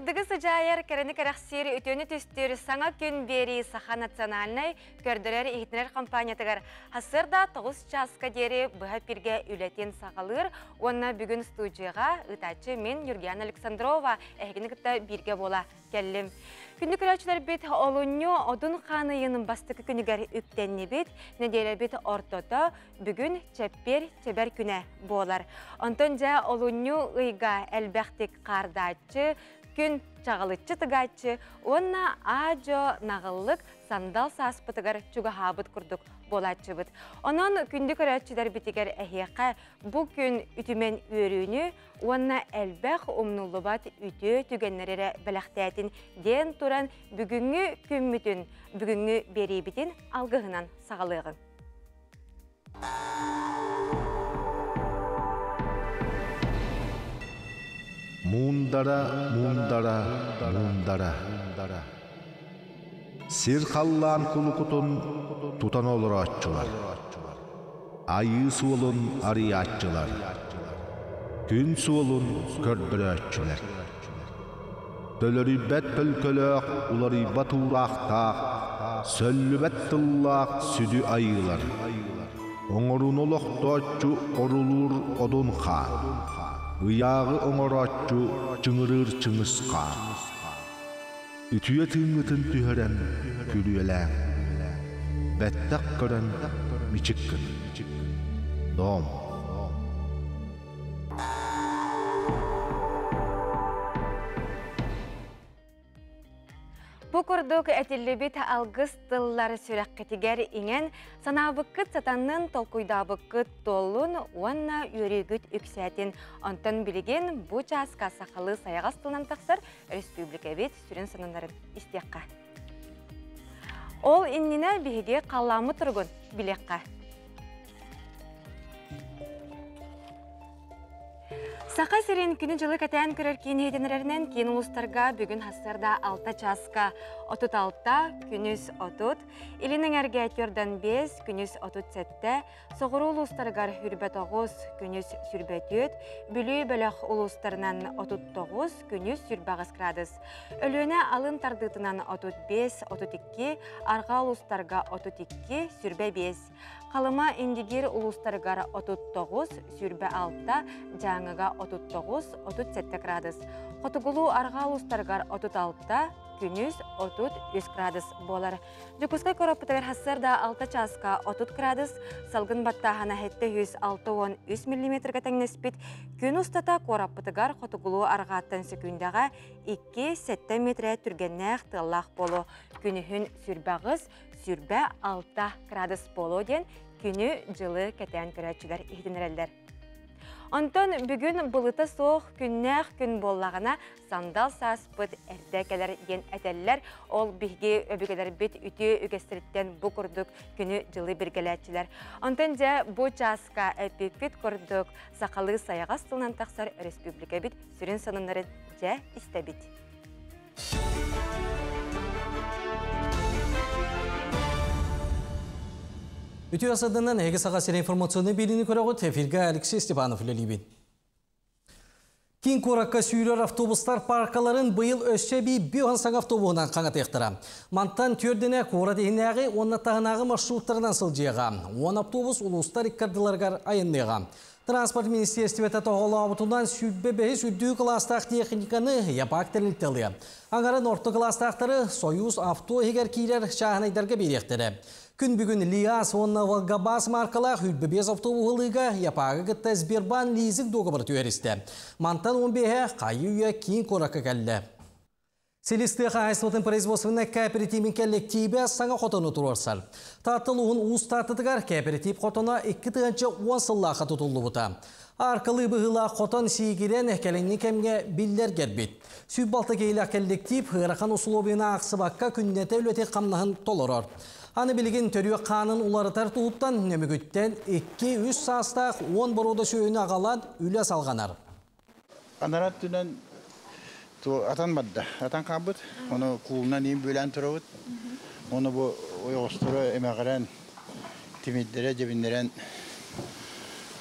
Сырдығы сыжайыр кәріні кәрәқсері өтені түстері саңа күн бері Саха национальный көрдірер егітінер компаниятығар. Хасырда 9 часка дері бұға пирге үлетен сағалыр. Онна бүгін студияға ұтачы мен Юрген Александрова әгіні күтті бірге бола кәлім. Күнді көрәчілер бет олуну одын қанайының бастықы күнігер үктенне бет, неделер бет ортода бүгін чәппер күні болар. Онтон жа олуну ұйға әлбәқтік қардачы, күн чағылытчы тұғачы, онна ажо нағылық сандал саспытығар чуға хабыт күрдік болатчы бұд. Онын күнді көрәтчілер бітігер әхеқа бұл күн үтімен өріні, онна әлбәқ омнулы бат үті түгенлері біліқтәтін ден тұран бүгінгі күн мүтін, бүгінгі бері бітін алғығынан сағалығын. Мундара. Сир халлан кулукутун тутан olur atçılar. Ayı suolun arı atçılar. Gün suolun körbürü atçılar. Dölörü bet pölkölök, uları baturaqtaq, söllübet tıllaq südü ayılar. Oңорун олоқтоочу орулур одун хан. Ыяғы оңорочу чыңырыр чыңысқа. Ütüye tığıngıtın tüheren külüyelän. Bettak kören miçikkın. Dom. Bu kurduk etillibit algыс tılları sürekketігер ingen sanabıkkıt satanın tolkuydabıkkıt dolun onna yürügüt üksətin ondan bilgen bu çaska sakalı sayağız tılынан taqsır Respublika bit sürün sanınların istekka. Ol innine bihige qallamı turgun bilekka. Сақа серен күні жылы кәтән көрер кейін едінерінен кейін ұлыстарға бүгін хастарда 6 часка 36, күніс 30, илінің әрге әтверден 5, күніс 37, соғыру ұлыстарғар хүрбе 9, күніс сүрбе 4, бүлі бөліқ ұлыстарынан 39, күніс сүрбе 5 градус. Өліні алын тардытынан 35, 32, арға ұлыстарға 32, сүрбе 5. Қалыма индигер ұлыстарғар 39, сүрбе 6, жаңыға 39, 37 градус. Қотығылу арға ұлыстарғар 36, күніс 33 градус болар. Жүкізгі көріпітігер хасырда 6 часка 30 градус, салғын баттағана хетті 106-13 мм тәңнеспет, күн ұстата көріпітігер қотығылу арғаттан секундаға 2-7 метре түргеннәқ тыллақ болу. Күнігін сүрбәғыз, сүрбә 6 градус болу ден күні жылы кәтән көрәтшілер ехденерелдер. Онтон бүгін бұлыты соқ күннәқ күн боллағына сандал саспыт әрдәкелер ен әтәлілер. Ол бігі өбігелер бет үті үгестіріттен бұ күрдік күні жылы біргеләтшілер. Онтон жа бұ часка әпіппет күрдік сақалы саяғас тылынан тақсар Республика бит сүрін сонынларын жа істәбет. Ütü asadından Ege Sağasır informasyonu bilini körəğüt efirge Alexey Stepanov ləlibin. Kin korakka sürür avtobuslar parkaların bıyıl ösçebi Biohansang avtobuğundan qanat eqtira. Mantan tördene kora deyinəği onna tağınağı marşrutlarından sılcıyağa. 10 avtobus uluslar ikkardılargar ayınlığa. Transport Ministerstveті тоғылы абытудан сүрбе-бәйі сүрдігі кластақ техниканы япақ тәрілттілі. Аңғарын орты кластақтары Союз авто егер кейлер шағынайдарға беректері. Күн бүгін Лиас онна Волгабас маркалақ үлбе-без автобуғылыға япағы күтті Сбербан лизик доғыбыр түйерісті. Мантан 15-е қайы үйе кейін қораққа кәлі. Селисты қайсылытын производственный кооперативін коллективі саңа қотыны тұрарсар. Татылуғын ұз татытығар кооператив қотына 2-10 сыллаға тұтылды бұта. Арқылы бұғыла қотын сейгерен кәліңні кәмге білдер кербет. Сүйбалты кейлі коллектив ғырақан ұсылобына ақсыбаққа күннеті өлеті қамнағын толырар. Аны білген төрі қанын уларытар тұғыттан нөмігіттен 2-3 састақ 10 бұруда сөйіні ағалан үлі салғанар. Анарат түнен atan madda, atan kabut, onu kulundan iyi bölen turut, onu bu oyosturu emekaren, timidlere, cebinleren,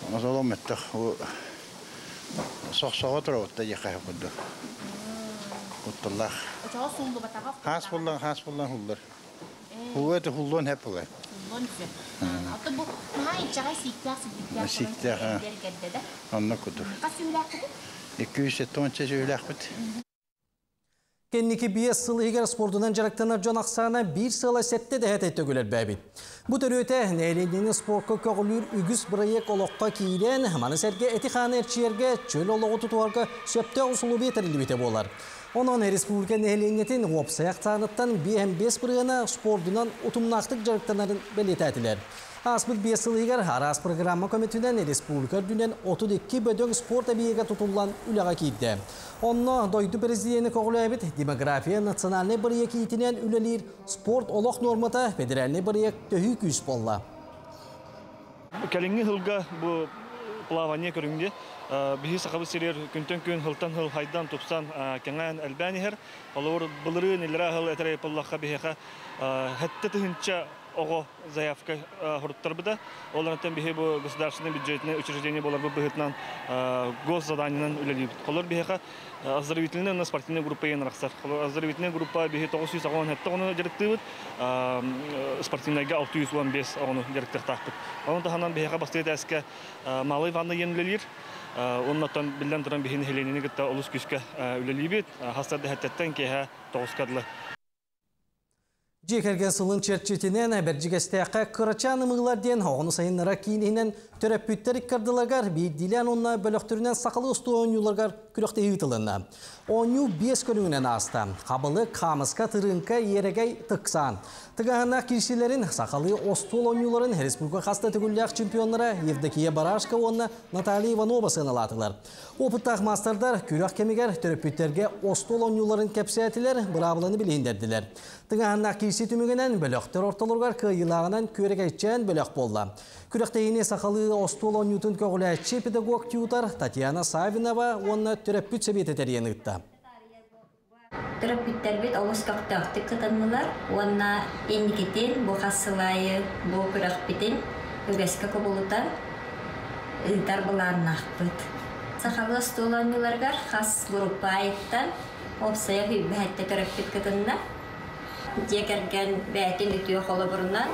onu solum ettik, o soğuk turut da yıkayıp kudu. Uttullah. Ocağa sullu batağa. Has bullan hullar. Huwa te hullon hep olay. Lonfe. Hatta bu mahai çay sikler. Sikler, ha. Anna kudur. Kaç yıllar kudu? 270 söylek bit. Kenniki bir yıl higer sportundan jaraktanar John Aksana bir sıla sette de hete güler bäbit. Bu törüte neylediğini sporka köğülür ügüs bırayık olokka kiyilen manı serge etixan erçiyerge çöl oloğu tutuarga söpte usulu beterli bite bolar. Onun Respublika nehliyetin opsayak tanıttan bir hem 5 bırığına sportundan utumnaqtık jaraktanarın belirti etiler. Asbıt bir yıl higer Aras Programma Komitünden Respublika dünen 32 bödön spor tabiiga tutulan ülağa kiydi. Onunla doydu prezidenti koğulu ebit demografiya nasyonalne bırıyak iyitinen ülelir sport olaq normata federalne bırıyak töhü küs bolla. Kelingin hılga bu plavanya körüngde bihi sakabı sirer küntön kün hıltan hıl haydan tupsan kengan albani her olur bulurun ilra hıl etere yapıllakka bihiqa hatta tınça oğo zayafka hurttarбыда. Олардан бихе бу государственный бюджетное учреждение болар бу быгытнан госзаданиянан үлелип. Колор бихе оздоровительная спортивная группа янраксар. Оздоровительная группа бихе 900 агон хатта оны директивит. Спортивныйга 615 агон директор тахпыт. Onun tahanan bihе бастыйт эске малый ванна янлелир. Ondan bilden duran bihin helenini gitta olus küske үлелибит. Hastada hattatan keha 9 kadlı. Jekergen sılın çerçetinen bercigesteyaka kıraçan ımıglar diyen hoğunu sayınlara kiyinihinen töröpütterik kardılargar bir dilen onna bölöktürünen sakalı ustu oyunculargar külökte hıtılığına. Oyuncu 5 kölüğünen asta. Kabılı kamıska tırınka yeregey tıksan. Tıgahana kişilerin sakalı ostol oyuncuların Respublika hasta tügüllyak çempiyonlara Yevdakiye Barashka onna Natalya Ivanova sığınalatırlar. Opıttaq masterdar külök kemiger töröpütterge ostol oyuncuların kepsiyetiler bıravılanı bilehinderdiler. Tıgahana kişi tümügenen bölöktör ortalırgar kıyılağынан köregeyçen bölök bolla. Külökteyini sakalı ostol oyuncutun köğületçi pedagog tutor Tatiana Savinova onna töröpüt sebiyet eteriyeni gitti. Töröpütter bit olus kaktaktı kıtanlılar. Onna eniketin bu hasılayı bu kürökpitin ögeske kabulutan ıdar bulanakpıt. Sakalı ostol oyunculargar has grupa ayıttan opsaya hübbehette töröpüt kıtanına. Jekergen bätin ütüyor kolaburundan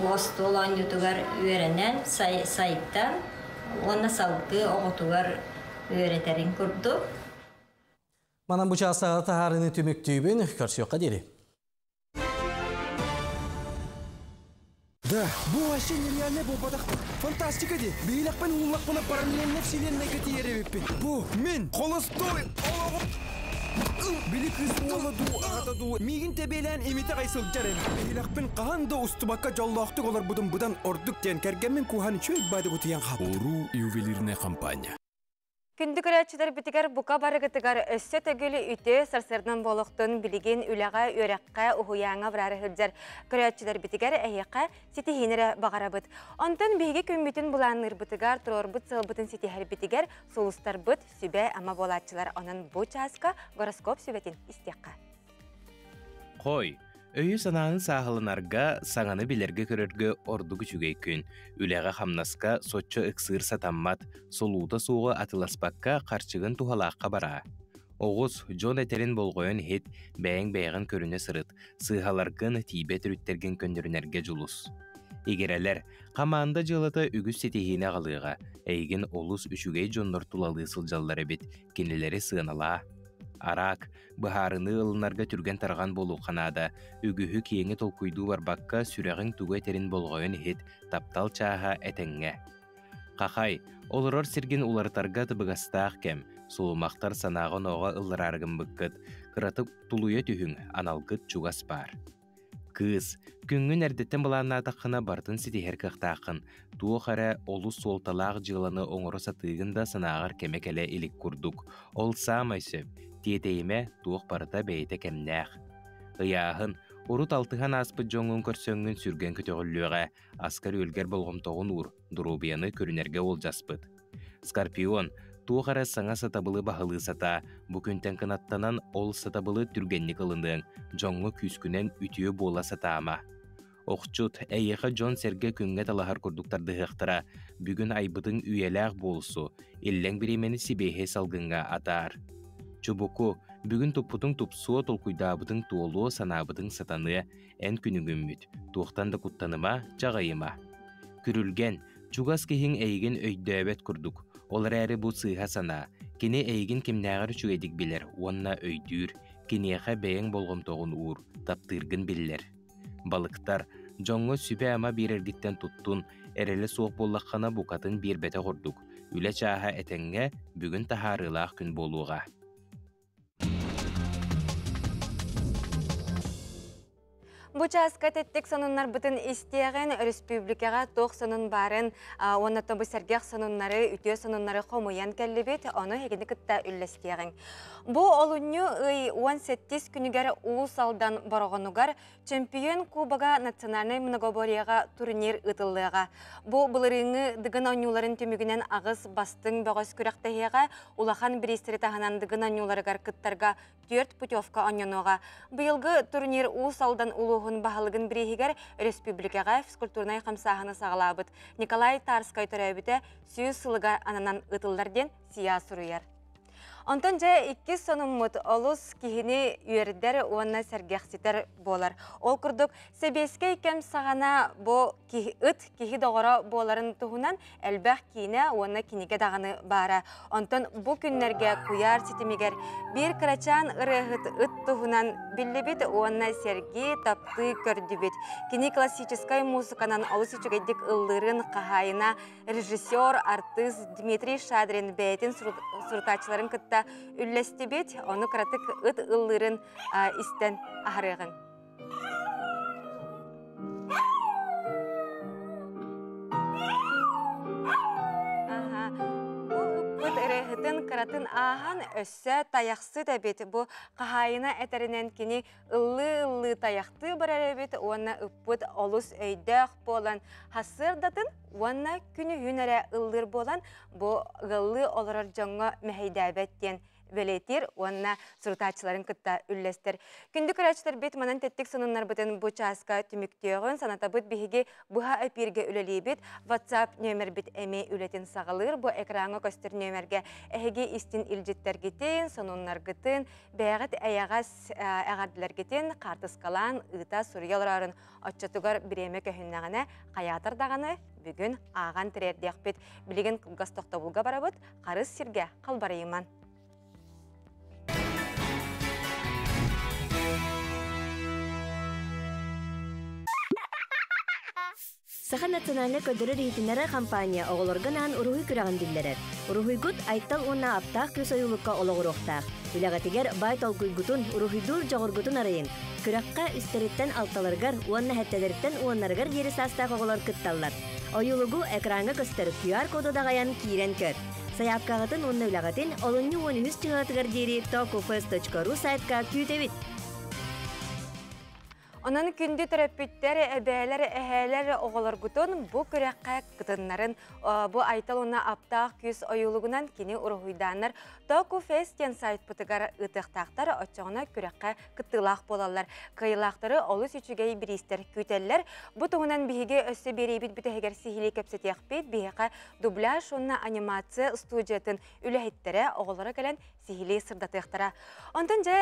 bu ostol oyuncutugar öğrenen sayıttan ona salgı oğutugar öğreterin kurdu. Manam bu çağsa taharını tümüktüğün körsüyoqa deri. Да, bu вообще нереально bu badak. Фантастика де. Beylakpan uğullakpana параллельно вселенной катиеревиппин. Bu men холостой. Били кыз оладу, агата ду. Мигин тебелен имите кайсыл жарен. Beylakpan kahanda устубакка жоллоктук олар будан ордук ден кергенмен кухан чөй бады бутуян хап. Ору ювелирная компания. Күндік өләтшілер бітігер бұқа барығытығар өссі төгілі үйті сарсырдың болуқтың білеген үліға өрәққа ұхуяңа бірәрі хүлдер. Күрәтшілер бітігер әйеққа сетихенері бағара бұд. Онтын бейге көмбетін бұланыр бітігер, тұрор бұд сыл бұтын сетихер бітігер, солыстар бұд сүбе ама болатшылар оның бұ часқа гороскоп сүбетін істеққа. Қой! Өйі санағын сағылынарға саңаны білерге көрерге ордығы жүгей күн. Үләға хамнасқа сотчы ықсыр сатаммат, солууда суғы атыласпаққа қарчығын тухалаққа бара. Оғыз Джон әтерін болғойын хет бәйін көріне сырыт, сығаларғын тибе түріттерген көндірінерге жұлыс. Егерелер, қамаанда жылыты үгіз сетихіне қалыға, әйген олыс үшігей жоннор тулалы сылжаллары бет, кенелері сығынала. Арак, бұхарыны ылынарға түрген тарған болу қанада, үгіхі кейіңі толкуйду барбаққа сүрәғің түгі әтерін болғойын хет таптал чаға әтәңге. Қақай, олырор серген улартарға тыбығастақ кәм, сұлымақтар санағын оға ылырарғын бұққыт, қыратық тулуя түхің аналғыт чуғас бар. Кыз, күнгін әрдеттен бұланатақына бартын сетихер қықтақын, туы қара олу солталақ жыланы оңыры сатығында санағар кемекелі елік күрдік. Ол самай сөп, тиетейме туық барыта бейті кәмнәқ. Ыяғын, урут алтыған аспыт жоңын көрсөңін сүрген көтеғіліға, аскар өлгер болғымтоғын ұр, дұрубияны көрінерге ол жаспыт. Скорпион, туы қара саңа сатабылы бағылы сата, бүкінтен қынаттанан ол сатабылы түргеннік ылындың, жоңы күскінен ütіе бола сатама. Оқчут, әйеға Джон Серге күнге талахар күрдіктарды ғықтыра, бүгін айбытың үйеләғ болсу, елләң біремені сибейхе салғынға атар. Чубуку, Бүгін туппутың тупсуо толкуйдабытың туолуо санабытың сатаны эн күнүгүммүт, туохтан да куттаныма, жағайыма. Күрүлген, чугас кехин эйген өйдөбет курдук, олар әрі бұ сыйға сана, кені эйген кемнәғыр чугедік білер, онна өйдүр, кенеға бәйін болғымтоғын ур, таптыргын білер. Балықтар, жоңғы сүбе ама берергіттен туттун, әрелі соқ боллаққана бұқатын бір бәті құрдук, үлі чаға әтенге бүгін тахарылақ күн болуға. Бу часка теттик сонуннар бытын истеген республикага тоқ сонун барын, оны тобы сәргеқ сонуннары, үтө сонуннары қомуян кәллебет, оны хегені кітта үллестеген. Бу олуню 18 күнігер уусалдан борғынугар чемпион кубага национальный многоборияға турнир ытыллыға. Бу бұлырыңы дыгын оңюларын төмігінен ағыз бастың бағыз күрәқтәйеға, улахан бірестері тағанан дыгын оңюларығар кыттарға 4 путевка оңянуға. Бұйылғы турнир уусалдан улуғын бағылығын бірейгер республикаға физкультурнай қамсағыны сағылабыд. Николай Тарскай төрәбіті сүйі сылыға ананан ытылларден сия сұруяр. Онтан жа 2 сонуммут олус кихини үйердер уанна сәргәқситер болар. Ол күрдік себеске икем сағана бо кихи доғыра боларын тұғынан әлбәқ кейіне уанна кинеге дағаны бара. Онтан бу күннерге куяр ситимигер бір крачан ырығыт ыт тұғынан білібіт уанна серги тапты көрдібіт. Кини классическай музыканан олус үчігедік ыллырын қағайына режиссер, артист Дмитрий Шадрин бәйтін сұртачыларын кітті үллестебет, оны кратык ыт ыллырын истен ахарығын. Ырыгытын кыратын ахан өссө таяқсы да бет. Бу қағайына әтерінен кені ыллы таяқты бар әребет, оны үппыт олус өйдәқ болан. Хасырдатын, оны күні хүнәрі ыллыр болан, бу ғылы олырыр жоңға мәхейдәбеттен велетир, онна сұртачыларын кытта үллестер. Күнді күрәчтер бет манан теттік сонуннар бұтын бұ часка түміктеғын, саната бұт бігі бұға өпірге үлелей бет, WhatsApp нөмір бет әме үлетін сағылыр, бұ экраңы көстер нөмірге әхеге істін илжеттер кетен, сонуннар гытын, бәғіт әяғас әғардылар кетен, қартысқалан, ұта сұрыяларын отчатугар біреме көхіннағына қаятырдағаны бүгін аған тірердек бет білеген қылғастоқта бұлға барабыт, қарыз сирге қалбарайыман. Саха национальный көдөрі рейтинері компания оғылырғынан ұруғи күрағын диллерер. Ұруғигут айттал онна аптақ көз ойылыққа олығырықтақ. Үләғатигер бай толкуйгутун ұруғидур жоғыргутун арайын. Күраққа үстереттен алталарғар, онна хәттелерттен уоннарғар ері састақ оғылар кытталлар. Ойылығу экранға көстері QR коду дағаян киирен көр. Саяпқағатын онна үләғатын олынны 13 чыңатығар дері tokufest.ru сайтқа күйдевит. Онан күнді терапевттері, әбәлері, әхәлері оғыларғытын бұ күрәққа кытынларын, бұ айтал оны аптақ күз ойылығынан кені ұрғыйданыр. Tokufest-тен сайт бұтығар ұтықтақтары отчағына күрәққа кыттылақ болалар. Қайылақтары олыс үчігей бірістер күтелілер. Бұ тұғынан бігі өсі берейбіт бүтігер сихилі кәпсетек бет, бігі дубляж онына анимация студиятын үләйттері оғылары кәлін сихилі сырдатықтара. Онтан жа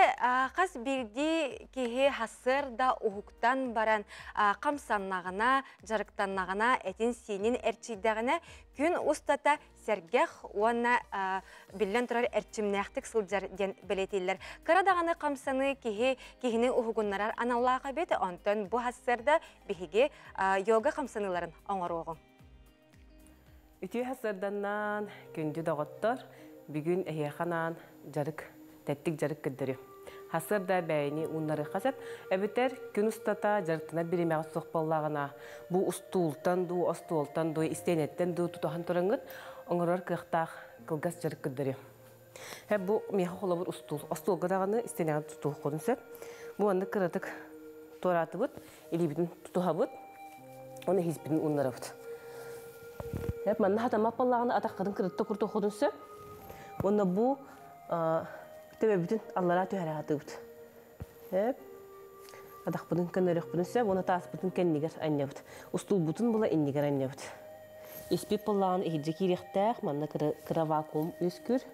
қас бірді кеге хасыр да ұғықтан баран қамсаннағына, жарықтаннағына, әтін сенін әрчейдағына күн ұстата сәргех уанна білен тұрар әрчімнәқтік сылджар ден білетелер. Қырадағаны қамсаны кегінің ұғығынларар аналлаға беті, онтан бұ хасырда бігі йога қамсаныларын оңыр оғын. Үті хасырданнан күнді дағыттар, бүгін әйеқанан жарық, тәттік жарық кіддірі. Хасырда бәйіні ұнлары қасат, әбітер күн ұстата жарықтына беремеғі соқпаллағына. Бұ ұстуылтан ду, остуылтан ду, істенеттен ду тұтақан тұрыңғыт, оңырар қиқтақ қылғас жарық кіддірі. Бұ меға қолы бір ұстуыл. Остуылға дағаны істенеғін тұтуық қодынсы. Бұ анды қыратық торатı бұд, елебетін тұтуға бұд, оны хезбетін ұнлары бұд. Манна хатамақ баллағына атаққадың қыратты құртуық қодынсы. Оны бұ Төбе бүтін аллара түйәрі аты бұд. Адақ бұдың кәнөрек бұдынса, оны таас бұдың кәннегер әнне бұд. Ұстыл бұдың бұла әннегер әнне бұд. Еспеп болағын әйді керектәқ, манна кыра вакуум өскүр.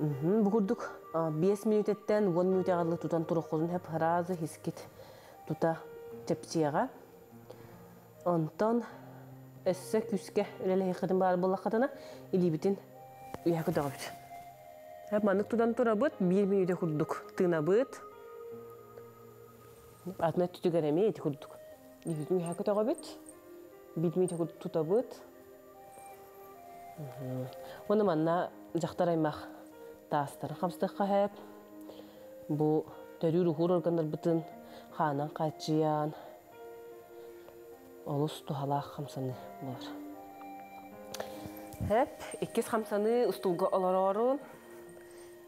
Bu kurduk 5 minutetten 10 minute ağırlı tutan turuqudun hep harazı hiskit tuta tepsiyaga. Ondan esse küske öyle hekadın bar bolakadana ilibitin uyakı dağıbıt. Hep manık tutan turabıt 1 minute kurduk tığınabıt. Atma tütügeremi eti kurduk. Ilibitin uyakı dağıbıt. 1 minute kurduk tutabıt. Onu manna jaktaraymaq taastara xamstıqqa hep. Bu törü ruhur organlar bütün xanan qaçıyan olus tuhalaq xamsanı bolar. Hep ikis xamsanı ustulga olarorun.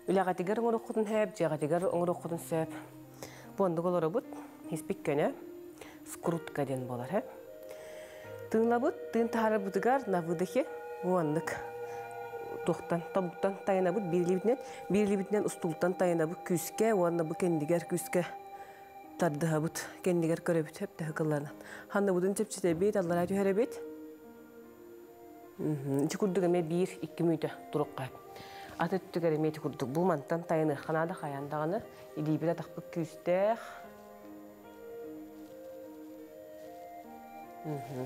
Ülaqatigar oruqudun hep, jaqatigar oruqudun sep. Bu onduq olarabut, hispik köne, skrutka den bolar hep. Tığınabut, tığın tahara budugar navıdaki bu onduq. Tohtan, tabuktan tayanabut birlibitinden ustultan tayanabut küske, oanna bu kendiger küske tardıhabut, kendiger köröbüt hep de hıkıllarından. Hanna budun çepçitebet, Allah'a tüherebet. Çikurduk eme 1-2 müyde duruqqa. Ata tütüger eme çikurduk. Bu mantan tayanır, kanada kayandağını ilibile takpık küstek.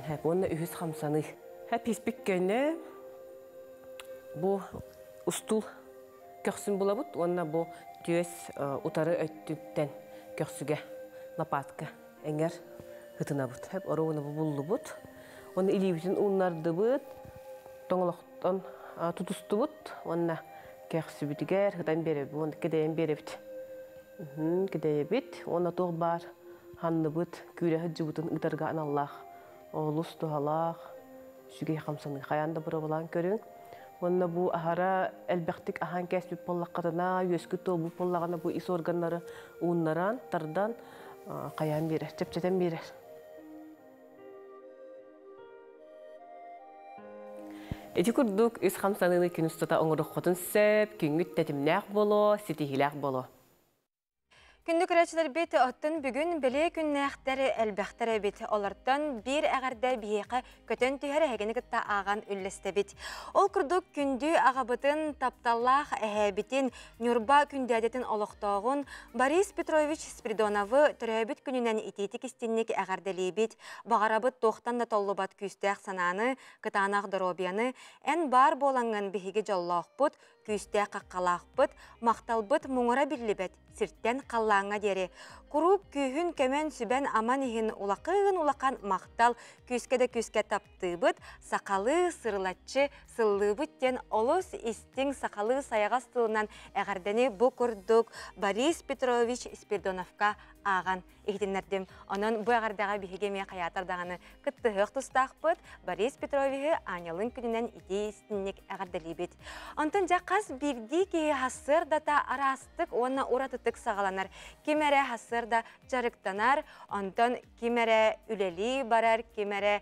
Hep onna ühüz xamsanı. Hep hispik gönne. Bu ustul köksün bulabut, onna bu tüyes utarı öttükten köksüge, lapatka, enger hıtınabut. Hep oruğunu bu bullubut. Onna ilibitin unlardı bud, toңолоқтон tutustubut, onna köksü bitiger, hıtan berebit, onna kedeyen berebit. Kedeyebit, onna toğ bar, hanlı bud, küre hıcıbutun ıtargan Allah, oğlus tuhalaq, süge xamsanı xayanda bura bulan körün. Onna bu ahara elbektik ahan kesbip pollaqatana, yöskü tobu pollaqana bu is organları unnaran, tardan qayan birer, çepçeten birer. Eti kurduk, üs xamsanını künüstata oңuruqotun sep, küngüt tetimnaq bolo, sitihilaq bolo. Күндік рәчілер бет оттын бүгін біле күннәқтері әлбәқтері бет. Олардан бір әғарда бейеқі көтен түйәрі әгені күтті аған үллесті бет. Ол күрдік күнді ағабытын тапталлақ әхәбетін нүрба күндәдетін олықтауын Борис Петрович Спиридоновы түрәбіт күнінен итетік істеннік әғардәлей бет. Бағарабыт тоқтан да толлыбат күстәқ сананы, кытанақ дұробияны, ән бар боланған бейге жаллақ бұд, күстәқ қаққалақ бұд, мақтал бұд мұңыра бірлі бет. Сирттен қаллаңа дері. Құруп күйін көмен сүбән аман ехін улаққан мақтал күскеді күске тапты бұд, сақалы сырлатчы сыллы бұттен олыс істің сақалы саяғас тылынан әғардені бұ күрдік Борис Петрович Спиридоновқа аған ехтенлердім. Onun bu әғардаға бігеме қаятардағаны күтті ғық тұстақ бұд, Борис Петровичі анялың күнінен ите істіннек әғардалі бет. Онтын жақас бірді ке хасыр дата арастық, оны ұратытық сағаланар. Кемәрі хасырда жарықтанар, онтын кемәрі үлелі барар, кемәрі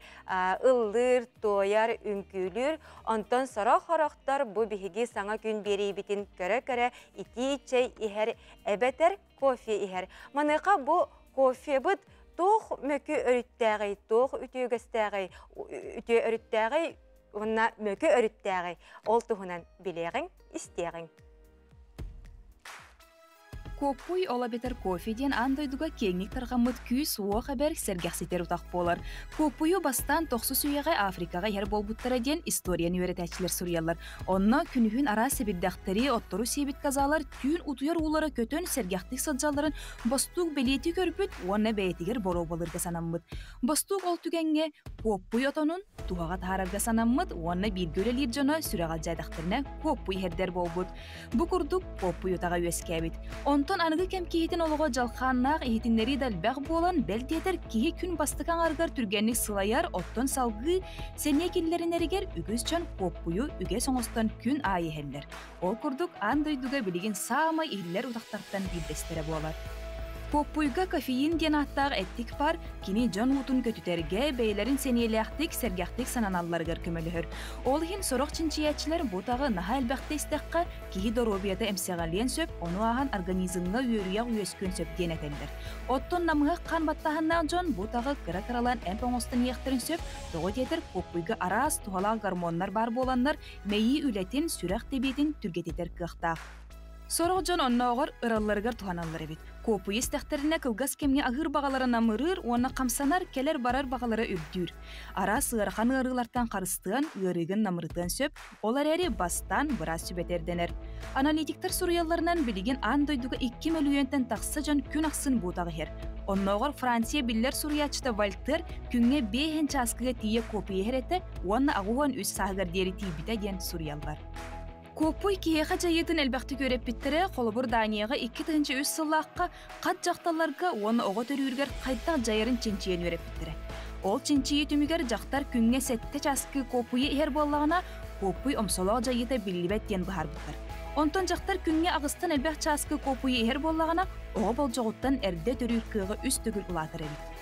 ыллыр, тояр, үнкүлір, онтын сұрақ-хорақтар бұл бігеге саңа күн бері бетін көрі-көрі ити чай ихер әбетер кофе ихер. Маныға бұл кофе бұд тоқ мөкі өріттәғай, тоқ үтегістәғай, үте өріттәғай, онна мөкі өріттәғай. Ол тұғынан білеғің, істеғің. Көппуй ола бетер кофеден андойдуга кеңік тарғамыд күйс уо қабер сәргәқсетер ұтақ болар. Көппуйу бастан тоқсы сүйеғай Африкаға ер болбуттара ден историяны өретәчілер сұрыялар. Онна күнүхін ара себеддәқтері оттору себет казалар түйін утуяр улары көтөн сәргәқтік саджаларын бастуг белеті көрбіт, онна бәйтігер боро болырға санаммыд. Бастуг ол түгенге көппуй отонун туғаға тағарарға санаммыд, онна бір көрелер жона сүрәғал жайдақтырына көппуй хердер болбуд. Бұ күрдік көппуй отаға өскәбет. Онтон анығы кем кейтін олығы жалқаннақ ехетінлері дәлбәқ болан бәлтетер кейі күн бастықан арғар түргенlik сылаяр оттон салғы сәне келілерін әрігер үгіз чан көппуйу үге соңыстан күн айы хәллер. Ол күрдік андойдуға білеген сама елілер ұтақтарттан білдестері болар. Kopuyga koffein diyen attaq ettik par, kini jon utun kötüterge beylerin seniyelektik, sergektik sananallargar kömölühür. Olhin soraq çinçiyatçiler bu tağı naha elbaqti istekka kihi dorobiyata emseğaliyen söp, onu ağan organizmga üyürüyaq üyeskön söp diyen eteller. Otton namığı kan battahından jon bu tağı kıra-kıralan empongostan yektirin söp, toğut yetir kopuyga aras tuhalaq hormonlar bar bolanlar meyi ületin süraq tebitin türgetiter kıqtaq. Soraq jon onna oğur ırallargar tuhanallar ebit. Kopuyu istekterine kılgas kemge ahır bağalarına mırır, ona kamsanar keler barar bağalara ürdür. Ara sığırxan ırılartan karыстığın, ırıgın namırıtın söp, olar eri bastan biraz sübeter dener. Analitikler suruyallarından biligin an doyduga 2 milyonten taqsa jon kün aqsın buğdağı her. Onna oğur Fransiya biller suruyatçıda Walter künge 5 çaskıga tiye kopuyu herete, onna ağuhan üs sahgar deri tibita diyen suruyallar. Kopuy kiyeqa jayıtın elbaqti görep bittire, kolubur Daniyaga 2 tığınca üs sılaqqa, qat jaqtalarga ona oğa törüyürger qaytaq jayarın çinçiyen görep bittire. Ol çinçiyi tümüger jaqtar künge sette çaskı kopuyu eher bollağına, kopuy omsolağı jayıta billibet diyen bahar bittir. Onton jaqtar künge ağıstan elbaq çaskı kopuyu eher bollağına, oğa bol joğuttan erde törüyür kığı üst tögül ulatır edip.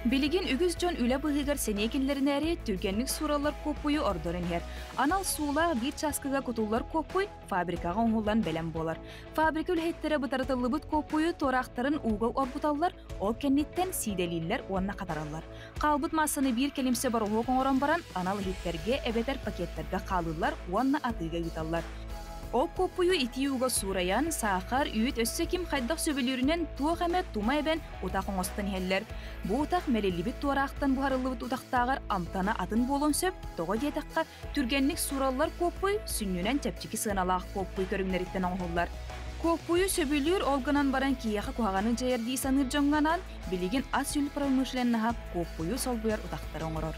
Biligin ügüz jon üle bıhıgar senekinlerin eri türgenlik suralar kopuyu ordorun her. Anal suula bir çaskıga kutullar kopuy fabrikaga oğullan belem bolar. Fabrika ülhettere bıtaratıllı bıt kopuyu toraqtarın uğul orbutallar, ol kennitten sideliller onna katarallar. Qalbıt masını bir kelimse bar oğul oran baran anal hitterge ebeter paketlerge qalırlar, onna atıga yutallar. O kopuyu itiyuga surayan, sağar, üyüt össekim xaydaq söbülürünen tuğ emet tuma eben utaqın ostan heller. Bu utaq melellibit tuaraqtan buharılıbıt utaqtağır amtana atın bolon söp, toğa diyetaqqa türgenlik surallar kopuy, sünnünen tepçiki sığınalaq kopuy körümleritten oğullar. Kopuyu söbülür olganan baran kiyaqa kuhağanın jayardi sanır jonganan, biligin asül pramышlen nahap kopuyu solbuyar utaqtar oңoror.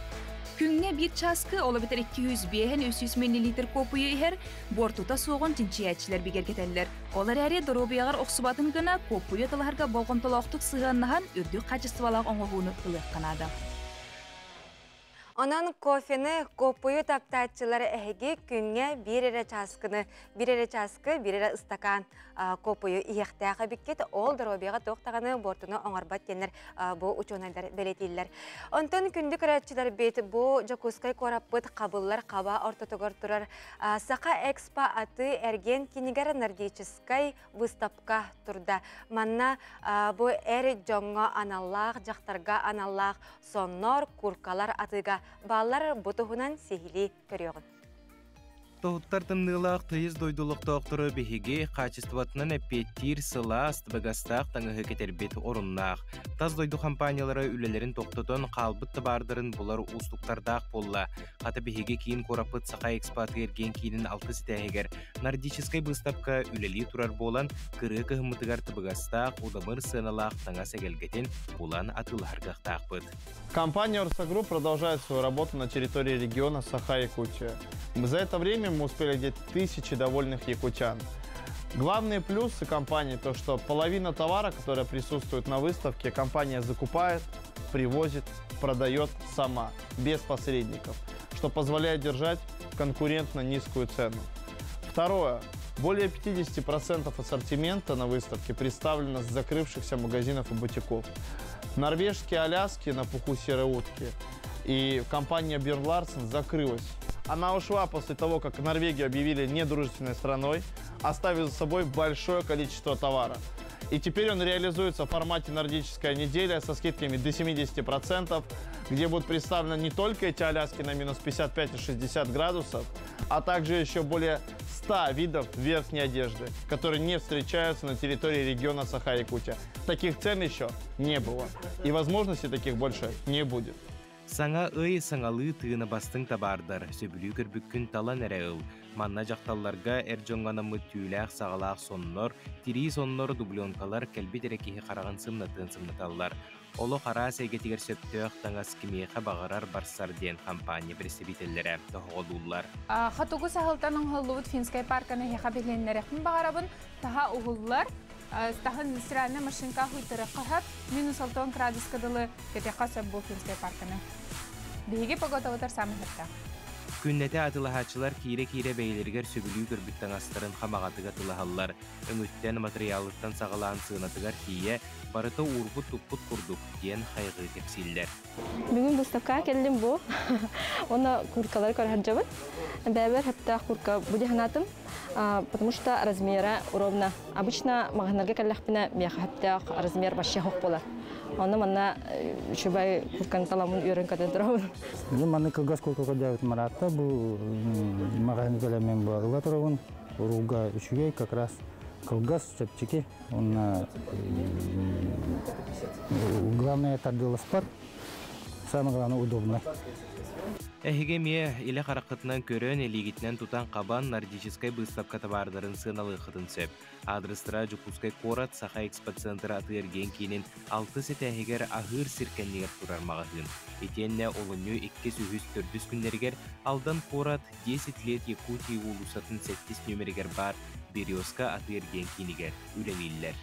Künge bir çaskı olabiter 200-300 ml kopuyu her, bortuta soğun çinçiyatçiler biger keteller. Olar eri dorobiyagar oqsubatın gına kopuyu talaharga bolğontoloqtuk sığannahan ürdük qaçısıvalaq oңoğunu ılıq kanada. Onun kofeni kopuyu taptatçıları ehegi künge bir ere çaskı, bir ere ıstakan kopuyu iyaktağ bikket, ol dorobiyaga toqtağını bortunu oңarbat denir bu uçonaylar beletiller. Ondan kündük öğretçiler beti bu jakuskay korapıt qabıllar qaba ortotogar turar. Saqa Expo atı ergen kinigar nardichiskay vystapka turda. Manna bu er jonga anallag, jaqtarga anallag, sonnor, kurkalar atıga ballar butuhunan sihili körüyorun. Tohuttar tımnılaq tıyız doyduluk doktoru bihigi kaçıstvatının epettir sıla astıbagastaq tаңıhı keterbet orunnaq. Taz doydu kampaniyalara ülelerin toktotun qalbıt tabardırın bular usluktardaq bolla. Qata bihigi kiyin korapıt saqa ekspatı ergen kiyinin altı siteheger. Nardichiskay bыстapka üleli turar bolan kırı kıhımıtıgar tabagastaq udamır sığınalaq taŋa segelgetin bulan atılhargaqtaqpıt. Компания «Урса Групп» продолжает свою работу на территории региона Саха-Якутия. За это время мы успели одеть тысячи довольных якутян. Главные плюсы компании то, что половина товара, которая присутствует на выставке, компания закупает, привозит, продает сама, без посредников, что позволяет держать конкурентно низкую цену. Второе. Более 50% ассортимента на выставке представлено с закрывшихся магазинов и бутиков. Норвежские Аляски на пуху серой утки. И компания Björn Larsen закрылась. Она ушла после того, как Норвегию объявили недружественной страной, оставив за собой большое количество товара. И теперь он реализуется в формате «Нордическая неделя» со скидками до 70%, где будут представлены не только эти Аляски на минус 55 и 60 градусов, а также еще более 100 видов верхней одежды, которые не встречаются на территории региона Саха-Якутия. Таких цен еще не было. И возможностей таких больше не будет. Саңа ый саңалы тыына бастың табардар, сөбілі көрбүккін талан әрәғыл. Манна жақталларға әржонғанамы түйіләқ сағалақ соннор, тири соннор дублионкалар кәлбет әрекеге қараған сымнаталар. Олы қара сәйгетігер сөптөқ таңас кемеға бағарар барсар ден компания представителері тоғылулар. Қатуғы сағылтаның ғылуыт Финскай парканы хеға беленлеріқін бағарабын таға ұғылылар. Стахын сираны машинка хуйтыры қағап, минус 6 градус кадылы кетеқа сөп бұл Финскай парканы. Бейге погода отыр самы хетта. Künnete atılahачылар kire beyleriger söbülüy görбүттен астарын хамағатыга тылахаллар. Öngütten materiallıktan sağalan sığınatıgar kiye barıta urbut tupput kurduk diyen хайгы tepsiller. Бүгін выставка келдім бұл. Оны курткалары көрһәрджабын. Бәбер хәтта куртка будиханатым, потому что размера ровно. Обычно магазинларга келләхпенә мех хәтта размер башка хок була. Оны мана шубай куртканы таламын үйрен каден торабын. Бу маны кылгас куртка дәвит маратта бу магазинга мен барга торабын. Уруга үчүгей как раз кылгас чепчики. Он главное это велоспорт. Самое главное удобно. Эхигемия иле қарақытынан көрін елегітінен тұтан қабан нордическай выставка табардарын сыналығы қытын сөп. Адрыстыра Жукускай Корат Саха экспоцентры атырген кейінен 6 сетәхегер ағыр сиркеннегер тұрармағығын. Етенне олыню 200-400 күндергер алдан Корат 10 лет Якутия улусатын 8 нөмергер бар Березка атырген кейінегер үленелілер.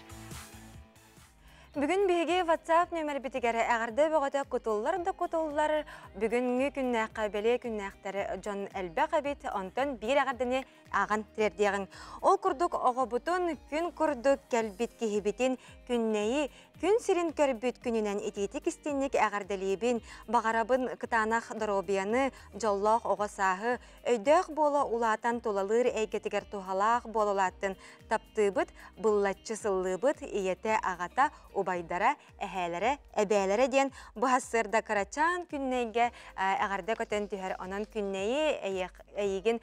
Бүгін беге WhatsApp нөмір бітігері әғірді бұғыда құтылылар бүгінгі күнне қабеле күннәқтері Джон Әлбә қабет онтын бір әғірдіне ағын тірердеғін. Ол күрдік оғы бұтын күн күрдік кәлбет кехебетін күннейі күн сирин көрбүт күнінен ететік істеннік әғірділебін бағарабын кытанақ дұробияны жоллақ оғы сағы өйдөк болы улатан толалыр әйгетігер тухалақ болылаттын таптыбыт бұллатчы сыллыбыт иеті ағата убайдара әхәлері әбәлері ден бұхасырда карачан күннеге әғірді көтен түхер онын күннейі әйігін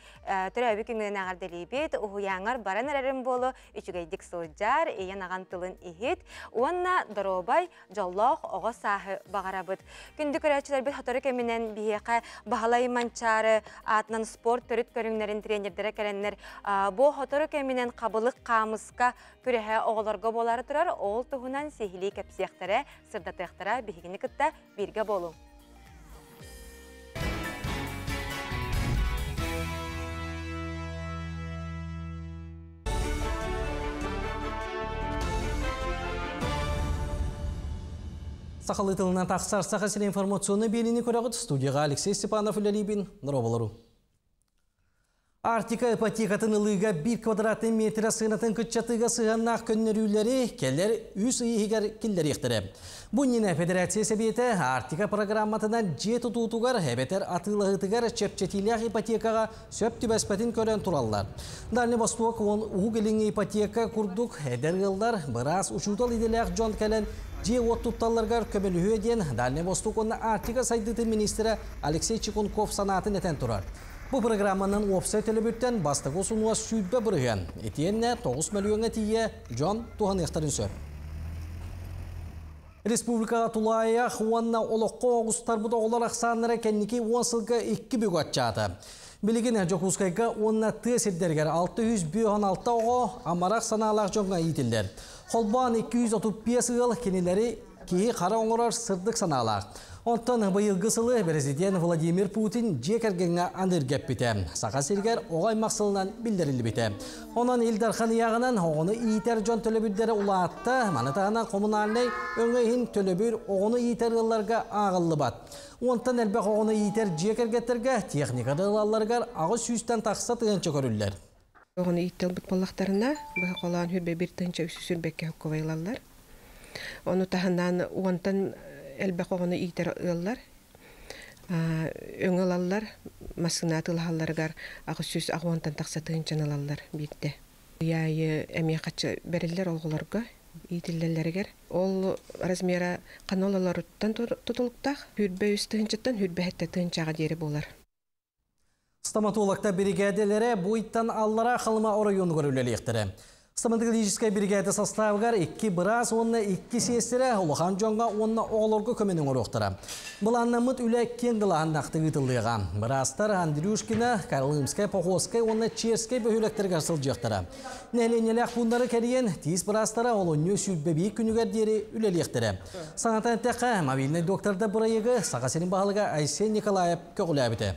түрәбі күннен әғірділебет ұхуяңар баран әрін болу үчігейдік сылджар ейен аған тылын ихет уанна Доробай жоллох оғы сағы бағарабыт. Күнді көрәтшілер біт хоторы кемінен бейеқа бағалай манчары атынан спорт түріт көріңлерін тренердері кәренлер. Бұл хоторы кемінен қабылық қамысқа күрәхе оғыларға болары тұрар, ол тұғынан сехілі кәпсияқтары, сырдатықтара бейгіні күтті бірге болу. Сақалы тылынан тақсар сақасыр информационны беліні көріғыт студияға Алексей Степанов үлелейбін нұробалару. Артика ипотекатын ылыға 1 квадратный метр сығынатын күтчатыға сығаннақ көннерулері келер үс үйігер келдер ектірі. Бұннені федерация сәбеті Артика программатынан жет ұтуғар әбетер атылығытығар чепчетилях ипотекаға сөп түбәспәтін көрен тураллар. Дальный Восток ұғы келіңі ипотека күрдік әдер ғылдар біраз ұшутал иделях жон кәлін же оттутталларғар көмілі өден Дальний Восток оны Артика сайдыты министрі Алексей Чекунков санатын етен тұрар. Бұл программаның опсай төлөбүттен бастығы сұнуа сүйбі бірген. Етенне 9 миллионға тие жон туған ектарын сөп. Республикаға тулайя хуанна олыққа оғыстар бұда олар ақсанлары кәннеке 10 сылға 2 бүг атчады. Білігін Жокускайға онна тесердергер 616 оғы амарақ саналақ жонға етілдер. Холбан 235 ыл кенелері кейі қара оңырар сырдық саналақ. Онтан бұйылғы сылы президент Владимир Путин жекергенге аныргеп біті. Сақа сергер оғай мақсылынан білдірілі біті. Онан Илдархан яғынан оғыны иетер жон төлөбүрдері ұлатты, манытағынан коммунальный өңейін төлөбүр оғыны иетер ғылларға ағылы бат. Онтан әлбәқ оғыны иетер жекергеттерге техникады ғылаларғар ағы сүйістен тақса тығынчы көрілдер. Оғыны иеттел бұтмаллақтарына бұға қолан хүрбе бір тыңча үсүсүрбекке көвайлалар. Оны тағынан онтан әлбәқ оғыны иетер ғыллар, өңілалар, масынаты ғылаларғар ағы сүз ағуантан тақса тығынчан алалар бейтті. Яйы әме қатшы бәрілер олғыларға, иетілдерлергер. Ол размера қанолаларыттан тұтылықтақ, хүрбе үс тығынчаттан хүрбе әтті тығынчаға дері болар. Стоматологта бригадалары бұйттан аллара қалыма орайон көрілі ектірі. Стоматологическая бригада составығар 2 біраз, онына 2 сестері ұлыған жонға онына оғылырғы көменің орықтыры. Бұл аннамыт үлі кен қылаған нақты ғытылыға. Біразтар Андрюшкина, Карлымскай, Похоскай, онына Черскай бөхіліктер қарсыл жектірі. Нәленелек бұндары кәріен, тиіз біразтары олынны сүлбебей күнігер дері үлелі ектірі. Санатан тәқі мобильный докторда бұрайығы Сақасерін бағылыға Айсен Николаев көғілі әбіті.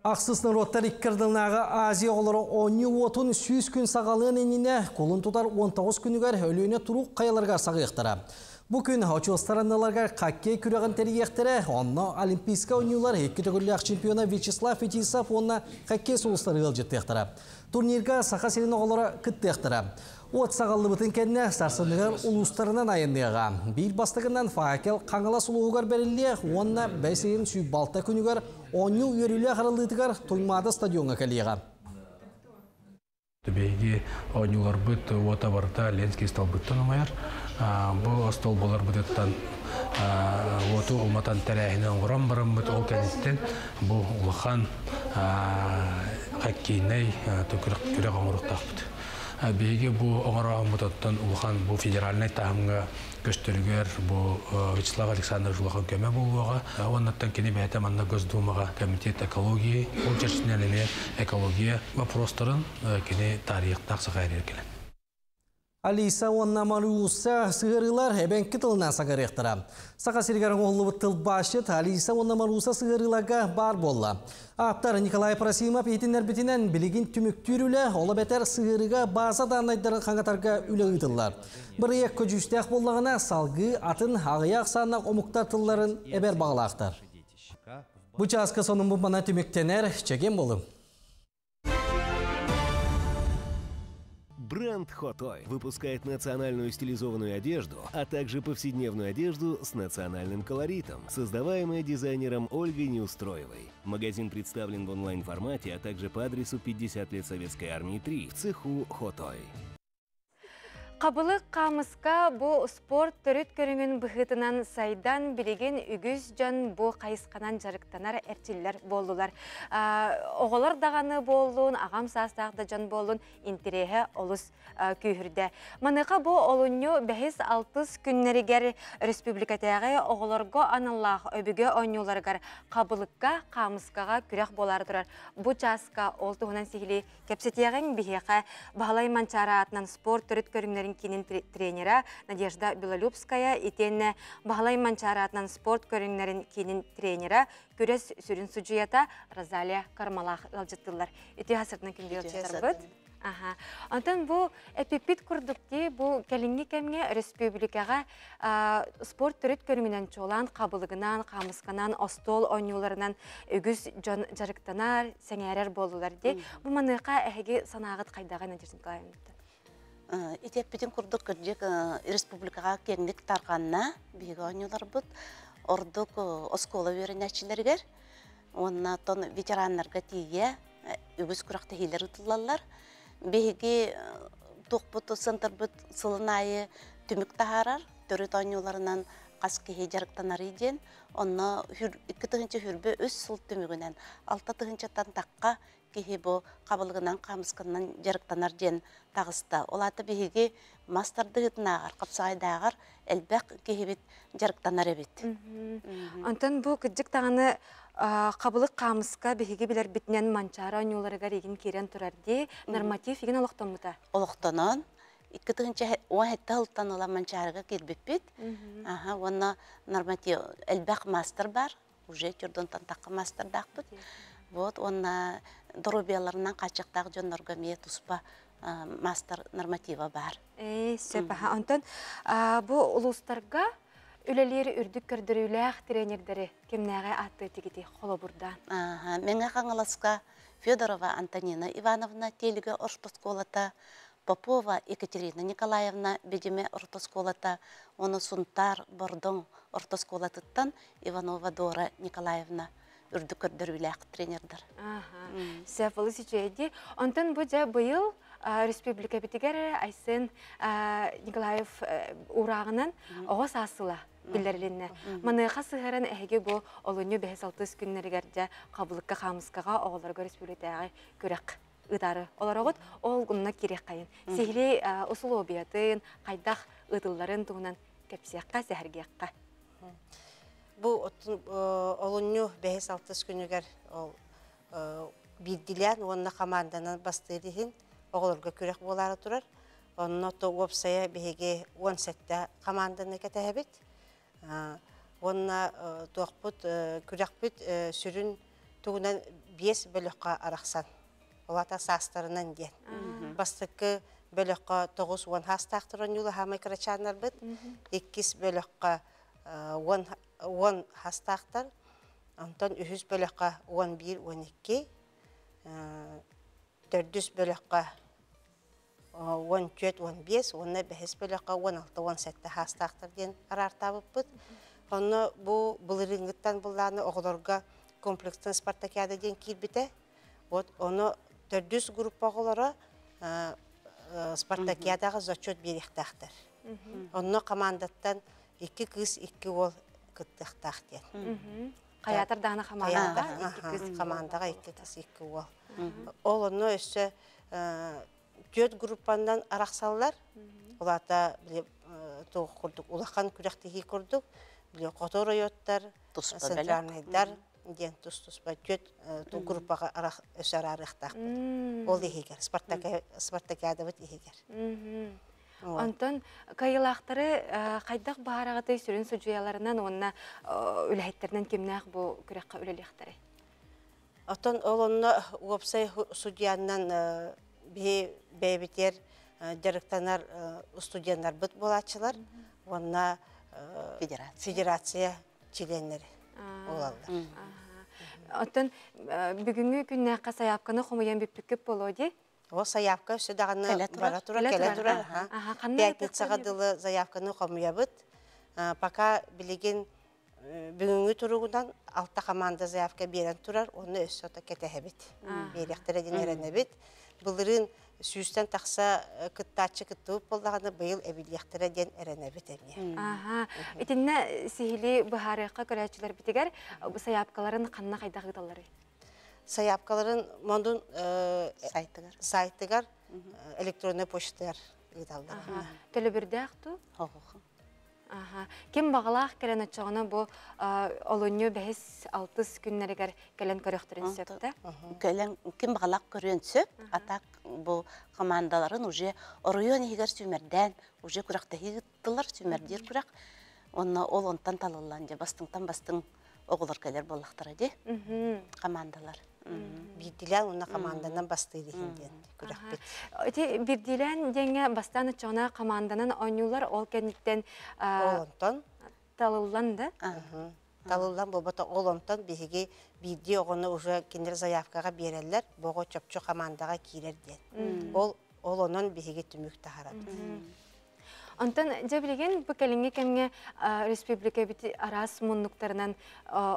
Ақсыз народтар иккірділнағы Азия олары 10 сүйіз күн сағалығын еніне қолын тұтар 19 күнігер өлііне тұруқ қайаларға сағы ектіра. Bugün очу странналарга хоккей күрәгән тәрияхтәре, онна Олимпийска ойнуулар 2 төгүрлек чемпиона Вячеслав Фетисов онна хоккей сулыстары ылжыттыктыра. Турнирга Саха-Сирин оголора кыттыктыра. От сагаллы бутын кенне сарсыныгар улустарынан айындыга. Бил бастыгынан факел каңала сулуугар бериле, онна бәсейин сүй балта күнүгар онну үйрүле харалдыгар Туймада стадионга келига. Беги ойнулар бит ота барта Ленский стал биттен умаяр. Бу стол болар битеттан оту уматан тарихинен урам барам бит ол кенеттен бу улахан хоккейней төкүрөк аңуруктак бит. Беги бу оңораган бутаттан улахан бу федеральный тахымга көстөргөр бу Вячеслав Александрович улахан көмө болууга оннаттан кени бәйте манна Госдумага комитет экологии учрежденияларына экология вопростарын кени тарихтак сагайрер келет. Алиса онна Маруса сыгырылар эбенки тылынан сагарыктыра. Саха-Сирин оғлы тыл башыт Алиса онна Маруса сыгырылага бар болла. Аптар Николай Просимов етінер бітінен білігін түміктүрілі олы бәтер сыгырыга база данайдарын қаңатарға үлі ұйтылар. Бір ек көжістәк боллағына салғы атын ағыяқ санақ омықтар тылларын әбер бағылақтар. Бұ жасқы сонын бұмана түміктенер чеген болым. Бренд Hot-Toy выпускает национальную стилизованную одежду, а также повседневную одежду с национальным колоритом, создаваемая дизайнером Ольгой Неустроевой. Магазин представлен в онлайн-формате, а также по адресу 50 лет Советской армии 3 в цеху Hot-Toy. Қабылық қамысқа бұл спорт түріт көріңін бұғытынан сайдан білеген үгіз жан бұл қайысқанан жарықтанар әртелер болдылар. Оғылар дағаны болуын, ағам састағды жан болуын интереге олыс күйірді. Маныға бұл олуыны 5-6 күннерігер республикатағы оғыларға аналлақ өбіге ойнуларғар қабылыққа қамысқаға күрек болар тұрар. Бұл жасқа олтығынан сихили кепсетеғен бігеға бағалай манчара атынан спорт түріт көріңлерін кинин тренера Надежда Белолюбская итенне бағалай манчара атынан спорт көріңлерін кинин тренера көрес сүрін суджията Розалия Кармалах алжыттылар. Үте ғасыртына күнде алжыттар бұд. Антон бұл эпипит күрдікте бұл кәлінгі кәмге республикаға спорт түрет көріңінен чолан қабылығынан, қамысқанан, остол ойнуларынан үгіз жарықтанар, сәңәрер болулар де. Бұл маныға әйге санағыт қайдаға Надежда Николаевна? Итеппитин курдук кырдык республикага кеңдик тарганна биге ойнулар бут. Ордук оскола веренечилергер, онна тон ветераннарга тие үгіз күракты хилер ытылалар. Биге токпуту сынтырбыт сылынайы түмүк тахарар, төрөт ойнуларынан каскеге жарыктанар иден, онна 2-тыгынчы хүрбө өз сыл түмүгүнөн 6-тыгынчаттан такка кеһи бу кабылыгынан камысканан жарыктанар ден тагыста. Олаты биһиги мастардыгытнагар, капсайдагар элбек кеһибит жарыктанар эбит. Антон бу кыджык таганы кабылык камыска биһиги билер битнен манчара ойнуларга реген керен турарди норматив иген олоктонмута. Олоктонон 2-17 жылдан ола манчарага келбеппит. Онна норматив элбек мастер бар, уже түрдөн тантакка мастер дакпыт. Вот онна дорубияларынан качактагы жоннорго мие туспа мастер норматива бар. Сөпаха. Антон, бу улустарга үлелери үрдүк көрдүрүләк тренердери кимнәгә атты тигити холо бурдан. Менә хаңаласка Федорова Антонина Ивановна телеге ортосколата, Попова Екатерина Николаевна бедеме ортосколата, оны Сунтар Бордон ортосколатыттан Иванова Дора Николаевна үрдүк көрдүрүләк тренердер. Сәфалы сичейди. Антон бу жа быйыл республика битигер Айсен Николаев урагынан огос асыла билдерленне. Маныга сыгыран эге бу олоню 5-6 күннәргәрдә кабылыкка хамыскага огларга республикага көрәк ыдары. Оларогот ол гунна кирек кайын. Сихли условиятын, кайдах ыдылларын тугунан кепсиякка сәһәргәккә. Бу олоню 5-6 күннәргәр билдилән, онна команданан бастырыһын огларга көрәк болары турар. Онна то опсая беге 17 команданы кәтәбит. Онна тоқпут күрәкпит сүрүн тугунан 5 бөлөккә араксан. Олата састарынан ден. Бастыкы бөлөккө 9-10 хастактырын юлы хамай крачаннар бит. 2 бөлөккө 10 хастактар. Антон 3 бөлөккө 11-12. 4 бөлөккө 14-15, онна 5 бөлөккө 16-17 хастактар ден арартабып бит. Онно бу былырыңыттан булланы оголорга комплекстен спартакиада ден кирбите. Вот оно 4 группа оголора спартакиадага зачет беректактар. Онно командаттан 2 кыз 2 ол кыттактак ден. Каятыр дагы командага 2 кыз командага 2 кыз 2 ол. Ол онно өсө 4 группандан араксаллар. Улата биле тоо курдук, улахан күрәктеги курдук. Биле котор оyottар, центральныйдар, ден тус-туспа 4 группага арак өсөр арыктак. Ол ихигер, спартакиада бит ихигер. Антон кайылактары кайдак баарагытай сүрүн суджуяларынан онна үләйттерден кимнәк бу күрәккә үлелектәре. Антон олонна уопсай судьяннан бебитер директорлар студентлар бит булачылар. Онна федерация членleri олалар. Антон бүгүнкү күннә касаякны хомуян биптүкөп болоди. О заявка сөдаганы бара тура, келе тура. Пятницага дылы заявканы хомуябыт. Пока билеген бүгүнгү туругунан 6 команда заявка берен турар, оны өссөтө кетехебит. Беректерден эренебит. Булырын сүйстен тақса кыттачы кыттып болдағаны быйыл әбилияқтыры әренәбет әмне. Итинне сихили бұхарыққа көрәчілер бітігер, саяпкаларын қанна қайда ғыдалары? Саяпкаларын мондун сайтыгар электронный почтар ғыдалары. Төлі бірді ақту? Кем бағалақ кәлен өтчағына бұл олыню 5-6 күннерігер кәлен көріқтірін сөпті? Кем бағалақ көрін сөп, атақ бұл командаларын уже оройон егер сүймерден, уже күрақтағы ғыттылар сүймердер күрақ, ол онтан талылан, бастың оғылар кәлер болақтыра де, командалар. Бирдилен уна команданан бастыры хинден күрәкпет. Бирдилен деңе бастан өтчағына команданан ойнулар ол кәніктен талыланды? Талылан болбата олонтон беге бирди оғыны уже кендер заявкаға берелер, боғы чөпчө командаға кирер ден. Ол онон беге түмік тахарады. Антон, жабилеген бұл кәлінге кәмге республика біті арас мұннықтарынан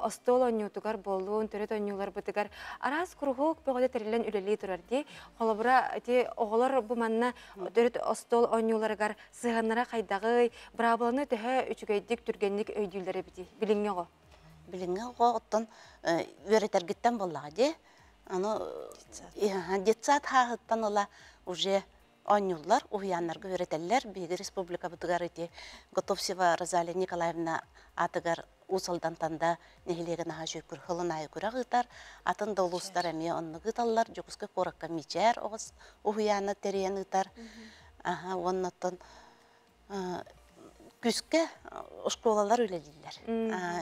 остол ойнутығар болуын, түрет ойнулар бұтығар. Арас күрғық бұғыда тәрілен үлелей тұрар де, қолабыра оғылар бұл манна түрет остол ойнуларығар сығанлара қайдағы, бірабыланы түхі үчігейдік түргенлік өйділдері біті. Біліңе ғо? Біліңе ғо, оттан өретергіттен болаға де. Детсат хағыттан ола уже ойнулар, уянларга өретеллер, беги республика бұтығар өте Готовсева Розалия Николаевна атығар усалдан танда нехилеген аға жөкір хылын айы күрі ғытар, атын долустар әме онны ғыталар, жоқысқы қораққа мечер оғыз уяны терен ғытар. Оннаттан күске школалар өлелілер.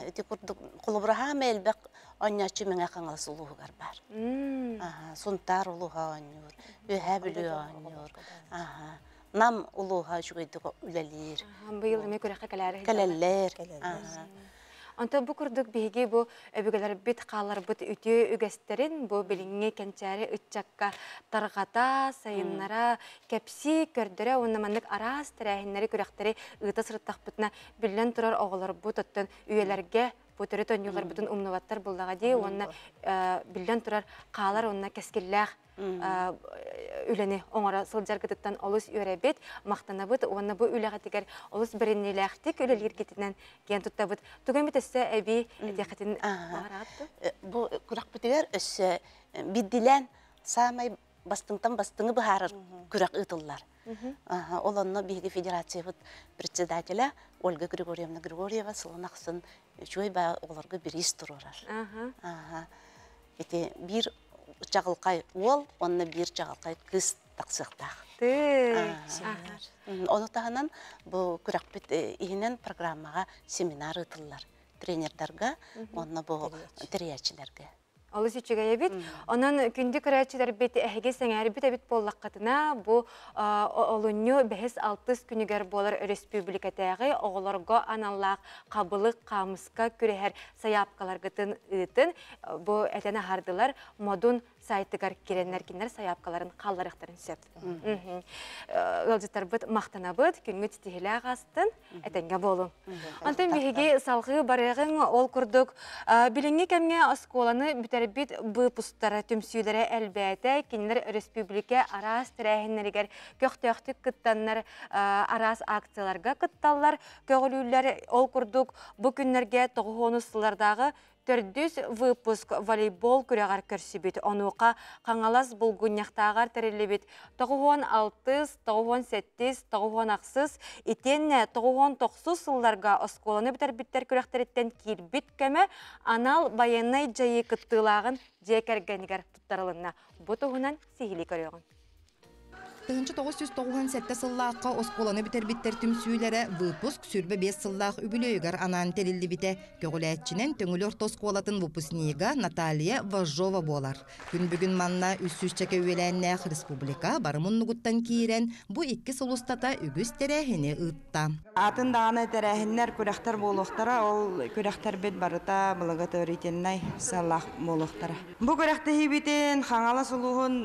Өте құлыбыраға мәлбәк ойнячы мәңе қаңылысы ұлығығар бар. Сұнтар ұлыға ойнуыр, өйә білі ойнуыр. Нам ұлыға жүгейдігі үлелер. Бұйыл әме көріқі кәләлер. Anta bu kurduk bihigi bu öbügeler bit qallar bit ütü ügesterin bu bilinge kençari ütçakka targata sayınlara kepsi kördüre onnamanlık aras terahinleri kürekteri ıta sırıttaq bitna billen turar oğular bu tuttun üyelerge bu türü tönüyorlar bütün umnuvattar bullağa diye onna billen turar qalar onna keskillah üleni onlara sılcar gıdıktan olus ürebet maqtana bit onna bu üleğe teker olus birinilektik ülelir gitinen gen tutta bit tugün bitesse ebi etiyakatin bağırattı. Bu kurak bitiler össe bidilen samay bastыңтан бастыңы бахарыр күрәк ытыллар. Олонно биги федерация председателя Ольга Григорьева сылынақсын жой ба оларға бирис тұрурар. Эти бир жағылқай ол, онна бир жағылқай кыз тақсықтақ. Оны тағынан бұл күрәк бит ихинен программаға семинар ытыллар. Тренердарға, онна бұл триячилерге. Олы сүчігая бит. Онан күнді көрәтшілер бет әхеге сәңәрі бит әбіт боллаққатына бұ олыню 5-6 күнігер болар республикатағы оғыларға аналлақ қабылық қамысқа күрәхер саяпқаларғытын ұйтын. Бұ әтені хардылар модун сайтыгар керенлер кенлер саяпқаларын қалларықтарын сөп. Ғылжыттар бұд мақтана бұд, күнгі тетігілі ағастын, әтенге болу. Антын бігеге салғы барығын ол күрдік. Біліңге кәмге осколаны бүтәрбет бұпыстары түмсүйлері әлбәті, кенлер республика арас тірәхінлерігер көқтөқтік күттанлар арас акцияларға күтталлар, көгілілер ол күрдік бұ күнлерге тоғуынысылардағы Төрдүс выпуск волейбол күрәғар көрсібет. Онуға қаңалас бұлғыняқтағар тәрелебет. 96, 97, 96, итенне 99 сылларға осколаны бітер күрәқтәреттен кирбет көмі анал баянай жайы күттілағын жекергенігер тұттарылына. Бұтығынан сейілі көріғын. 1997 сыллаққа осколаны бітер-біттер түмсүйлері выпуск сүрбе 5 сыллақ үбілейгар анан терилді біте. Көгіләтчінен төңілі орта осколатын выпускнига Наталья Важжова болар. Күн-бүгін манна үссүс чәке өйеләннәқ республика барымын нұғыттан кейрен бұ 2 сылыстата үгіз тәрәхіне ұтта. Атын дағаны тәрәхінлер күрәқтар болуқтара, ол күрәқтар бет барыта бұлығы төрітеннай сыллақ болуқтара. Бұ күрәқті хебетін қаңалы сұлуғын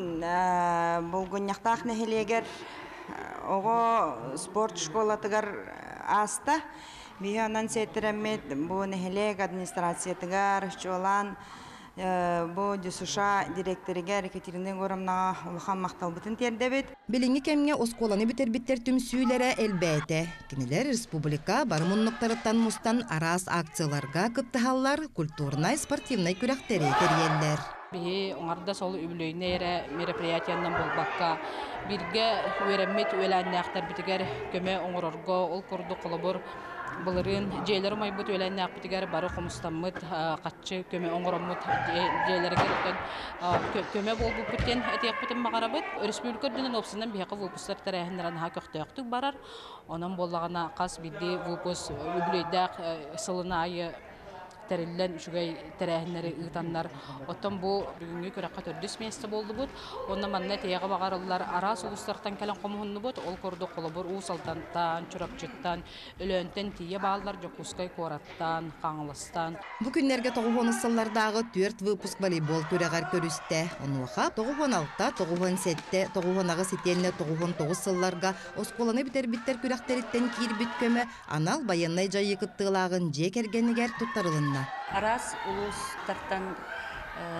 болғыняқтақ нәхелегер оғы спорт школатығар аста. Бейі анан сәйтіремет бұ нәхелег администрациятығар жолан бұ дүсуша директоригер Екатерина Горамна ұлыған мақтал бұтын тердебет. Біліңі кәмге осколаны бітер-біттер түмсүйлері әлбәті. Кенелер республика барымыннықтарыттан мұстан арас акцияларға күттіғалар культурнай, спортивнай күрәқтері терелер. Бихи оңарда сол үбілөйнері мероприятияндан болбаққа бірге өремет өләннәқтар бітігер көме оңырорго ол күрді қолыбыр бұлырын жейлері майбыт өләннәқ бітігер бары қомыстанмыт қатшы көме оңыромыт жейлері керіктен көме болбы бүттен әтек бітін мағарабыт республикадының опсынан бейқы вұлпыстар тәрәхіндерін көқтөқтік барар. Онан болағына қас биді вұлпыс үбілөйдәқ сылына айы тәреллән үшігай тәрәхінлері ұйтанлар. Оттан бұл бүгінгі көрәққа төрдіс месті болды бұд. Онна манна тейеға бағарылар арас ұлыстардан кәлін қомығынны бұд. Ол көрді қолыбыр ұсалтантан, чұрапчыттан, өлөntен тейе бағалар жоқұскай қораттан, қаңылыстан. Бұ күнлерге 90-сыллардағы 4 выпуск волейбол көрәғар көрісті. Онуға 96-та, 97-те, 90-ағы сетеліне 99 сылларға осколаны бітер-біттер көрәқтеріттен кирбіт көмі анал баяннай жайы күттіғылағын жекергенігер тұттарылынна. Арас улустартан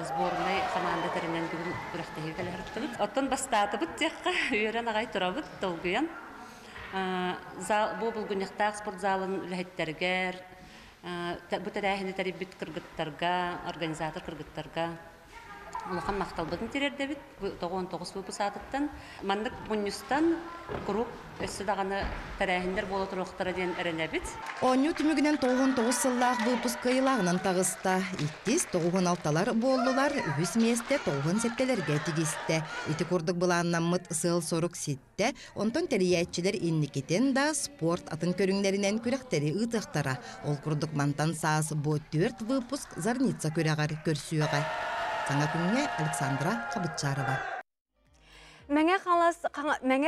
сборной команда теринен бүгін бүрәқтегі кәлер тұтыбыт. Оттан бастаты бұт текқа үйерен ағай тұрабыт толғыян. Бұл бұлғынықтақ спорт залын үләйттергер, бұт әрәхіне тәребіт кіргіттарға, организатор кіргіттарға улахан мақталбытын терерде бит 99 выпуск атыттан мандык муннюстан круг өссө даганы тарахиндер боло туруктара ден эренебит. Оню түмүгүнен 99 сыллах выпуск кыйлагынан тагыста. 296-талар болдулар, үс месте 97-телерге тигисте. Ити курдук буланнан мыт ысыл сорук ситте, онтон терияатчилер инникетен да спорт атын көрүңлеринен күрәктери ытыктара. Ол курдук мантан саас бо 4 выпуск Зарница көрәгар көрсүөгө. Саңа күнге Александра Қабытчарова. Мәңе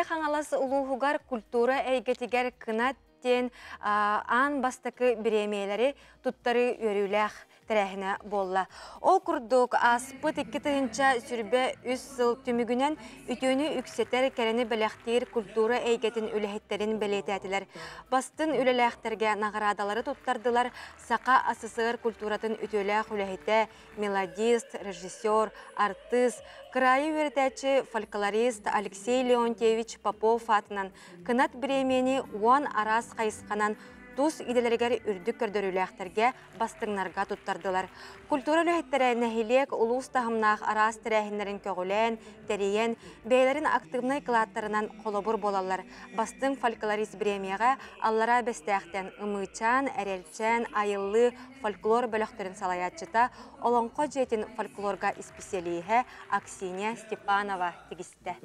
қаңаласы улуғығар культура әйгетігер кынаттен ан бастықы біремейлері тұттары өріләқ тәрәхіне болла. Ол күрдік аспыт 2-тығынша сүрбе 3 сыл түмігінен үтіні үксетер кәріні біләқтер культура әйгетін үләхеттерін білетәділер. Бастын үләләқтерге нағырадалары тұттардылар, сақа асысығыр культуратын үтіләқ үләхеті, мелодист, режиссер, артист, крайы өртәчі фольклорист Алексей Леонтьевич Попов атынан кынат біремені уан арас қайысқанан Тус иделергер үрдік көрдөрүләхтерге бастыңнарға туттардылар. Культура үләхеттері нәхилек улус тахымнақ арас тәрәхінлерін көгілен, тәрейен, бәйлерін активнай кылаттарынан қолыбыр болалар. Бастың фольклорист премияға аллара бәстәқтен ымычан, әрелчен, айылы фольклор бөліқтерін салаятчыта олонқо жетін фольклорға испециалиге Аксинья Степанова тегісті.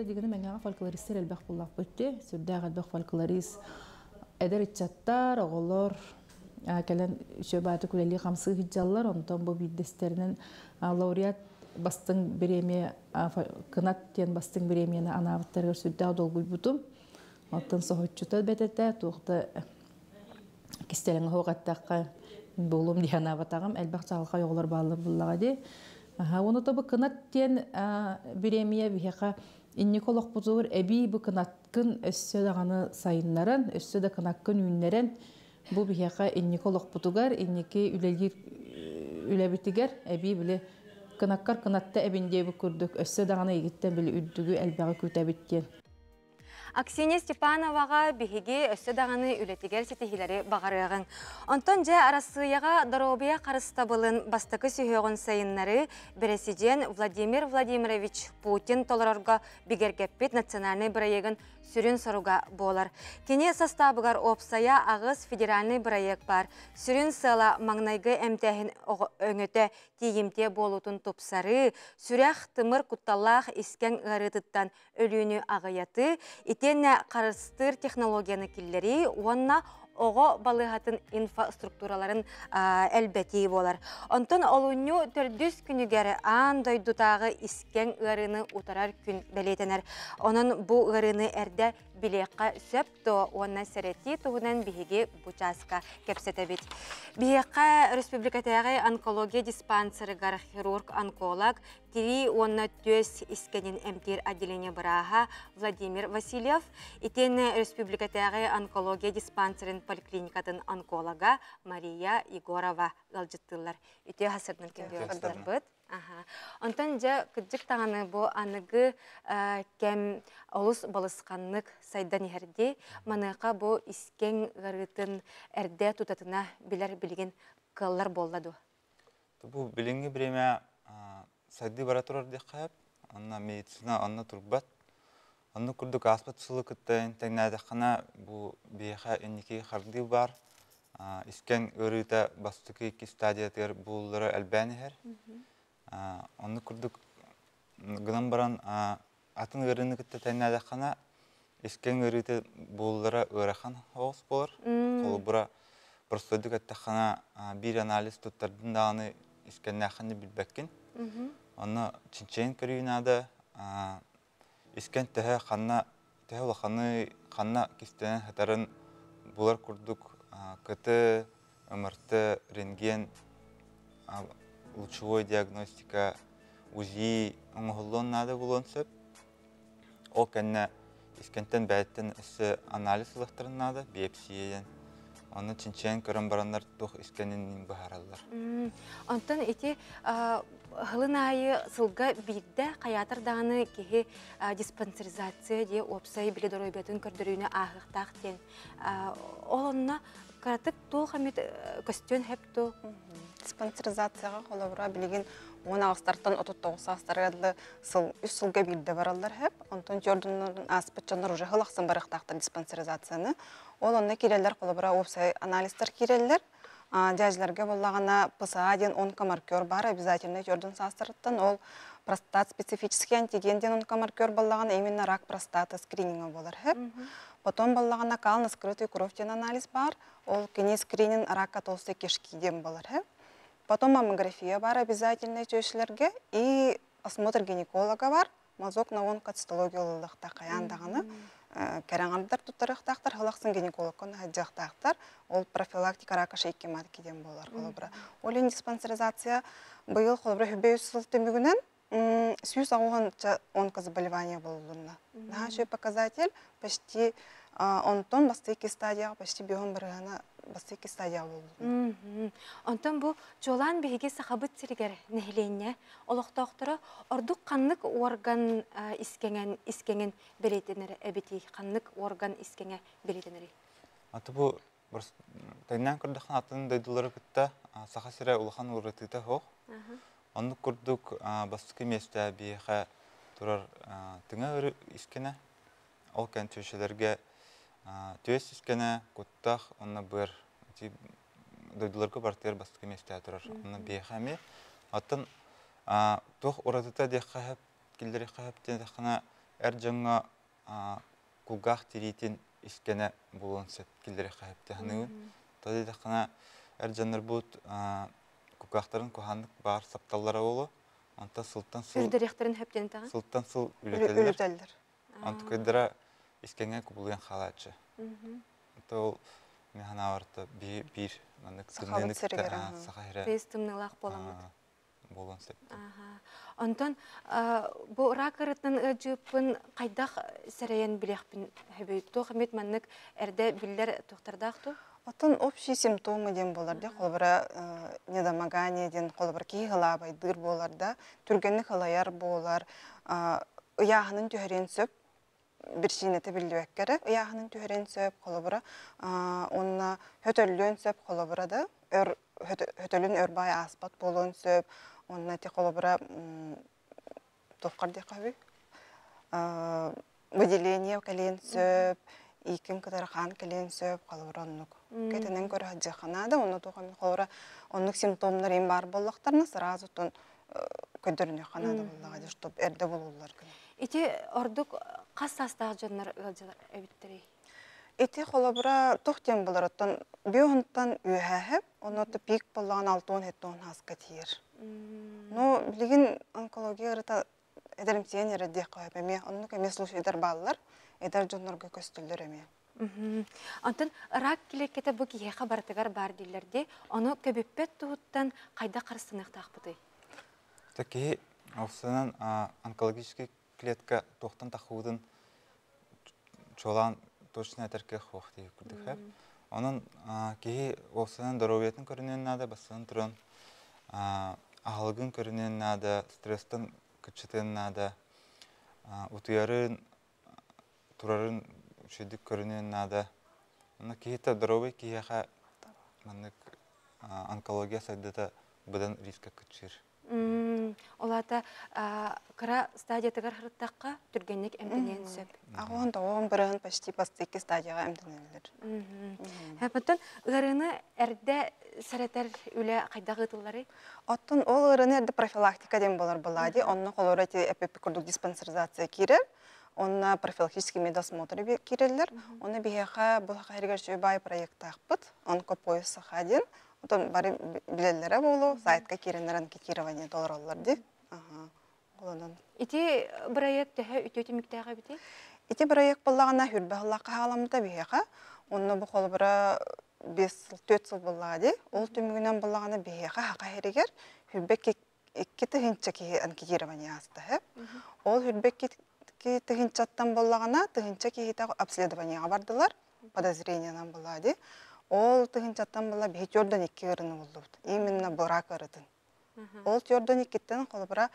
Дегені мәңіға фольклористер әлбәқ болақ бөтті, сүрдәғ әлбәқ фольклорист Эдер итчаттар, оғылар, кэлэн сөбаты күлели қамсы хиджаллар, онтон бу биддестеринен лауреат бастың премия, кынат тен бастың премияны анабыттарга сүддә долгуй бутум. Оттон соһоччута бетете, туқта кистелеңе хоғаттаққа болум дияна батагам, әлбәқ чалға yoğlar bağlı bullağa de. Onu da bu kınat tен премия бихеқа инниколог бузур эби бу кынаткын өссө даганы сайыннарын, өссө да кынаккын үннерен бу бихеқа инниколог бутугар, инники үлелгир үлебитигер эби биле кынаккар кынатта эбинде бу күрдүк, өссө даганы егиттен биле үддүгү әлбәгы күтәбиттен. Аксинья Степановаға биһиги өссө дағаны үлетигер сетихилери бағарығын. Онтон жа арасыяға доробия қарыстабылын бастықы сүйеғын сайыннары президент Владимир Владимирович Путин толорорға бигергеппет национальный проектін сүрін соруға болар. Кене составыгар опсая ағыз федеральный проект бар. Сүрін сыла маңнайғы әмтәхін өңөті тиімте болутын топсары, сүрәқ тымыр құтталлақ искен ғарытыттан өліні ағаяты, итенне қарыстыр технологияны киллери, онна оғы балығатын инфраструктураларын әлбәтей болар. Онтон олуну төрдүс күнігері аң дойдутағы искен ғарыны ұтарар күн бәлетенер. Оның бұл ғарыны әрді билеққа сөпті, онна сәреті туғынан биһиги бучасқа кепсеті бет. Биһиққа республикатағы онкология диспансерігар хирург-онколог тири онна төс искенин әмтер отделение бараға Владимир Васильев, итен республикатағы онкология диспансерин поликлиникатын онколога Мария Егорова ғалжыттылар. Үте хасырдың кембе ғалдар бұд. Онтан жа күджік тағаны бұл анығы кәм олыс балысқанлық сайдан ерде, маныға бұл искен ғарытын әрде тұтатына білер білген қыллар болады. Бұл білінгі біреме сайды бара тұрар де қайып, онна медицина, онна тұрбат. Онна күрдік аспат сұлы күттайын, тәңнәді қана бұл бейха әнекей қарды бар. Искен өріті бастықы 2 стадиятыр бұллары әлбәні әр. Онны күрдік гынан баран атын өріні күтті тәңнәді қана искен өріті бұллары өріқан оғыз болыр. Қолы бұра бұрстойдық әтті қана бір анализ тұттардың дағаны искенне ақынды білбәккен. Оны чинчейін көрейінады искен тәхі қанна тәхі олақаны қанна кестенен хатарын бұлар күрдік күті, өмірті, рентген, лучевой диагностика, УЗИ оңғылуын нады бұлуын сөп. Ол кәнне искентен бәйттен әсі анализ ұлықтырын нады, биопсияден. Оны чинчейін көрін барандар тұқ искенен бұхаралар. Онтан еті ғылын айы сылға бейді қаятыр дағаны кеге диспансеризация де опсай біле дұройбетін көрдіріне ағықтақ ден. Ол онына қаратып тұл қамет көстен әпті? Диспансеризацияға қолабыра білеген 10 ағыстардан 39 ағыстарға үс сылға білді баралар әп. Онтан жордың аспет жанар уже ғылақсын барықтақтар диспансеризацияны. Ол онына керелер қолабыра опсай анализтер керелер. Дәжілерге болағана ПСА-ден онкомаркер бар, обязательно жордың састырыттан. Ол простат специфический антигенден онкомаркер болағана именно рак простаты скрининга болар әп. Потом болағана калны скрытый кровьтен анализ бар. Ол кене скрининг рака толстой кишкиден болар әп. Потом маммография бар обязательно жөшілерге. И осмотр гинеколога бар. Мазок на онкоцитология олылықта қаяндағаны. Кәрәңғамдар тұттарықтақтар, ғылақсын гинекологын ғаджақтақтар. Ол профилактика рака шейке мадкеден болар. Олен диспансеризация бұйыл қолыбыры хүбе үсіл төмігінен сүйіз ағуған онкозаболевания болуына. Нашой показатель почти онтон бастыки стадияға, почти бион бірғана бастыки стадия болуына. Онтон бұл жолан бейге сақабыт сірігер нәхіленне олықтақтыры ордық қанлық орган искенген белетенері, әбеті қанлық орган искенге белетенері? Аты бұл тәйнен күрдіқан атын дайдылары күтті сақа сірі ұлыған ұлғытыты хоқ. Оны күрдік бастықы месті бейхе тұрар тыңа өрі искене. Ол кән төшелерге төс искене күттақ, оны бір дайдыларға бартер бастықы месті тұрар. Оны бейхе ме. Атын тоқ ұратыта дейқі әп, келдері қайыптен дейқіна әр жаңа күлғақ терейтін искене болуын сәт келдері қайыпты. Тоди дақына әр жанр бұд кукақтарын куханлық бар сапталлары олу. Онта сылттан сыл... Үрдіректерін хөптен тағын? Сылттан сыл үлетелер. Онта көйдіра искенге күбілген қалатшы. Онта ол механа аварты бір Сақалыт сірігер. Рейстімнілақ боламыд. Болон сеп. Онтан, бұл ракырытын ұжыпын қайдақ сәрейен білеқпін хөбейт. Тоқымет мәнік әрді білдер тоқтардақту? Отын общий симптомы ден боларда, қолбыра недомогание ден, қолбыра кей ғылабай дыр боларда, түргенні қылаяр болар, ұяғының түйерен сөп, бір шейнеті білді өккері, ұяғының түйерен сөп, қолбыра, онына хөтөллен сөп, қолбыра да, хөтөлін өрбай аспат болуын сөп, онына те қолбыра тоққар деп қабы, выделение кәлен сөп, икин кытары хан келен сөп қалыбыр оннук. Кетенен көрі хаджықанады, оны тоқамын қолыра оннук симптомлар ең бар болуқтарына сразу тон көдіріне қанады болуға де, чтоб әрді болулар. Ити ордук қас састағы жанлар ғалжалар әбіттірей? Ити қолыбыра тоқтен болар, оттан бүйонттан үйәхіп, оны отты пик болуған 6-10 хасқа тиер. Но білген онкология ғырыта әдірімсейен әрі қойып әме, оннук әме слушайдар балылар, эдар жоннорго көстүлдөр эме. Антын рак килеккете бу киеха бартыгар бар дилерде, оны көбөппет туһуттан кайда карсынык тахпыты? Таки овсынан онкологический клетка тохтан тахудын чолан точно этерке хохти күрдүк. Onun ki olsanın здоровьетін көрінен нады, басын тұрын, ағылығын көрінен нады, стресстен күтшетін нады, ұтыярын, тұрарын үшедік көрінен нады. Оны кейті здоровый кейіға онкология сайдыда бұдан рискі күтшір. Олата кыра стадиятыгар хырыттаққа түргеннек әмденен сөп. Ағуын тоғын бірін почти пастыки стадияға әмденелер. Әпіттін ғырыны әрді сәретер үлі қайдағы ұтылары? Оттын ол ғырыны әрді профилактика дем болар болады. Онына қолыр әте эпипикурдық диспансеризация керер. Онына профилактический медосмотр керелер. Оны бейеға бұлға әргер шөйбай проекті ақпыт. Он көпойыз сақаден. Отон бары билеллере болу, сайтка киренлерен китирование доллар олар ди. Ити проект үтөтү миктага бити? Ити проект боллагана хүрбе халлакка халамда бияга. Онны бу кол бара 5-4 жыл боллади. Ол төмүгүнөн боллагана бияга хака херегер хүрбе икки тыгынча китирование асты. Ол хүрбе ки тыгынчаттан боллагана тыгынча кита обследованиега бардылар. Подозрениянан боллади. Ол тыгынчаттан бола бетёрдөн 2 ырыны болду. Именно бурак ырытын. Ол тёрдөн 2-тен колбара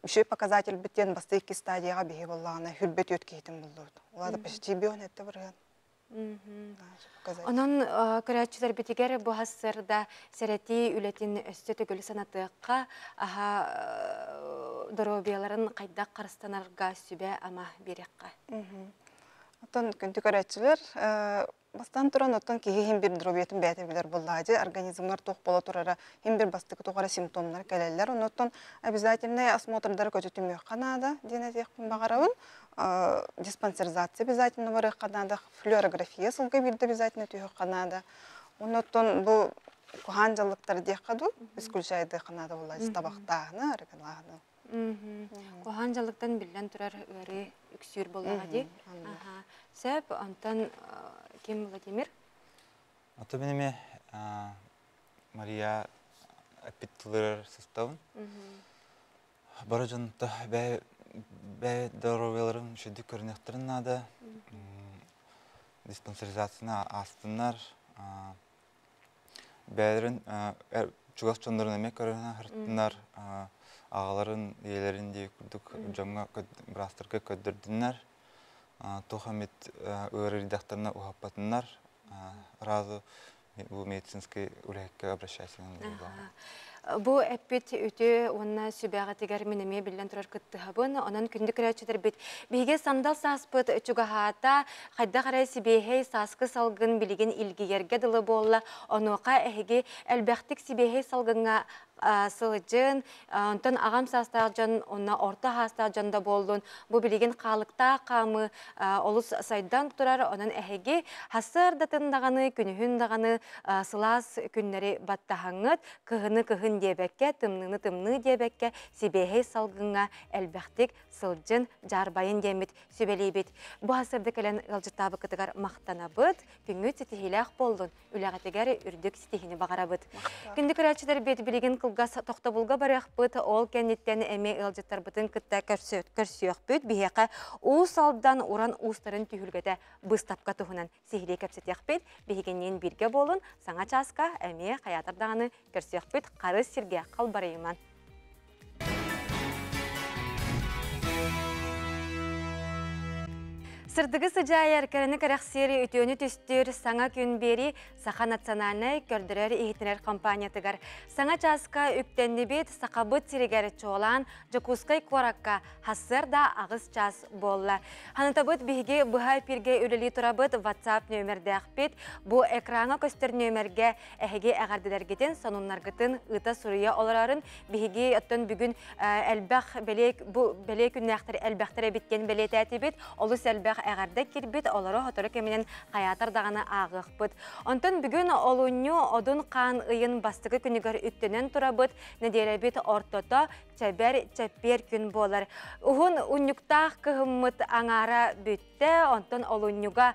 үшө показатель биттен басты 2 стадияга бие боллагана хүрбет өткейтин болду. Уларды почти бионетте барган. Онон көрәтчилер битигер бу хассырда сәрети үлетин өстө төгүл санатыкка здоровьяларын кайда карстанарга сүбе ама берекка. Отон күнтү көрәтчилер бастан туран оттон киги хим бир дробиятын бәтебилер боллады, организмлар тоқ бола турара хим бир бастыкы тоғара симптомлар келелер. Оттон обязательно осмотрдар көтүтүмө канада денетекпин багарабын, диспансеризация обязательно бары канада, флюорография сылга бирде обязательно түйө канада. Оттон бу куханжалыктар декаду, исключайды канада боллады, табактагыны, аргалагыны. Куханжалыктан билен турар өрі үксүр боллага ди. Сөп, антан кем Владимир? Ото менеме Мария Апитлер составын. Бара жанында бәй здоровьяларын шөйді көрінектерін нады. Диспансеризацияны астынар. Бәйдерін чугас чондарын әмек көрінен ғырттынар. Ағаларын, елерін де күрдік жаңға бірастырға көддірдінер. Тохамет өрі редакторына ухаппатынар. Разу медицинский үләкке обращайсының болуға. Бу әппет үті онна сүбәға тегер менеме білден тұрар күтті хабын, онан күнді күрәтшідер бет. Бейге сандал саспыт чугахата, қайда қарай сібейхей саскы салгын білеген илгегерге дылы болла, онуға әхеге әлбәқтік сібейхей салгынға сылжын, онтон ағам састағжан, онна орта хастағжанда болдun. Бу билеген қалықта қамы олыс сайдан тұрар, онын әхеге хасыр датындағаны, күнігін дағаны сылас күннері баттахаңыт, кығыны дебекке, тымны дебекке, себехей салғыңа әлбәқтік сылжын жарбайын демет сөбелейбет. Бу хасырды кәлін ғылжытабы кытыгар мақтанабыт, күнгіт сетихилях болдun, үләғатегәрі үрдік сетихini бағарабыт. Күнді көрәтшілер бет білеген қылғас тоқта бұлға барақ бұт, ол кәнеттен әме ғылжыттар бұтын күтті көрсүйек бүт, бейеқі ұс алдан уран ұстарын түйілгеті бұстапқа тұхынан сехіле кәпсетек бет, бейгеннен бірге болын, саңа часқа әме қаятырдағаны көрсүйек бүт, қары сірге қалбарайыман. Сырдығы сыжайыр кәріні кәрәқсері өтөні түстер саңа күн бері Саха национальный көрдірер ехетінер компаниятығар. Саңа часқа үктенді бет сақабыт сирегер чоғылан жокускай қораққа хасыр да ағыз час болла. Ханытабыт бігі бұхай пирге үлілі тұрабыт WhatsApp нөмірді ақпет. Бұ экрана көстер нөмірге әхеге әғардылергетін сонунларғытын ұта сұрыя оларарын бігі өттін бүгін әлбәқ бәле күннәқтір әлбәқтірі біткен бәле тәті бет, олыс әлбәқ әғарда кирбет олары хоторы кеменен қаятар дағаны ағық бұд. Онтын бүгін олуыню одын қан ұйын бастығы күнігер үктенен тұрабыд, неделі бет ортота чәпер күн болар. Уғын ұнюктақ кығымыт аңара бүтті, онтын олуынюға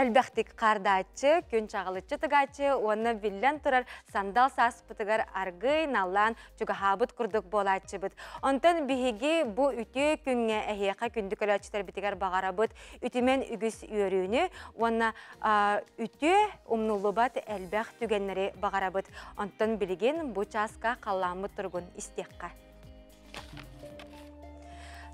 әлбәқтік қардачы, күн чағылычы тұғачы, оны білен тұрар сандал сас бұтығар арғы налан жүгі хабыт күрдік болачы бұд. Онтын бігі бұ үте күнге әйеқа күндік өләчітер бітігер бағара бұд, үтімен үгіс үйеріні, оны үте ұмнулы бат әлбәқ түгенлері бағара бұд. Онтын білген бұ часқа қаламы тұрғын істеққа.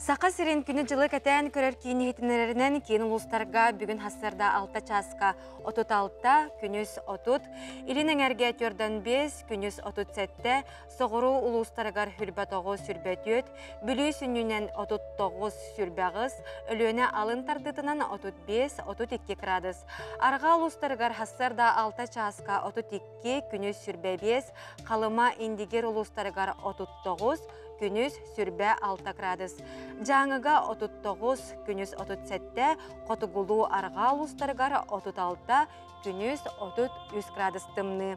Сақа сирен күні жылы кәтән көрер кейіні хетінерінен кейін ұлыстарға бүгін хасырда 6 часқа 36-та күніз 30, илінің әрге түрден 5 күніз 37-те, соғыру ұлыстарғар хүрбә 9 сүрбә 4, бүлі сүнінен 39 сүрбәғыз, өлөне алын тардытынан 35-32 градус. Арға ұлыстарғар хасырда 6 часқа 32 күніз сүрбә 5, қалыма индигер ұлыстарғар 39, күніз сүрбә 6 градус. Жаңыға 39, күніз 37, қотығылу арға ұлыстарғар 36, күніз 33 градус тымны.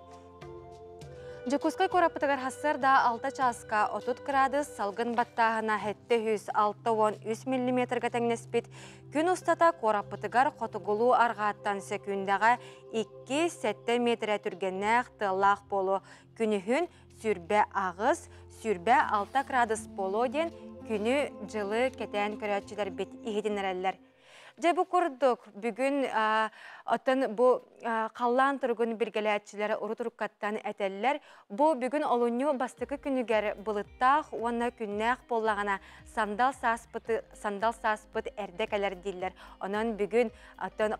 Жокускай корапытығар хасырда 6 часқа 30 градус, салғын баттағына хетті 106-13 мм тәңнеспет. Күн ұстата корапытығар қотығылу арғаттан секундаға 2-7 метр түргеннәқ тылақ болу. Күнігін сүрбә ағыз, сүрбә 6 градус болу ден күні жылы кәтән көрәтшілер бет егедінерәлілер. Жабы көрдік, бүгін Отын bu қаллан тұрғын біргеләтшілері ұры-тұрыққаттан әтәлілер. Бұл бүгін олуыны бастықы күнігер бұлыттақ, оны күннәқ болағана сандал саспыт әрдекәлер дейлер. Онын бүгін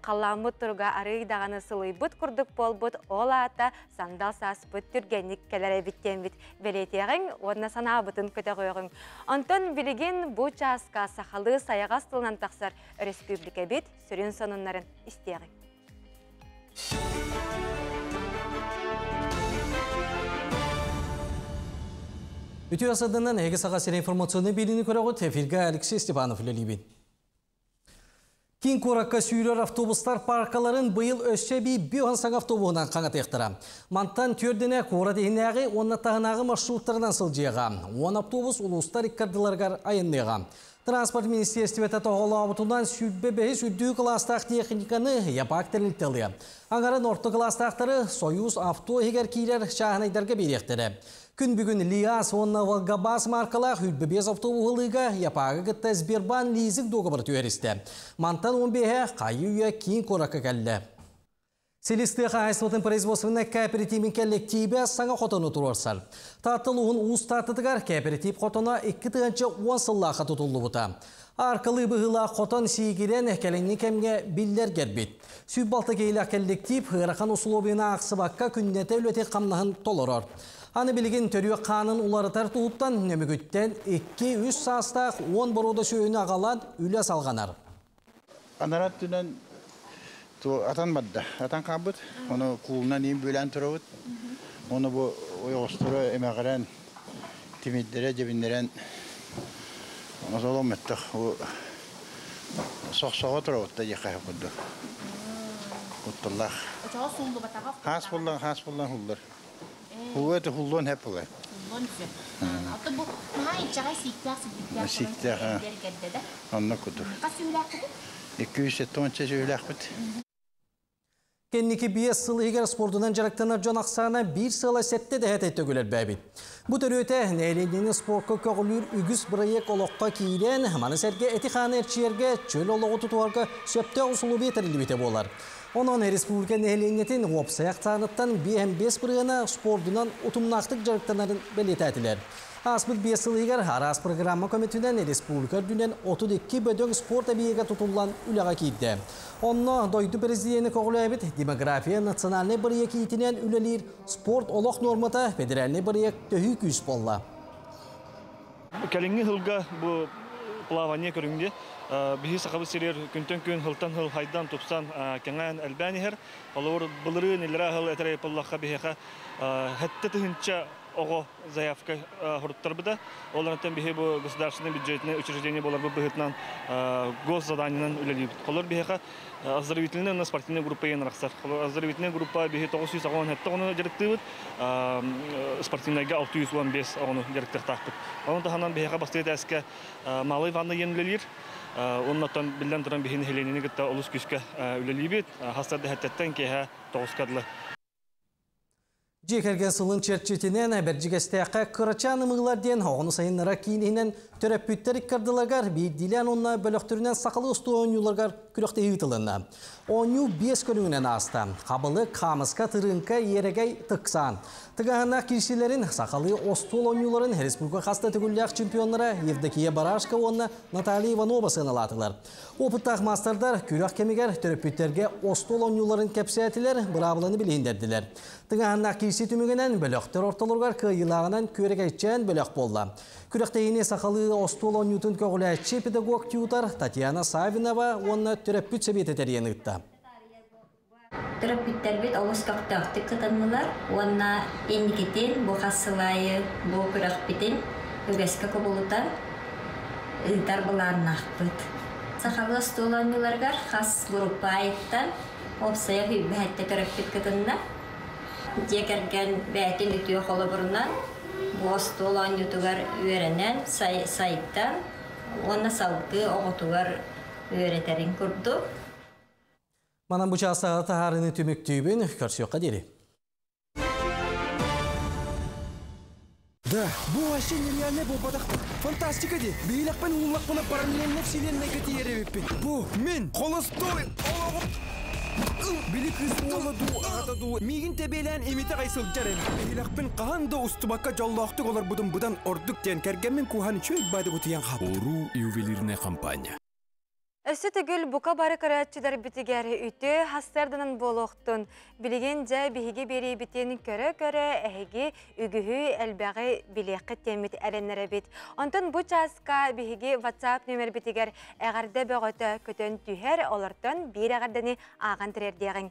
қалламы тұрға арыйдағаны сылый бұт күрдік бол бұт, ол ата сандал саспыт түргенік кәлері біттен біт. Белетеғің, оны сана бұтын көті қойғың. Онтын білген бұл часқа сақалы саяғас тылынан тақсар республика бет сүрін сонынларын істеғің. Үтü асадынан әгі саға сері информационны беліні көріғі тәфирға Алексей Степанов үлелейбен. Кин Коракка сүйрер автобустар паркаларын бұйыл өсшәбі бүйған автобуынан қаңат ектіра. Мантан түрдіне қора дейінәғі, онна тағынағы маршруттарынан сылжыға. Он автобус ұлыстар иккардыларғар айынныға. Транспорт министерстветі тоғылы абытудан сүрбе-бәйі сүрдүү кластақ техниканы япақ тәрілттілі. Аңғарын орты кластақтары Союз авто егер кейлер шағынайдарға беректірі. Күн бүгін Лиас, онна Волгабас маркалақ үлбебез автобуғылыға япағы күтті Сбербан лизик доғыбыр түйерісті. Мантан 15-е қайы үйе Кин Коракка кәлі. Селисты қайсылытын производственный кооперативін коллективі саңа қотыны тұрарсар. Тартылуын ұстатыдығар кооператив қотына 2-10 сыллаға тұтылды бұта. Арқылы бұғыла қотын сейгерен кәліңні кәмге білдер гербет. Сүйбалты кейлі коллектив ғырақан ұсылобына ақсыбаққа күннеті өлөте қамнағын толырар. Аны білген төрі қанын улары тартуыттан нөмігіттен 2-3 састақ 10 бұруда сөйіні ағалан үлі салғанар. Анарат түнен atan badda, atan kabut, onu kuluna neyim bölen turabut. Onu bu oyosturu emagaren timidlere cebinleren nasıl olmadık. O soğuk turuvda yıkayıp buldu. Kutullah. Ocağa sundu batağa. Has buldan hullar. Huvveti hullun hep olay. Hatta bu maha içağa sikler. Sikler ha. Onunla kudur. Kaç üylek bu? 270 üylek bu. Kenniki bir sılı higer sportundan jaraktanar John Aksana bir sıla sette de hete tögüler bäbit. Bu töröte neylediğini sporka kögülür ügüs bırayık oloqqa kiyilen manı serge etixana erçiyerge çöl oloğu tutuarga söpte usulu beterli bite bolar. Onun Respublika nehliyetin websayaq tanıttan bir 5 bırığına sportundan utumnaqtık jaraktanarın belli tәтілер. Asbıt bir sılı higer aras programma komitünden Respublika dünden 32 bödön spor tabiiga tutulan ülağa kiydi. Onunla doydu prezidenti koğulu ebit demografiya nasyonalne bırıya kiyitinen ülelir sport oloq normata federalne bırıya töhü küs bolla. Kelingi hılga bu plavanya körünge bihi sakabı sirer küntön kün hıltan hıl haydan tupsan kengan elbani her olur bulurun ilra hıl etere yapıllaqqa bihiqa hette tühünçe oğu zayafka hurttar bıda. Onlardan bihi bu государственный бюджетное учреждение болар bu bıhıtnan госзаданиянан үлелiyip. Kolor bihiqa оздоровительная спортивная группа енрақсар. Оздоровительная группа bihi 900 ағуан hette onu жарықтыбыт. Спортивныйга 615 onu жарықтық тақпыт. Onun tahanan bihiqa бастыйт әске малый ванна ен үлелер. Onlardan bilden turan bihin helenini gıtta olus küske үлелiyip. Hastada hetteten keha 9 kadlı. Jekergen sılın çerçetinen bercigesteyaqqa kıraçanı mığlar diyen onu sayınlara kiyinihinen töröpütterik kardılargar bir dilen onna bölöktürünen sakalı ustu oyunculargar külökte hüytılığına. Oyuncu 5 körüngünen asta. Kabılı kamıska tırınka yeregey tıksan. Tıgahına kişilerin sakalı ostol oyuncuların Respublika hasta tügüllyak çempionlara Evdokiya Barashka onna Nataliya Ivanova sığınalatırlar. Opıttaq masterdar külök kemiger töröpütterge ostol oyuncuların kepsiyetiler bırabılanı bilehinderdiler. Tıgahına kişi tümügenen bölöktör ortalırgar kıyılağынан köregeyçen bölök bolla. Külökteyini sakalı ostol oyuncutun kögüləçi pedagog tutor Tatiana Savinova onna töröpüt sebiyet eteriyen ıttı. Töröpütter bit olus kaktaktık kıtanlılar. Onna eniketin, bu hasılayı, bu kürek bitin, ügeske kabulutan ıdar bularına akbıt. Sakalı ostol oyunculargar has grupa ayıttan opsaya hübbehette töröpüt kıtanına. Jekergen bätin ütüyor kolaburundan bu ostol oyuncutugar öğrenen sayıttan ona salgı oğutugar öğreterin kurdu. Manam bu çağısa taharını tümüktüğün körsiyokka deri. Да, bu aşın yerine bu badak fantastik edi. Beylak ben ulak bana paranın nefsiyle negatif yere vipi. Bu men kolostol. Bili kız ola du ata du. Migin tebelen emite kaysıl jaren. Beylak ben qahan da ustubakka jallaqtık olar budan orduk den kergemin kuhan çöy bade gutiyan hap. Oru ювелирная компания. Өсі түгіл бұқа бары көрәтчілер бітігері үті хастардының болуқтын. Білген жа бігі бері бітен көрі әйгі үгігі әлбәғі білеқі темет әренлері біт. Онтын бұл часқа бігі WhatsApp нөмір бітігер әғарды бөғіті көтін түйер олыртын бір әғардыны аған тірердеғін.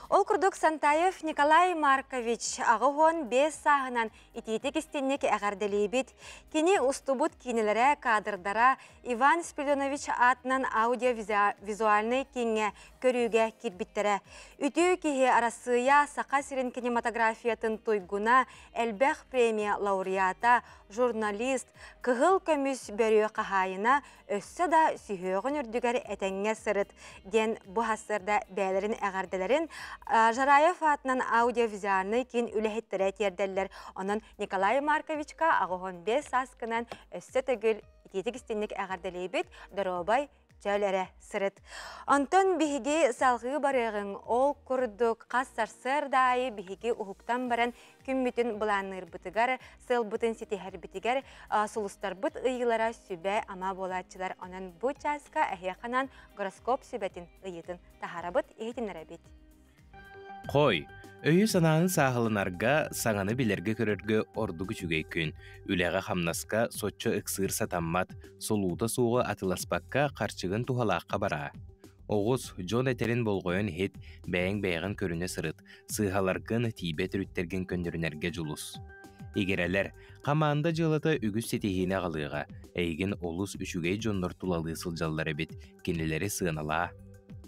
Ол күрдік Сантаев Николай Маркович ағығын 5 сағынан итетік істеннік әғардылы біт. Кені ұстыбыт кейнелері кадрдара Иван Спиридонович атынан аудио-визуальный кеңе көрүүгө кирбиттере. Үтүү кихи арасыя сақа сирин кинематографиятын тойгуна Элбэх премия лауреата, журналист, кыгыл көмүс бөрүө кахайына өссө да сүйөөгөн үрдүгөр этеңге сырыт. Ден бу хасырда бээлерин эгарделерин Жараев атынан аудио-визуальный кин үлехеттере терделлер. Онун Николай Марковичка агыгон 5 саскынан өссө төгүл итетик истинник эгарделейбит доробай жөлері сырыт. Онтон биһиги салғы барығын ол күрдік қассарсыр дайы биһиги ұхуктан баран күммітін бұланыр бұтығар, сыл бұтын сетихер бітігер, сұлыстар бұт ұйылара сүбе ама болатчылар. Онын бұ часқа әхияқанан гороскоп сүбетін ұйытын тахара бұт егетінлері бет. Қой, өйі санағын сағылынарға саңаны білерге көрерге ордығы жүгей күн. Үләға хамнаска сотчы ықсыр сатаммат, солуыда суғы атыласпаққа қарчығын тухалаққа бара. Оғыз Джон этерин болғойын хет бәйін көріне сырыт, сыйхаларгын тибет үріттерген көндірінерге жулус. Егерелер, қамаанда жылыта үгіз сетехіне қалыға, әйген олус үшігей жоннор тулалы сылжаллары бет, кенелері сыынала.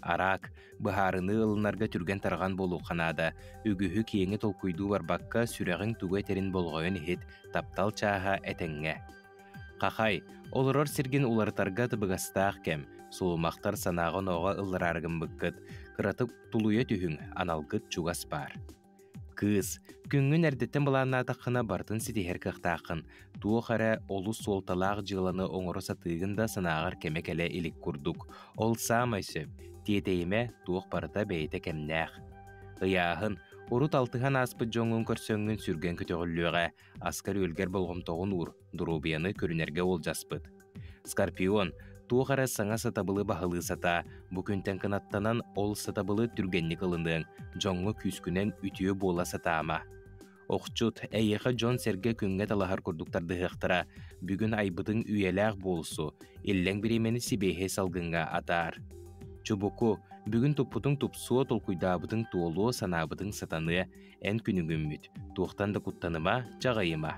Арак, бұхарыны ылынарға түрген тарған болу қанада, үгіхі кейіңі толкуйду барбаққа сүрәғін туға терін болғойын хет таптал чаға әтәңге. Қақай, олырор серген улартарға тыбығастақ кәм, сұлымақтар санағын оға ылырарғын бұққыт, қыратып тулуя түхін аналғыт чуғас бар. Кыз, күнгін әрдеттен бұланна таққына бартын сетехер қақтақын, туы қара олу солталақ жыланы оңыры сатығында санағар кемекелі илік күрдік. Ол самай сөп, тиетейме туық барыта бейті кәмнәқ. Ыяғын, урут алтыған аспыт жоңын көрсөңін сүрген көтеғіліға, аскар өлгер болғым тоғын ұр, дұрубияны көрінерге ол жаспыт. Скорпион, туғара саңа сатабылы бағылы сата, бүкінтен қынаттанан ол сатабылы түргенні қылындың, жоңы күскінен үтіе бола сатама. Оқчут, әйеға Джон серге күнге талахар күрдіктарды ғықтыра, бүгін айбыдың үйеләғ болсу, илләң біремені сибейхе салғынға атар. Чубуку, бүгін тұппытың тұпсуа толкуйдабыдың туолуа санабыдың сатаны ән күнігімміт, туқтан да құттаныма, жағайыма.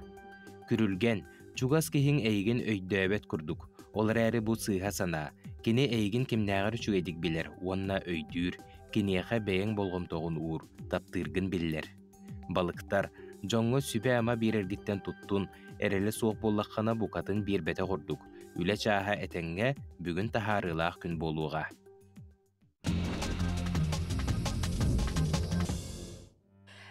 Күрілген, чугас кейін әйген өйдөбет күрдік. Олар әрі бұл сыйға сана, кені әйген кемнәғар чуедік білер, онна өйдүр, кенеға бәйін болғым тоғын ұр, таптыргын білер. Балықтар, жоңғы сүбе ама берергіттен тұттун, әрелі соқ боллаққана бұқатын бір бәті құрдық. Үлі чаға әтәңге бүгін тахарылақ күн болуға.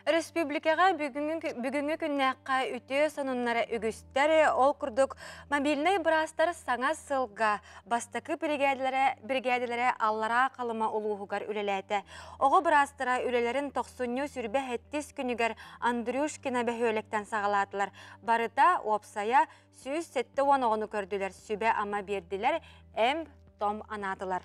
Республикаға бүгінгі күннәққа үте сонуннары үгістері ол күрдік мобильный бұрастар саңа сылға бастықы бригадилері аллара қалыма ұлуғығар үлеләті. Оғы бұрастыра үлелерін 90 сүрбе әттес күнігер Андрюшкина бәхөліктен сағалатылар. Барыта опсая сүйіз сетті оңығыны көрділер, сүбе ама берділер, әм том анатылар.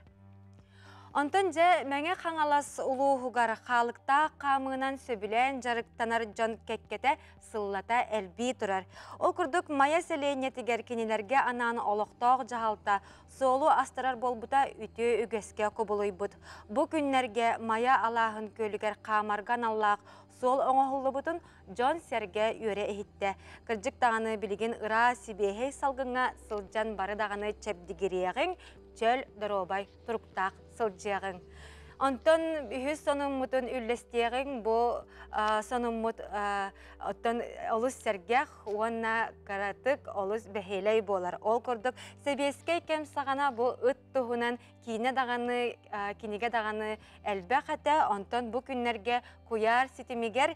Онтон же мәңе қаңалас ұлуғығар қалықта қамынан сөбілен жарықтанар жон кәккеті сыллата әлбей тұрар. Ол күрдік мая сәлейнетігер кенелерге ананы олықтақ жағалта солу астырар болбыта үте үгеске көбілой бұд. Бұ күнлерге мая алағын көлігер қамарған аллақ сол оңығылы бұтын жон серге өре әйітті. Кіржік дағаны білген ұра сибейхей салғыңа сылжан бары дағаны чәбдігереғің чөл дұробай тұрықтақ сылжеғың. Онтон үйіз соның мұтын үллестеғің бұл соның мұт оттон олыс сәргеқ, онна қаратық олыс бәхейлей болар. Ол көрдік себескей кәм сағана бұл үт тұғынан кинеге дағаны әлбә қата, онтон бұл күнлерге куяр сетімегер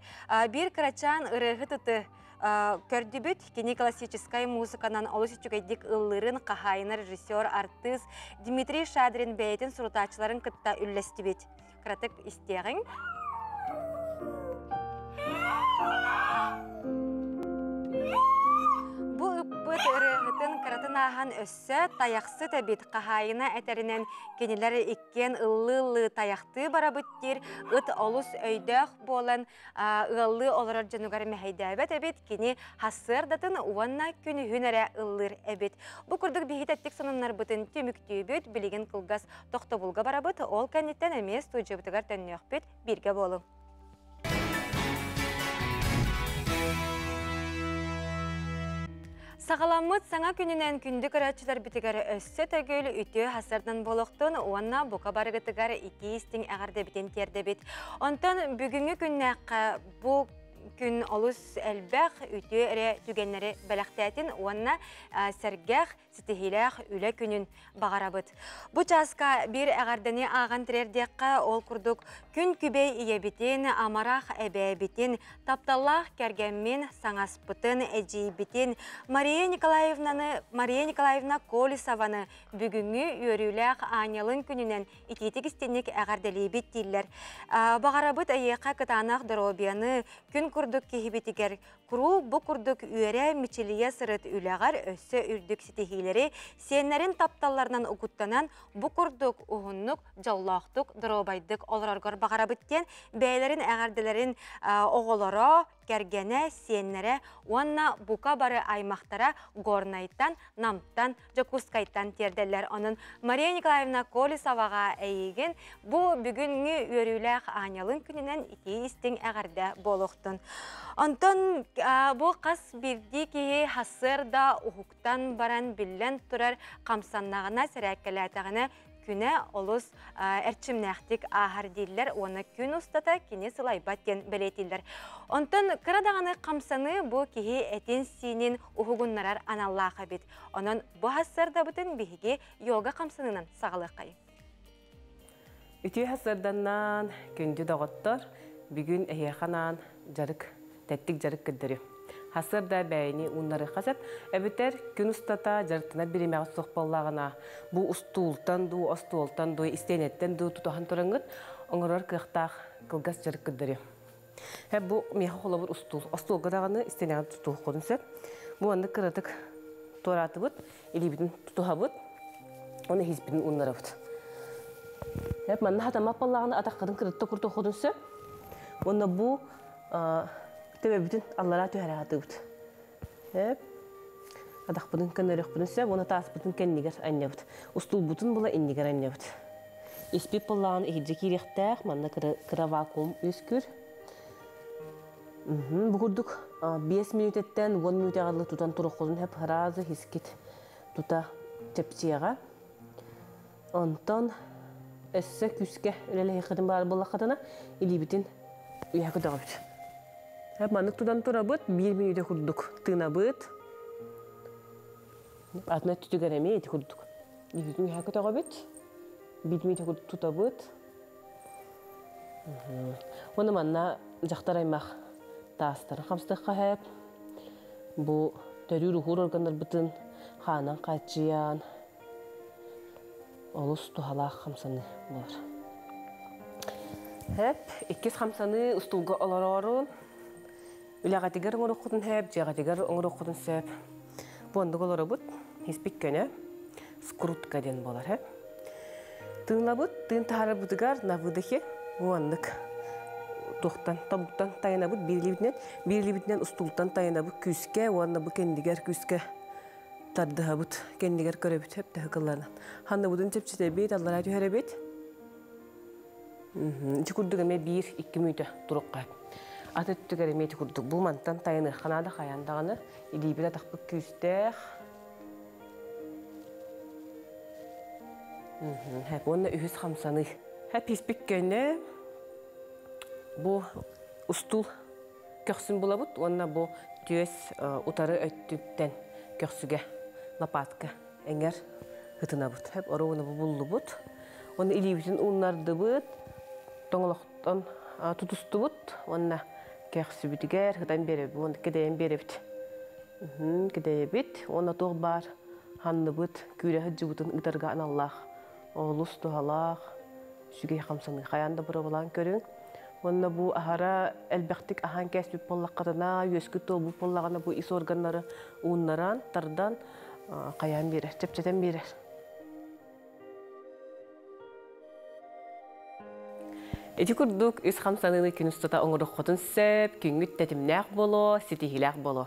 бір қырачан ұрығы тұты көрдібіт, кені классическай музыканан олыс үчігейдік ұллырын қағайына режиссер, артист Дмитрий Шадрин бәйтін сұрутачыларын күтті үллестібет. Қыратық істеғің. Бұл үппіт ұрығытын қыратын аған өссі таяқсы тәбет қағайына әтәрінен кенелері иккен ұллы таяқты барабыттер, ұт олыс өйдәқ болан ұллы олырар жануғар мәхейдәбет әбет кені хасырдатын уанна күні хүнәрі ұллыр әбет. Бұл күрдік бейхет әттік сонынлар бұтын төміктүй бөт білеген қылғас тоқты бұлға барабыт, ол кәнеттен әмес тұйжыбытығар тәннеқ бөт бірге болу. Сағаламыт саңа күнінен күнді көрәтшілер бітігері өссі төгілі үті хасырдан болуқтын, оңна бұқа барығытығары икі істің әғарды бітен терді бет. Онтан бүгінгі күннәққа бұл күн олыс әлбәқ үті әрі түгенлері бәліқтәтін, оңна сәргәқ сітігіләқ үлі күнін бағарабыт. Бұ часқа бір әғардыны аған тірердеққа ол күрдік күн күбей иебітін, амарақ әбәбітін, тапталлақ кәргенмен саңаспытын әжейбітін, Мария Николаевна Колесованы бүгінгі өріләқ анялын күнінен итетік істенік әғардалейбет дейлер. Бағарабыт әйеқа кытанақ дұробияны күн күрдік кехібетігер күру бұ күрдік үйәрі мечелия сырыт үләғар өссі үрдік сетехилері сенлерін тапталарынан ұқыттанан бұ күрдік ұғыннық, жаллақтық, дұробайдық оларарғар бағарабыттен бәйлерін әғарділерін оғылара кәргене, сеннере, уанна бука бары аймақтара горнайттан, намттан, жакускайттан терделер. Onun Мария Николаевна Колесоваға әйеген бұ бүгінгі өріләқ анялын күнінен итейістің әғарда болуқтын. Онтон бұ қас бірді кейі хасырда ұхуқтан баран білен тұрар қамсаннағына сәрәккеләтіғіне күне олыс әрчімнәқтік ағар дейлер, оны күн ұстата кене сылайбат кен білетілдер. Онтон қырадағаны қамсаны бұ кейі әтен синен ұхуғыннарар аналлаға бет. Онын бұ хасырда бұтын бігіге йога қамсанынан сағылық қай. Үті хасырданнан күнді дағыттар, бүгін әйеқанан жарық, тәттік жарық күддірі. Хасырда бәйіні ұннары қасат, әбітер күн ұстата жарықтына беремеғі соқпаллағына. Бұ ұстуылтан ду, остуылтан ду, істенеттен ду тұтахан тұрыңғыт, оңырар қиқтақ қылғас жарық күддірі. Бұ меға қолы бір ұстуыл. Остуылға дағаны істенеғі тұтуық қодынсы. Бұ анды қыратық торатı бұд, елебетін тұтуға бұд, оны хезбетін ұннары бұд. Манна хатамақ баллағаны атаққадың қыратты құртуық қодынсы. Оны бұ Төбе бүтін аллара түйәрі аты бұд. Адақ бұдың кәнөрек бұдынса, оны таас бұдың кәннегер әнне бұд. Ұстыл бұдың бұла әннегер әнне бұд. Еспеп болағын ехеджі керектәқ, манна кіра вакуум өскүр. Бұғырдық 5 минутеттен 10 минут ағарлы тұтан тұрық қолын әп ғаразы хескет тұта тепсияға. Онтан әсі күске өлелі еқідің бар болақ қатына, елі бітін үйәкі дұға бұд. Манық тудан тұра бұд, 1 минуте құрдық тына бұд. Атына түтігер әме еті құрдық. Егіздің үйәкі таға бұд, 1 минуте құрдық тұта бұд. Оны манна жақтар аймақ тастарын қамстыққа әп. Бұл түрі рухур органдар бұтын қанан қачиян. Олыс тұхалақ қамсаны болар. Әп, 2 қамсаны ұстылға олар орын. Үләғатигер оңырық құтын әп, жағатигер оңырық құтын сөп. Бұндық олары бұд, еспек көне, скрутка ден болар әп. Тыңла бұд, тың тағары бұдығар, навыдықе, бұндық тоқтан, табуқтан тайына бұд, берілі бітінен ұстылтан тайына бұд күске, оңырна бұд кендігер күске тардыға бұд, кендігер көрі бұд әп тәхі қыларынан. Ханны бұдың чепчеті бейт, аллар әті әрі бейт. Чүкірдігіме 1-2 минуты тұрыққа әп. Аты түтігер еметі күрдік. Бұл мантан тайыны қанады қаяндағаны. Илейбіл атақпы күстәқ. Онына үйіз қамсаны. Еспек көне. Бұл ұстул көксін бұла бұд. Онына бұл түйес ұтары өттіктен көксіге лапатқа әңер ғытына бұд. Оры оны бұлды бұд. Оны илейбітін ұннарды бұд. Тоңылықтан тұтысты бұд. Онына кәқсі бүтігер, ғыдан беріп, оны кедейін беріпті. Кедейі біт, оны тоқ бар, ханны бұд, күйрі ғыджы бұтын ұтарға аналлақ. Олыс тұғалақ, сүгей қамсаны қаянда бұры болан көрің. Оны бұл ағара әлбәқтік ахан кәсіп боллақ қатына, өскі тол бұл боллағына бұл ис органлары ұннаран, тардан қаян берер, чепчетен берер. Эти күрдік үз қамсанығы күн ұстата оңырық қотын сөп, күнгіт тәтімнәқ боло, сетихиләқ боло.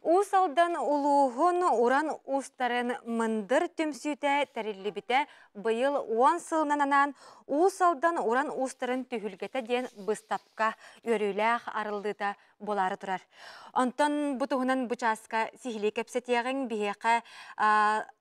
Усалдан улуғын уран устарын мындыр түмсүйті тәрілі біте бұйыл 10 сылнананан усалдан уран устарын түхілгеті ден бұстапқа өріләқ арылдыда болары тұрар. Онтан бұтығынан бұчасқа сихилі кәпсетеғін бігеқі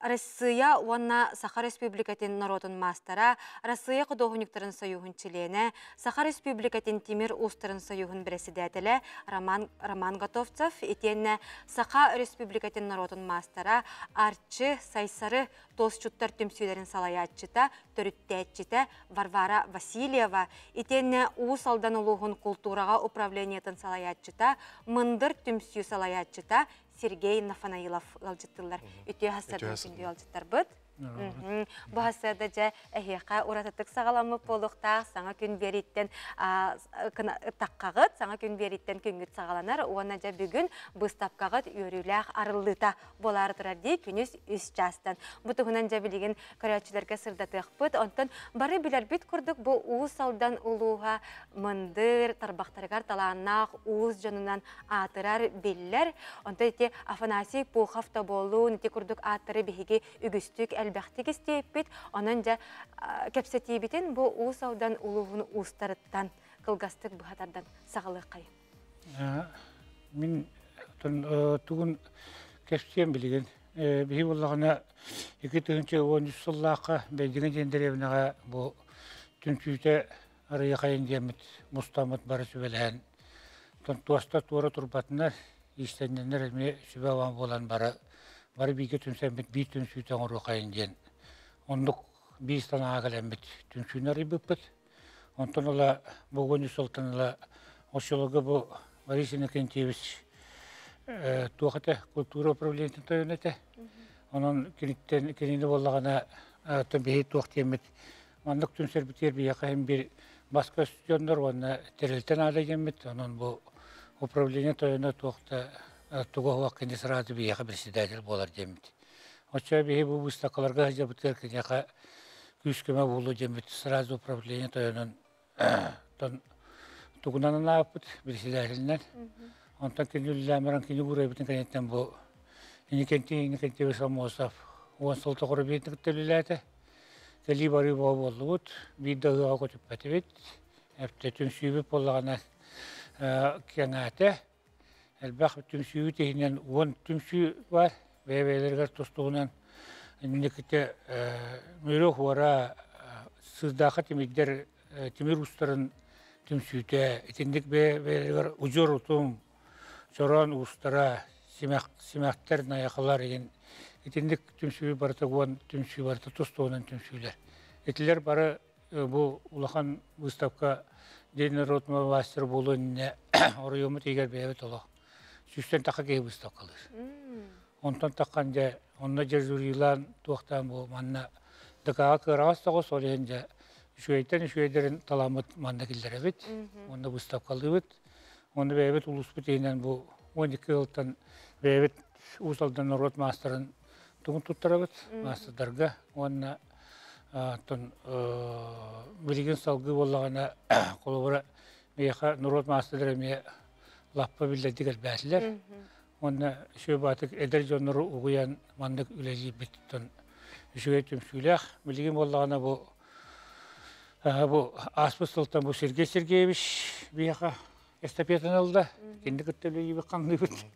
Россия онна Саха Республикатын народын мастара, Россия қыдоғынықтарын сайуғын чилені, Саха Республикатын Тимир устарын сайуғын біресідәтілі Роман Готовцев, етені Саха Республикатын народын мастара, арчы, сайсары, тосчуттар түмсүйлерін салаятчыта, төріттәтчіті Варвара Васильева, етені усалдан ұлығын культураға управлениятын салаятчыта, мындыр түмсүй салаятчыта Сергей Нафанаилов алжыттылар. Үтіе хастардың күнде алжыттар бұд. Бу хасырда жа эхиқа урататык сагаламы болуктаа саңа күн бериттен таккагыт, саңа күн бериттен күнгүт сагаланар. Уана жа бүгүн быстапкагыт үйрүләк арылыта болар турар ди күнүс 3 жастан. Бутугунан жа билеген көрөчүлөргө сырдатыкпыт. Онтон бары билер бит курдук бу уус салдан улууга мындыр тарбактаргар талааннак уус жонунан атырар биллер. Онтон ити Афанасий Пухов та болуу нити курдук атыры биһиги үгүстүк әлбәхтик истеппит. Онан жа кепсетибитин бу уус салдан улуугун уустарыттан кылгастык быхатардан сагалыкай. Мен тугун кепсем билген биһи боллагына 2010 жыллакка бейдиген жендеребинага бу түнчүтө арыя кайын демит мустамат бары сүбелен. Туаста тура турбатынар истеннер ме сүбаван болан бары биге түнсембит бир түнчүтө ору кайын ден. Ондук бистан агалембит түнчүнөр ибиппит. Онтон ола богону солтанла ошолого бу Борисина Кентьевич туахата культура управления тойнете. Onun kenini bollagana tabii tuhtiymet. Manlık tüm serbiter bir yakayım bir başka stüdyonlar var. Terelten alayımmet. Onun bu upravleniye toyuna tuhta tuğu vakti sırada bir yaka bir sidaydır bolar demet. Oça bir bu müstakalarga hacı biterken yaka küskeme bulu demet sırada upravleniye toyunun ton tuğunanın yapıt bir sidayırlar. Ondan kendilerine kendi buraya bütün kaynaktan bu İnikenti vesamosaf. O solta korabiyetlik telilete. Teli bari boğullut. Bir daha akıtıp patibit. Hepte tüm sübü pollağına kenate. Elbette tüm sübü tehinen on tüm sübü var. Beybelerler tostuğunan inikite mürük vara sızdaka timidler timir ustaların tüm sübüte. İtindik beybeler ucur utum. Çoran ustara Simahtar nayakalar egen itindik tümsüyü barata guan tümsüyü barata tostoğunan tümsüyler. Etiler bara bu ulakan Gustavka deni rotma vasır bolunne orayımı teger beyvet ola. Süsten taka geyi Gustav kalır. Ondan takanca onna cerzurilan tuğtan bu manna dakağa kıravas tağı soruyunca şüyderin talamat manna giller evet. Onda Gustav kalır evet. Onda beyvet ulus biteyinen bu 12 yıldan ve usaldan narod masterın tuğun tuttarabıt masterdarga ona ton bilgin salgı bollağına kolubara meyaka narod masterları meye lappa billedik elbәsler ona şu batık eder jonları uğuyan mandık üleci bitton şüye tümsüylək bilgin bollağına bu Aspı Sultan bu Sergey Sergeyevich meyaka estafetan aldı kendi kütülüğü gibi kanlı bit.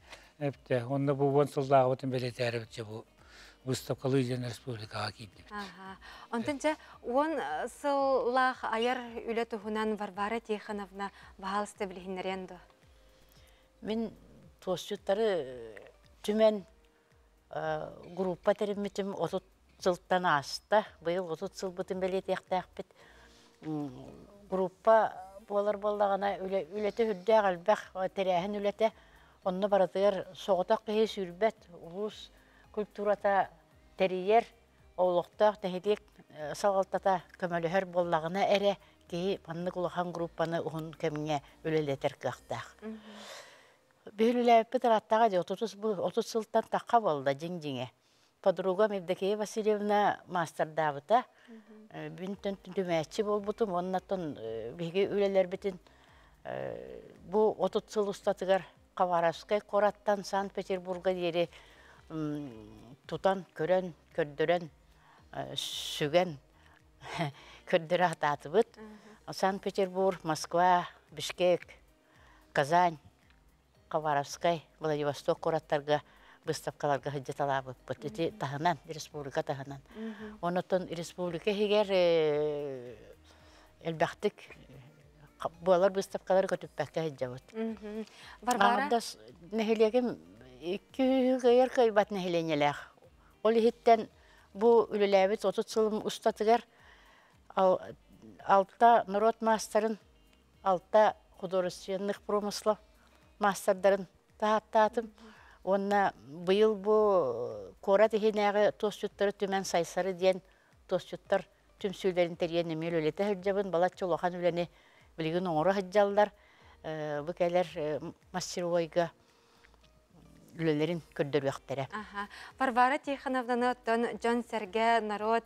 Evet, onda bu vansızlığa batın belediyeleri bitçe bu Выставка Лыжен Республикаға кейді. Онтынча, он сыллах айар үлі тұхынан Варвара Тихановна бағалысты білігінеренді? Мен тоғыстары түмен группа тәрімметім 30 жылттан асты. Бұл 30 жыл бұтын белет яқтақ бет. Группа болар-болдағына үлеті хүдді әлбәқ тәрәхін үлеті. Онны баратығыр соғытақ қығы сүрбәт, ұлыс культурата тәрейер, олықтақ тәхелек салғалтата көмөліхер боллағына әрі кейі манны құлыған группаны ұғын көміңе өлелетер қақтақ. Бөлілі петараттаға де 30 жылттан таққа болды жың-жыңе. Подруга Мевдокия Васильевна мастер-дабыта. Бүнтін түмәтші бол бұтым, оннаттың бейге өлелер бітін бұл 30 жыл ұстатығар Қавараскай Кораттан Санкт-Петербурга дері тутан, көрен, көрдірен, сүген, көрдірі ататы бұд. Санкт-Петербург, Москва, Бишкек, Казань, Қавараскай, Владивосток Кораттарға выставкаларға хыджатала бұд. Бұд тағынан, республика тағынан. Онытын республика хегер әлбәқтік бұлар выставкалар көтіппәкті хыджа бұд. Варвара? Ағындас нәхелегім 2 ғайыр қайбат нәхеленеләқ. Ол ехеттен бұл үліләбет 30 жылым ұстатығар алта народ мастарын, алта художественных промыслов мастардарын тағаттатым. Онна быйыл бу кора тихинәгы тосчуттары түмен сайсары диен тосчуттар түм сүйләрен терген эмел өлете хәҗҗабын бала чолохан үләне билген оңора хәҗҗаллар бу кәләр мастеройга үлелерин көрдөрүктәре. Варвара Тихоновна тон Джон Серге народ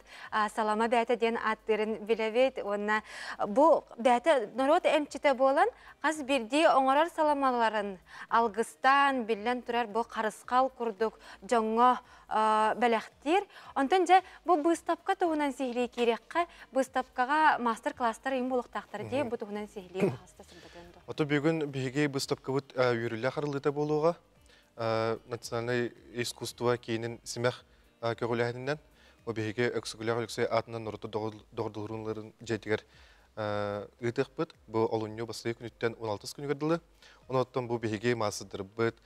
салама бәте ден аттырын билебет. Онна бу бәте народ эмчите болан каз бирди оңорар саламаларын алгыстан биллен турар бу карыскал курдук жоңго бәләхтир. Онтон же бу быстапка тугунан сихли киреккә быстапкага мастер-класстар им булыктактар ди бу тугунан сихли хаста сылдыгында. Ото бүгүн биге быстапка бут үрүлө харылыта болууга национальное искусство кейнин симех көрүләһиннән бу биге өксүгүләр өксө атынан нурты дордулурунларын жетигер ытыкпыт бу олуньо баслы күнүттен 16 күнүгө дылы. Онотон бу биге масыдыр быт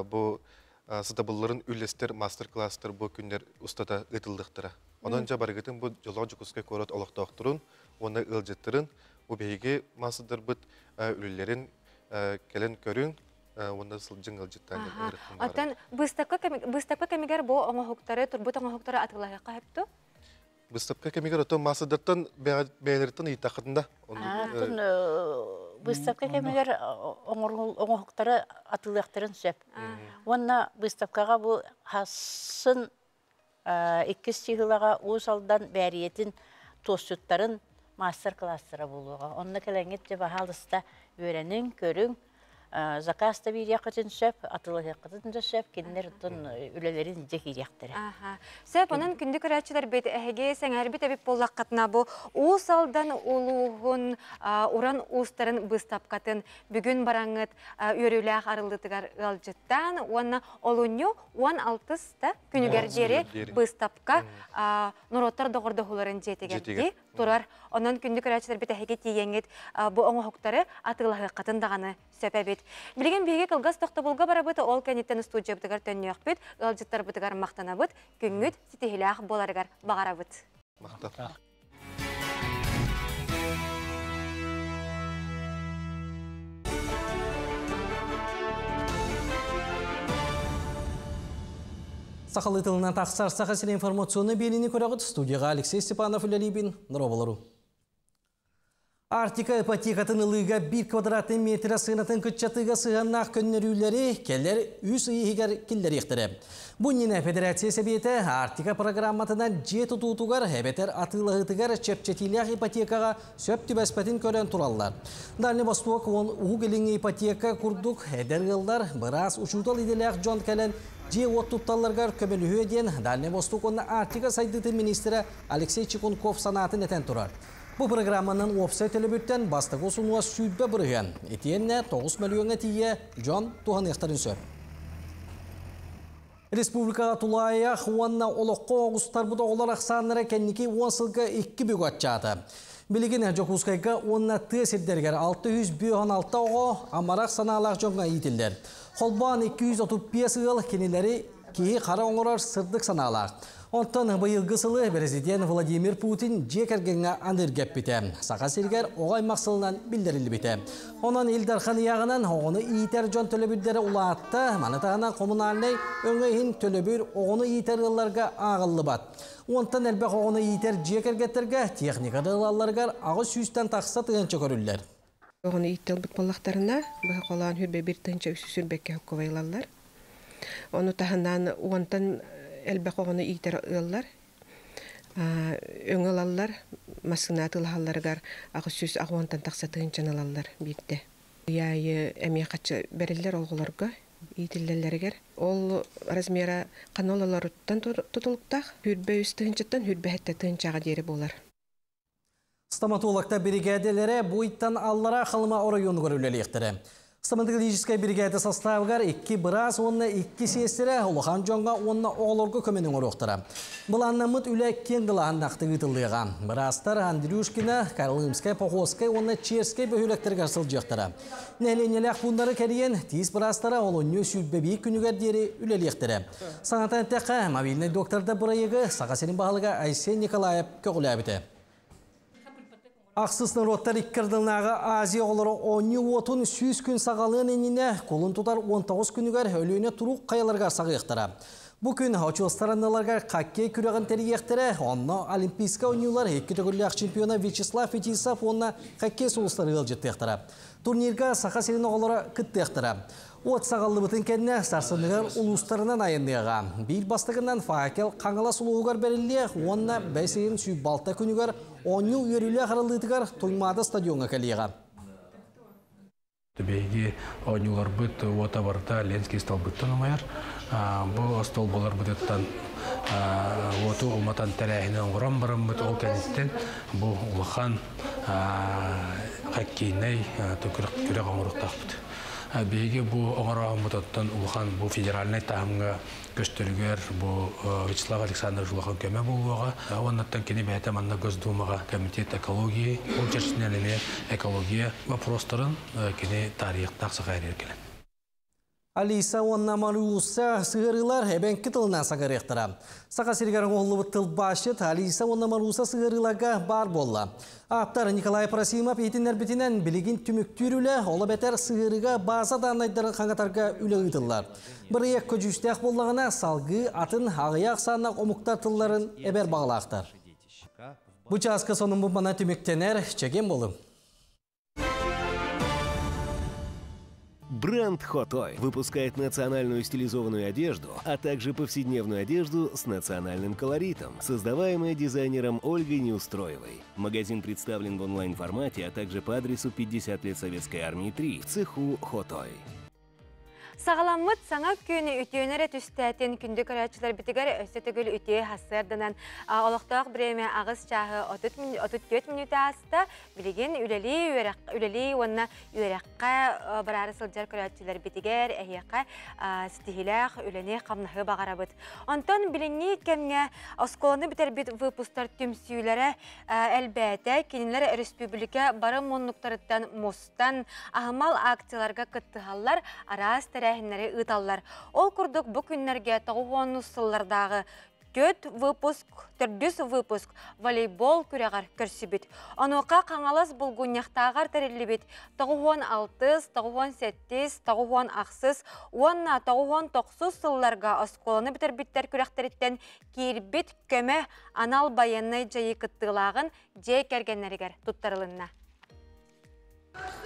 бу сытабылларын үлестер мастер-класстар бу күннер устата ытылдыктыра. Онон жа баргытын бу жолоожукуска корот олоктоктурун, оны ылжыттырын бу биге масыдыр быт үлелерин келен көрүн. Онда сылжың ылжыттан. Оттан быстапка кемигер бу оңохуктары турбут оңохуктары атылага кайыпту? Быстапка кемигер ото масыдыртан бәйлерден ыйтакында. Быстапка кемигер оңохуктары атылыктарын сөп. Онна быстапкага бу хасын 2 сыгылага усалдан бәриетин тосчуттарын мастер-класстары болуга. Онна келеңет же бахалыста өйрәнең, көрүң, заказта bir yakıtın söp, atılı yakıtın da söp, kendileri ülelerin zekiyekleri. Söp, onun kündük öğretçiler beti ehege, sen her bir tebip bollak katına bu, usaldan uluğun, uran ustaların bыстапкатын, bugün barangıt, yörüylək arıldıtıgar ılcıttan, ona olunyu, 16'da günügerderi bыстапка, nurotlar doğurda huların jetigerdi, turar. Onun kündük öğretçiler beti ehege tiyengit, bu oңohуктары atılı yakıtın dağını söpebet. Билген биге кылгас тохта булга барабыт, ол кенеттен студия бытыгар төннөкпүт, ылжыттар бытыгар мактанабыт, күңүт ситихилах боларыгар багарабыт. Мактап. Сахалы тылынан тақсар сақасыр информационны беліні көріғыт студияға Алексей Степанов үлелейбін нұробалару. Артика ипотекатын ылыға 1 квадратный метр сығынатын күтчатыға сығаннақ көннерүлері келер үс үйігер келдер ектірі. Бұннина федерация сәбеті Артика программатынан жет ұтуғар әбетер атылығытығар чепчетилях ипотекаға сөп түбәспәтін көрен тураллар. Дальний Восток он уғылыңы ипотека күрдік әдер ғылдар біраз ұшутал иделях жон кәлін же оттутталларғар көмелі өден Дальний Восток оны Артика сайдыты министрі Алексей Чекунков санатын әтен тұрар. Бұл программаның офсайт әлібіттен бастығы сұнуа сүйбе бұрыған. Етенне 9 миллионға тие жон туған ектарын сөп. Республикаға тулайя хуанна олыққа оғыстар бұда олар ақсанлары кәннеке 10 сылға 2 бүгі атчады. Білеген әжоқұзқайға онна тесердергер 616 оғы амарақ саналақ жоңға етілдер. Холбан 235 ыл кенелері кейі қара оңырар сырдық саналақ. Онтан бұйылғы сылы президент Владимир Путин жекергенге аныргеп біті. Сақа сергер оғай мақсылынан білдірілі біті. Онан Илдархан яғынан оғыны иетер жон төлөбүрдері ұлаатты, манытағынан коммунальный өңейін төлөбүр оғыны иетер ғылларға ағылы бат. Онтан әлбәқ оғыны иетер жекергеттерге техникады ғылаларғар ағы сүйістен тақса тұғынчы көрілдер. Оғыны иеттел бұт боллақтарына бұға қолаған хүрбе бір тұғынчы үсүсүрбекке көвайлалар. Оны тағынан онтан әлбәқ оғыны иетер ғыллар, өңілалар, маскынаты ғылаларғар ағы сүз ағуантан тақса тұғынчан алалар бейді. Яйы әме қатшы бәрілер олғыларға, иетеллерлергер. Ол размера қанолаларыттан тұтылықтақ, хүрбе үз тұғынчаттан хүрбе әтті тұғынчаға дері болар. Стоматологта бригаделері бұйттан аллара қалыма орайоны көрілелі ектірі. Стоматологическая бригада составгар 2 біраз, онна 2 сестері, олыған жоңға онна оғылырғы көменің орықтыра. Бұл аннамыт үлі кеңділаған нақты ғытылдыға. Біразтар Андрюшкина, Карлымскай, Похоскай, онна Черскай бөхіліктері ғарсыл жықтыра. Нәленелек бұндары кәріен, тиіз біразтара олынны сүлбебей күнігердері үлелі ектірі. Саңатан тәқі мобильный докторда бұрайығы Сақасерін бағылыға Айсен Николаев көғілі әбіті. Ақсысның роттар иккірділнағы Азия олары 10 сүйіз күн сағалығын еніне қолын тұтар 19 күнігер өлііне тұруқ қайаларға сағықтыра. Бұл күн очылыстарынларға қақкей күреген тәрігектері, онына олимпийска ойнулар еккетігірлік чемпиона Вячеслав Фетисов онына қақкей соғыстары ғылжеттектіра. Турнирға сақа селін оғылары күттектіра. От сағалды бұтын кәдіне сарсындығыр ұлыстарынан айындыға. Бір бастығынан факел қаңыла сұлуғығар бәрілі, онына бәйсейін сүй балта күнігер 10 үйерілі қарылдығығар тұймады стадионға кәліға. Бейге ойнулар бұт, ота барда Ленский стал бұттан ұмайыр. Бұл стол болар бұттан оту ұлматан тәрәхінен ғырам барам бұт ол кәнеттен бұл ұлыған қақкейнай түрек оңырықтақ бұт. Бейге бұл оңырағын бұттан ұлыған бұл федеральный тағымға көстірігер бұл Вячеслав Александрович ұлыған көмі болуға. Оннаттан кені бәйті манна Госдумаға комитет экология, ол черчінен әлі экология вопростарын кені тарихтақ сағайыр еркелі. Алиса онна Маруса сығырылар әбен кітілінен сағырықтыра. Сақа сергерін оғылы бұттыл башыт Алиса онна Маруса сығырыларға бар болла. Аптар Николай Просимов етінер бітінен білігін түміктүрілі олы бәтер сығырыға база данайдарын қаңатарға үлі ұйтылар. Бір ек көжістәқ боллағына салғы атын ағыяқ санақ омықтартыларын әбер бағылақтар. Бұл жасқы соның бұмана түміктенер чеген болым. Бренд Хотой выпускает национальную стилизованную одежду, а также повседневную одежду с национальным колоритом, создаваемая дизайнером Ольгой Неустроевой. Магазин представлен в онлайн-формате, а также по адресу 50 лет Советской армии 3 в цеху Хотой. Сағаламыт саңа көні үтеөнері түстәтен күнді көрәтшілер бітігер өстетігіл үтеі хасырдынан олықтақ біреме ағыз чағы 34 минута асты білеген үлелі онына үйераққа бірары сылжар көрәтшілер бітігер әйеққа стихилях үлене қамнағы бағарабыт. Онтан біліңні кәмге осколаны бітер біт выпустар түмсүйлері әлбәті кенілер республика бары мұнлықтарыттан мұстан ағымал акцияларға күттіғалар арас тәрәхінлері ұталар. Ол күрдік бұл күнлерге тоғуғаны сыллардағы түрдіс выпуск волейбол күрәғар көрсібіт. Онуға қаңалас бұлғыняқтағар тәрелі 96, 97, 96, 10, 99 сылларға осколаны бітір біттер күрәқтеріттен кейірбіт көмі анал баяннай жайы күттілағын жай кәргенлерігер тұттарылынна.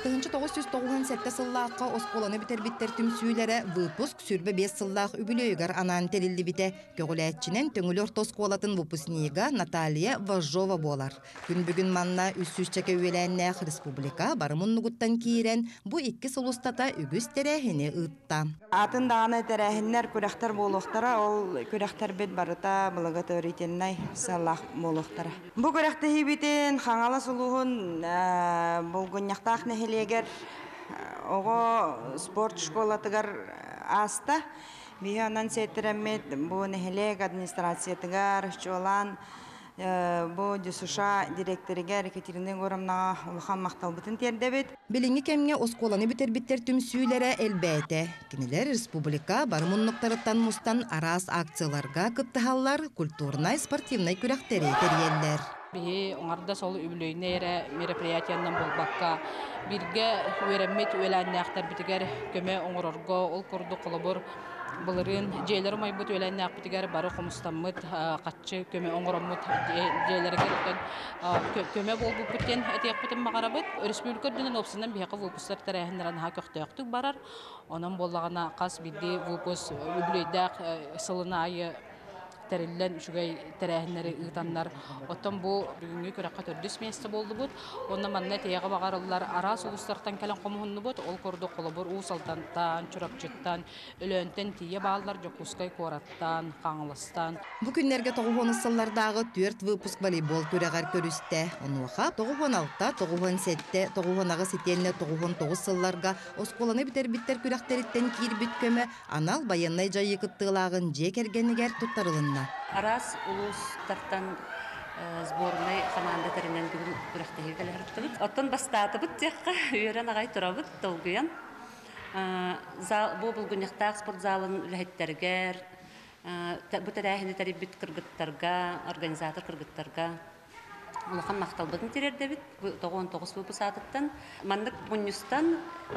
1997 сыллаққа осколаны бітер-біттер түмсүйлері выпуск сүрбі 5 сыллақ үбілейгар анан терилді біте. Көгіләтчінен төңілі орта осколатын выпускнига Наталья Важова болар. Күн-бүгін манна үссүс чәке өйеләннәқ республика барымын нұғыттан кейрен бұ 2 сылыстата үгіз тәрәхіне ұтта. Атын дағаны тәрәхінлер күрәқтар болуқтара, ол күрәқтар бет барыта бұлығы төрітеннай сыллақ болуқтара. Бұ күрәқті хебетен қаңалы сұлуғын бұлғыняқтақ нәхелегер оғы спорт школатығар аста. Бейханан сәттіремет бұ нәхелег администрациятығар жолан бұ дүсуша директоригер Екатерина Горамнаға ұлыған мақтал бұтын тердебет. Біліңі кәмге осколаны бітер-біттер түмсүйлері әлбәйті. Кенелер республика барымынлықтарыттан мұстан арас акцияларға күттіғалар культурнай, спортивнай күрәқтері терелер. Бихи оңарда сол үбілөйнері мероприятияннан болбаққа бірге өремет өләннәқтар бітігер көмі оңырорго ол күрді қолыбыр бұлырын жейлері майбыт өләннәқ бітігер бары қомыстанмыт қатшы көмі оңыромыт жейлері керттен көмі болбы бүттен әтек бұтын мағарабыт. Республика дүнен опсынан бейқы вұлпыстар тәрәхіндерін көқтіяқтық барар. Онан болағына қас білді вұлпыс үбілөйдәқ сылына айы тәреллән үшігай тәрәхінлері ұйтанлар. Оттан бұл бүгінгі көрәққа төрдіс месті болды бұд. Онна манна тейеғі бағарылар арас ұлыстардан кәлін қомығынны бұд. Ол көрді қолы бұр ұсалтантан, чұрапчыттан, өлөntен тейе бағалар жоқұскай қораттан, қаңылыстан. Бұ күнлерге 90 сыллардағы 4 выпуск волейбол көрәғар көрісті. Онуға 96, 97, 90-ағы сетеліне 99 сылларға осколаны бітер-біттер күрәқтеріттен кейір бүткөмі анал баяннай жайы күттілағын же кергенігер тұттарылынна. Арас улустартан сборной команда теринен бүгүн үрәхтәге калырыптык. Оттон бастатыбыт текка үйрен агай турабыт толгуян. Бу булгуньяктак спорт залын үләһеттергер, бу тәрәһине тәрбит кыргыттарга, организатор кыргыттарга Улахан мақталбытын терердебит, 99 выпус атыттан. Мандык бұннюстан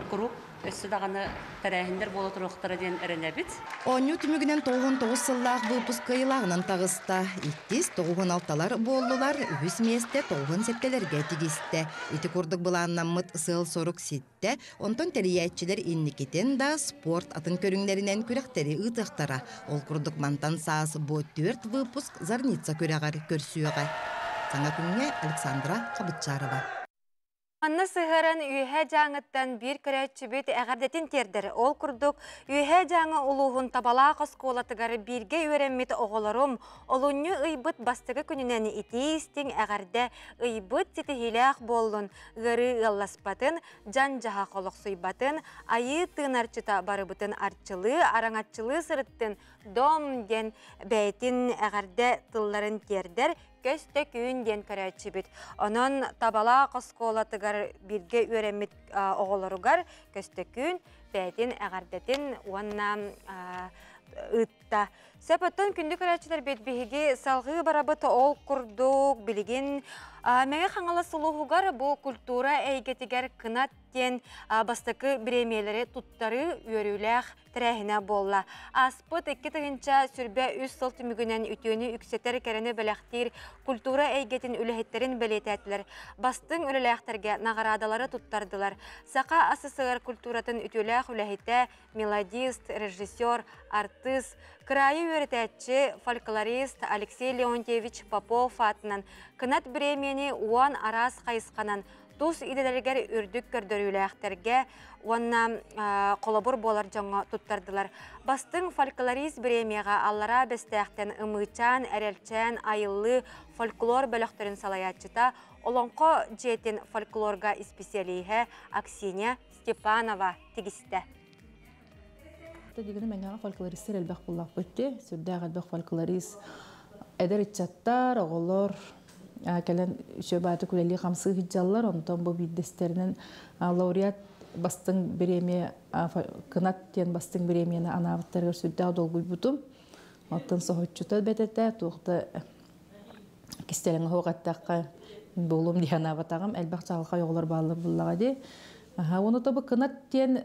құруп өссі дағаны тәрәхіндер болу тұрықтары ден әрінәбит. Оню түмігінен 99 сыллақ выпуск кыйлағынан тағыста. Иттіз 96-талар болулар, үз месте 90 септелерге тегісті. Ити күрдік бұланнан мұт сыл сорық сетті, онтон тәрияетчілер инникетен да спорт атын көріңлерінен көректері ұтықтара. Ол күрдік мантан саас бұ 4 выпуск зарница көріғар көрсүйіға. Саңа күнге Александра Қабытчарова. Анна сыһарын үйе жаңыттан бір көрәтші бет әғардетін тердір. Ол күрдік үйе жаңы ұлуғын табала қосқолатығары бірге өремет оғыларым. Олуны ұйбыт бастығы күнінен итейістің әғарда ұйбыт тетігіләқ болын. Ғыры ғалласпатын, жан жаға қолық сұйбатын, айы тыңарчыта барыбытын арчылы, араңатчылы сырыттын дом ден бәйтін әғарда тылларын тердір. Көсті күйінден көрәтші бет. Onun табала қосқолатығар бірге өремет оғыларығар көсті күйін бәйтін әғардетін уанна ұтта. Сәпіттен күнді көрәтшілер бет бейге салғы барабыты ол күрдік білген. Мәге қаңала сұлуғығар бұл культура әйгетігер қынат ден бастықы біремелері тұттары өріләқ тірәхіне болла. Аспыт 2 тығынша сүрбе үз сыл түмігінен үтіөні үксетер кәріні біләқтер культура әйгетін үліхеттерін білетәтілер. Бастың үліләқтерге нағарадалары тұттардылар. Сақа асысығар культуратын үтіләқ үліхетті мелодист, режиссер, артист, крайы өрітәтші фольклорист Алексей Леонтьевич Попов атынан қынат біремені уан арас қайысқанан Тус иделергер үрдік көрдөрүләхтерге уанна қолабыр болар жаңа туттардылар. Бастың фольклорист премияға аллара бестәқтен ымычан, әрелчән, айылы фольклор бөліқтерін салаятчыта олонқо жетін фольклорға специалиге Аксинья Степанова тегісті. Дегені мәңгі фольклористер әлбәқ бұллақ бөтті. Сүрдәғ әлбәқ фольклорист әдір итчаттар, оғылыр, кәлен шөбаты күлелі қамсы хиджалар, онтан бұл биддестерінен лауреат бастың біреме, қынат тен бастың біремені анавыттарға сүрдәғ долгуй бұтым. Оттан соғытчыта бәтетті, туқты кестеліңі хоғаттаққа болым дей анаватағым, әлбәқ чағылға оғылар бағылы бұллаға де. Оны табы қынат тен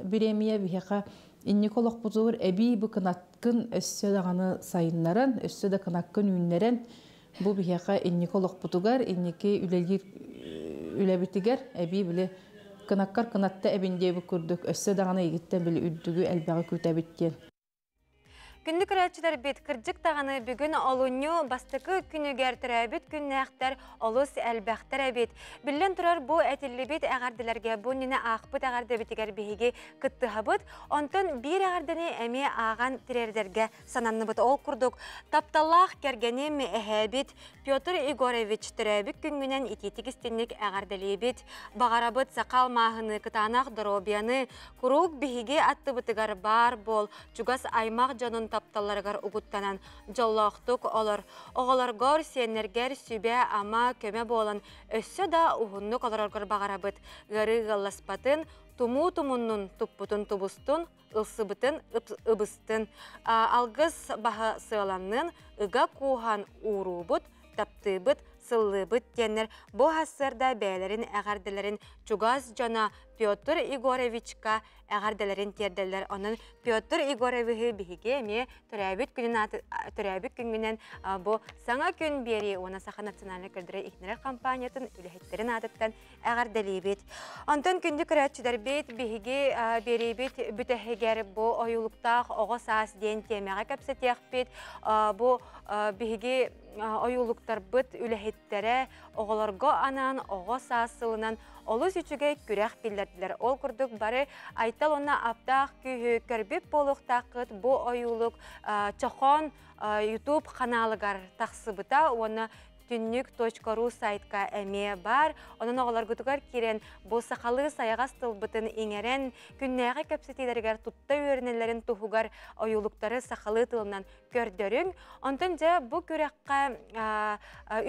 біремея бігеға инниколық бұзуыр әбей бұл қынатқын өссі дағаны сайынларын, өссі да қынаққын үйінлерін бұл бігеға инниколық бұтығар, инники үләбітігер әбей білі қынаққар қынатты әбінде бұл күрдік, өссі дағаны егіттен білі үрдігі әлбәғі көтәбіттен. Күнді көрәтшілер бет кірджік тағаны бүгін олуну бастықы күнігер түрәбет күннәқтер олыс әлбәқтер әбет. Білін тұрар бұл әтілі бет әғарділерге бұл нені ақпыт әғарды бетігер бейге күтті ғабыт. Онтын бір әғардыны әме аған тірердерге сананны бұт ол күрдік. Тапталақ кергенем әхәбет Петр Игоревич түрәбет күнгінен итетігістенік әғарділі бет. Бағарабыт сақал мағыны кытанақ дұробияны күрук бейге атты бұтығар бар бол. Чугас аймақ жанын тапталарғар ұғыттанан жоллақтық олар. Оғаларғар сенергер сүбе ама көме болан өссі да ұғыннық оларғар бағарабыт. Ғары ғаласпатын, туму-тумуннун туппутун тубустун, ылсыбытын ыбыстын. Алғыз баға сығаланның, ұға қуған ұрубыт, таптыбыт, сыллыбыт денер. Бұл ғасырда бәлерін әғарділерін Чугас жана Петр Игоревичка әғарділерін терділер. Оның Петр Игоревичі бігі ме түрәбіт күнгінен бұл саңа күн бері оны Саха национальный көлдірі ихнерер компаниятын үліхеттерін атыттан әғарділі бет. Онтан күнді күрәтшідер бет бігі бері бет бүтәхегер бұл ойылықтақ оғы саас ден темеға кәпсетеқ бет. Бұл бігі ойылықтар бұт үліхеттері оғыларға анан оғы саасылынан олыс үчіге күрәқ білдерділер. Ол күрдік бары айтал ona аптақ күйі көрбіп болуқтақыт бұл ойылық чохон YouTube каналыгар тақсыбыта оны түннік.ру сайтқа әме бар. Оның оғылар күтігер керен бұл сақалы саяға стылбытын еңерен күннәғі көпсетелергер тұтта өрінелерін тұхугар ойылықтары сақалы тылынан көрдерің. Онтын жа бұл көрекқа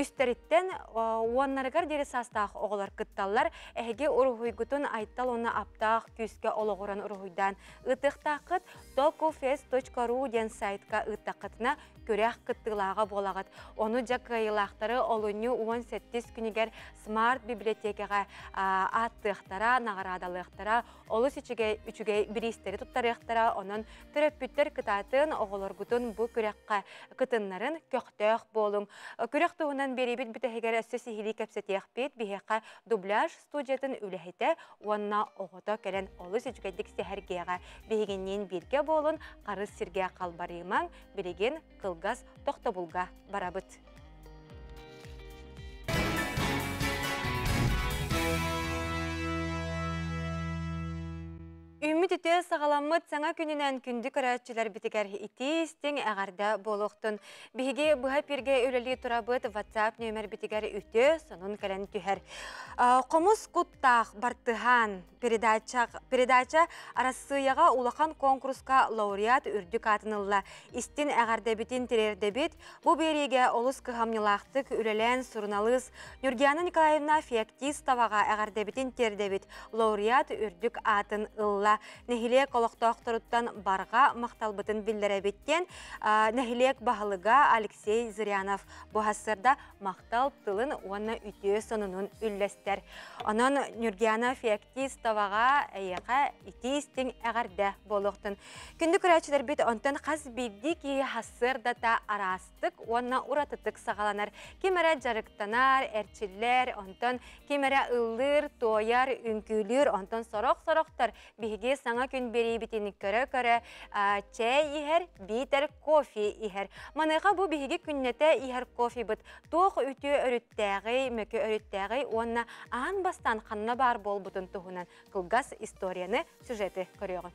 үстеріттен уаннарығар дері састақ оғылар күтталар. Әге ұрғыйгүтін айттал оны аптақ күске олығыран ұрғыйдан ұтықтақыт tokofest.ru ден сайтқа ұттақытына көрек күттілаға болағыт. Оны жа қайылақта олохтары олуню 18 күнігер смарт библиотекаға аттықтара, нағарадалықтара, олыс үчіге бірістері тұттарықтара, onun төрөппүттер кытатын оғылыргутун бұ күрекқа кытыннарын көқтөк болың. Күрек туғынан беребет бітігер өссі сихили кәпсетек бет, бігеқа дубляж студиятын үліхеті, онна оғыта кәлін олыс үчігедік сәхәргеға бігеннен бірге болын, қарыз сірге қалбарымаң, білеген қылғас тоқтабылға барабыт. Үміт үте сағаламыт саңа күнінен күнді көрәтчілер бітігер итістің әғарда болуқтын. Бігі бұға перге өлелі тұрабыт WhatsApp нөмір бітігер үте сонын кәлін түхер. Қомыз құттақ бартыған передача арасыяға улақан конкурсқа лауреат үрдік атынылла. Истін әғарда бітін терерді біт, бұл береге олыс қығамнылақтық үлелен сұрыналыз. Нұргияна Николаевна Феоктистоваға әғарда бітін терді біт, лауреат үрдік атын ылла. Нәхилек олықтақтырыттан барға мақталбытын білдірі беттен, нәхилек бағылыға Алексей Зырянов бұғасырда мақтал тылын оны үте сонының үлләстер. Онын Нұргияна Феоктистоваға әйеға итістің әғарда болуқтын. Күнді күрәтшілер бет онтан қаз білді ки хасырда та арастық, оны ұратытық сағаланар. Кемәрі жарықтанар, әрчілер, онтан кемәрі ұллыр, тойар, үнкүлір, онтан сорок-сороқтар бігі саңа күн бері бітіні көрі-көрі чай ихер, битер кофе ихер. Маныға бұл бігі күннеті ихер кофе бұд. Тоқ үті өріттәғі, мөкі өріттәғі, онына аң бастан қанна бар бол бұтын тұғынан қылғас историяны сюжеті көріғын.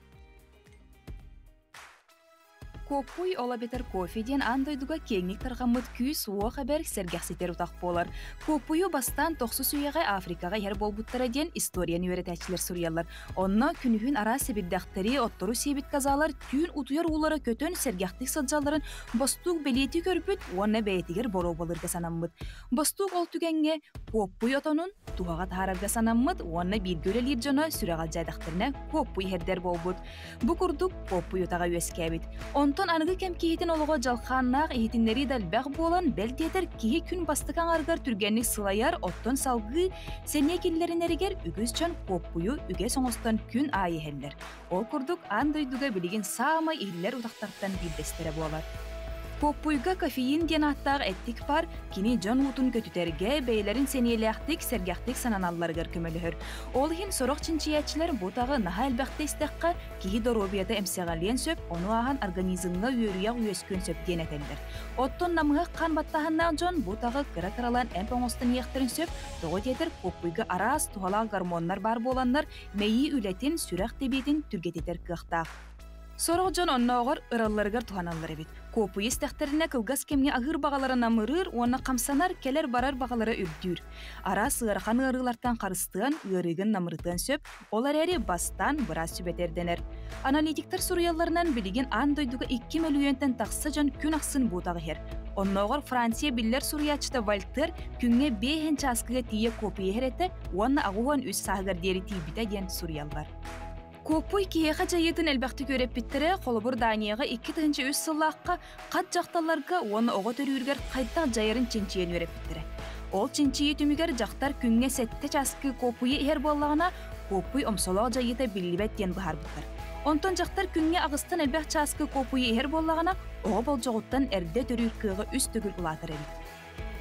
Көппуй олабетер кофеден андойдуга кеңік тарғамыт күй суы қабер сәргәқсетер ұтақ болар. Көппуйу бастан тоқсы сүйеғай Африкаға ер болбуттара ден историяны өретәчілер сұрыялар. Онна күнігін ара себеддәқтері оттору себет казалар түйін ұтуяр улары көтөн сәргәқтік саджаларын бастуг белеті көрбіт, онна бәйтігер бору болырға санаммыд. Бастуг ол түгенге көппуй отонун туғаға тағарарға санаммыд, онна бір көрелер жона сүрәғал жайдақтырына көппуй хердер болбуд. Бұ күрдік көппуй отаға өскәбет. Онтон анығы кәм кейтін олығы жалқаннақ ехетіндері дәлбәқ болан бәлдетер кейі күн бастықан арғар түргенlik сылаяр оттон салғы сәне келлерін әрігер үгіз жан көппуйу үге соңыстан күн айы хәллер. Ол күрдік андойдуға білеген саамай елілер ұтақтарттан білдестері болар. Көппуйга кофеин ден аттағы әттік бар, кені жон ұтын көтітерге бәйлерін сенеліяқтық, сәргяқтық сананаларғыр көмілігір. Ол ең сорақ чинчиячілер бұтағы наға әлбәқті істіққа кейі доробияда әмсеғалien сөп, оны аған организмға үйіріяқ үйескөн сөп ден әтелдір. Оттон намыға қан баттағаннақ жон бұтағы қыра-қыралан әмпоңостын еқтірін сөп, тоғы детер көппуйга арас туғалақ гормонлар бар боланлар мәйі үләтін сүрақ дебетін түргететер қықтақ. Сорақ жон онна оғыр ыралларығар туғаналар әбет. Көпуй істәқтеріне кылгас кемге ағыр бағаларына мұрыр, оны қамсанар келер барар бағалары үрдүр. Ара сығырхан ырылартан қарыстыған, ырығын намырытын сөп, олар әрі бастан бұра сөбетерденер. Аналитиктер сұруяларынан білеген андойдуға 2 миллионтен тақсы жон күн ақсын бұтағы хер. Онна оғыр Франция білдер сұруячыта Вальтер күнге 5 часкыға тие көпуй ереті, оны ағуған өз сағығар дері тейбіті ден сұруялар. Көппуй кейеға жайетін әлбәқті көреп біттірі, қолыбыр Данияға 2 өз сыллаққа қат жақталарға оны оға төрігер қайттақ жайырын ченчиен өреп біттірі. Ол ченчие түмігер жақтар күнге сәтті часкы көппуйы ер болағына көппуй омсолақ жайыта білібәт ден бұхар бұттыр. Онтон жақтар күнге ағыстан әлбәқ часкы көппуйы ер болағына оға бол жоғыттан әрді төрір кығы үст түгіл ұлатыр әлі.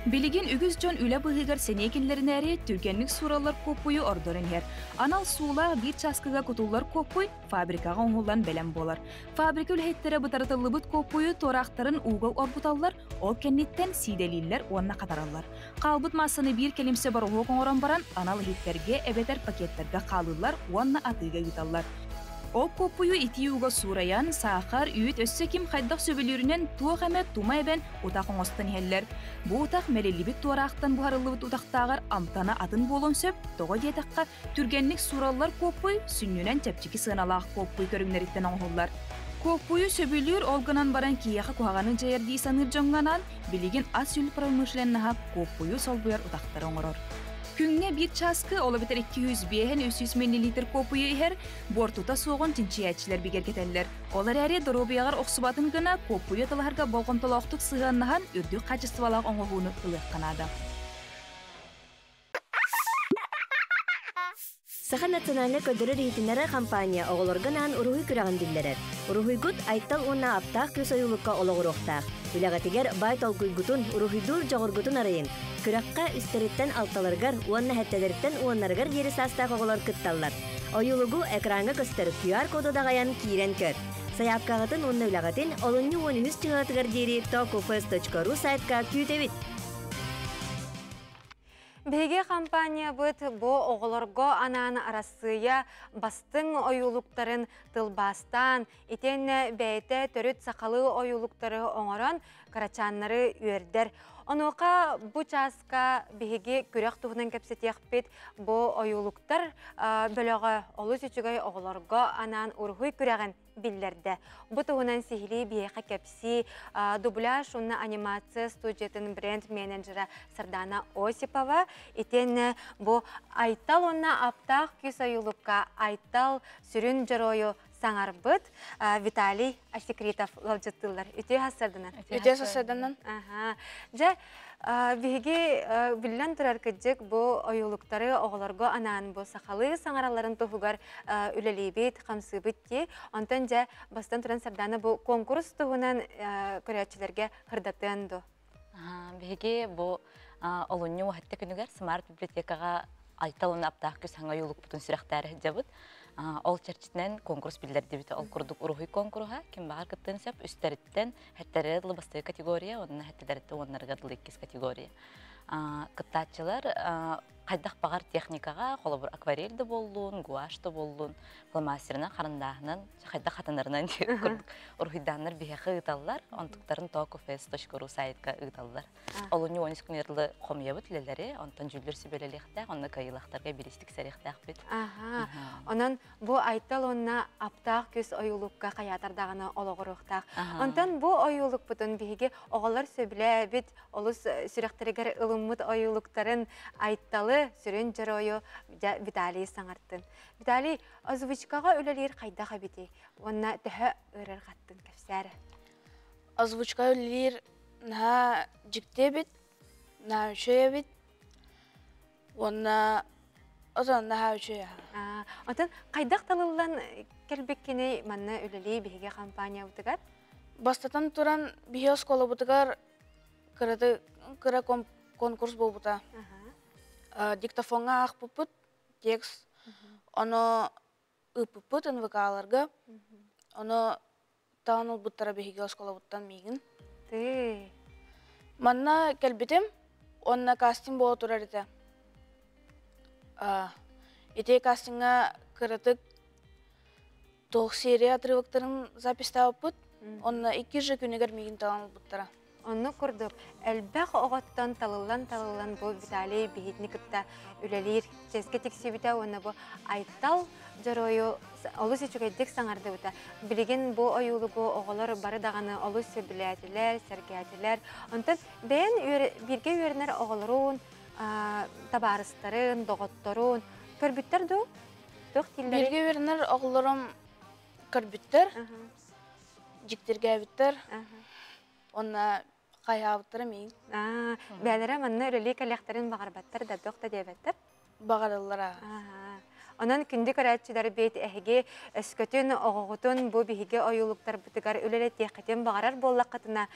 Билеген үгіз жон үлі бұғығар сенекелерін әрі түргенлік суралар көппуйы ордырын ер. Анал суылар бір часкыға күтулар көппуй фабрикаға оңғылан бәлем болар. Фабрика үлхеттері бұтарытылы бұт көппуйы торақтарын уғыл орбуталар, ол кәннеттен сиделилер онына қатаралар. Қалбыт масыны бір келімсе бар оғын оран баран, анал хеттерге әбетер пакеттерге қалылар, онына атыға ütалар. Ол көппуйу итиуға сураян, сақар, үйт өссі кем қайдақ сөбелерінен туық әмет тумай бән ұтақын остан елер. Бұл ұтақ мәлелібет туарақтан бұхарылыбыт ұтақтағар амтана атын болын сөп, тоғы детаққа түргенлік суралар көппуй, сүннінен тәпчікі сыналақ көппуй көріңнеріттен оңғылар. Көппуйу сөбелер олғынан баран кияқы қуағаны жайырдей саныр жоңғанан, білеген ас үл промышленнаға көппуйу солбuyar ұтақтар оңырыр. Күнне bir çaskı olabiter 200-300 ml kopuyu iher, bortuta soğun tinçiyatçiler biger keteller. Olar әрі дробияғар оқсыбатын гына kopuyu тыларга болғынтылақтық сығаннаған үрдік қачыстывалақ оңғуыны ылық қанады. Саха национальный көдөрі рейтинері компания оғылырғынан ұруғый күрағын диллерер. Уругуйгут айттал онна аптақ көз ойылыққа олығыроқтақ. Үләғатигер бай толгуйгутун уругуйдур жоғыргутун арайын. Күраққа үстереттен алталаргар, уанна хәттәдерттен уаннаргар ері састақ оғылар күтталлар. Ойылығу экранға көстері QR коду дағаян киирен көр. Саяпқағытын онна үләғатын олынны 13 чығатығар дері tokufest.ru сайтқа күйтевит. Беге компания бұд бұ оғылырго анан арасыя бастың ойулуктарын тылбастан, итен бәйті төріт сақалы ойулуктары оңыран карачаннары үйердер. Онуға бұ часка беге күрек тұғынан кәпсетек бет бұ ойулуктар бөлігі олыс үчігай оғылырго анан ұрғый күреген биллерді. Бұ тұғынан сихили бейқа кәпси дубляж ұнна анимация студиятын бренд менеджері Сардана Осипова. Итен бұ айтал ұнна аптақ күс ойулукка айтал сүрін жыройы саңар бұд. Виталий Асекретов лалжыттылар. Үте хасырдынан? Үте хасырдынан. Жа, беге білін тұрар күджік бұ ойулуктары оғыларғы анан бұ сақалы саңараларын тұғығар үлелейбет, қамсыбет те. Онтан жа, бастан тұран Сардана бұ конкурс тұғынан көрәтшілерге қырдаттыянды. Беге бұ олуынны уәтті күнігер Смарт библиотекаға айталын аптақ күс аңа юлық бұтын сүрәқтәрі жабыд. Ол чәрчітінен конкурс білдерді біті. Ол күрдік ұрғый конкурға, кем бағар күттін сәп, үстәріттен әттәрі дылы бастығы категория, онына әттәрітті онларға дылы 2 категория. Кыттатчылар қайдақ бағар техникаға, қолы бір акварельді болуын, гуашты болуын, фломастерінен, қарындағынан, қайдақ қатынарынан ұрғыйданлар бейхі ұйталылар, онтықтарын tokufest.ru сайтқа ұйталылар. Ол үні 13 күнерлі қомия бүтлелері, онтан жүлдер сөбелеліктәк, онына кайылақтарға берістік сәріқтәк бүт. Онан бұ айтал онына аптақ көз ойылыққа қаятардағына олығырықтақ. Онтан бұ ойылық бұтын бейге оғалар сөбілі бүт, олыс сүректерігер ылыммыт ойылықтарын айтталы сүрін жыройы Виталий саңарттын. Виталий, озвучкаға өлелер қайдаға беті? Онна түхі өрір қаттын кәпсәрі? Озвучка өлелер на жікте бет, на үшөе бет, онна отан на үшөе. Онтан қайдақ талылан кәлбеккені манна өлелей беге компания ұтығар? Бастатан тұран бейе скола бұтығар кыра конкурс бол бұта. Диктофонға ақ бұпыт, текст, оны ұпыпыт НВК-аларға, оны тағаныл бұттара бейге оскола бұттан мейгін. Манна кәлбетім, онына кастинг болу тұрар еті. Ете кастинга кыратык 9 серия отрывоктарын запистау бұт, онына 2 жы күнегер мейгін тағаныл бұттара. Онны күрдіп, әлбәқ оғаттан талылан бұл Виталий бейітні күтті үлелер. Ческе тексі біті, оны бұл айттал жаройы олыс ечугайдек саңарды біті. Білеген бұл ойылы бұл оғылар бары дағаны олыс сөбіләтілер, сәргәтілер. Онтан бәйін бірге өрінер оғылырын, табарыстарын, доғыттарын көрбіттер ду? Бірге өрінер оғылырым көрбіттер, жіктерге әбіттер. Онна қайауыттыры мейін. Бәлері манна өрелі кәліқтарын бағарбаттар да доқта дебеттір? Бағарылыра. Онан күнді көрәтшілері бейт әхіге өскөтін оғығытын бұл бейге ойылықтар бұтығар өлелі текетін бағарар боллақ қатына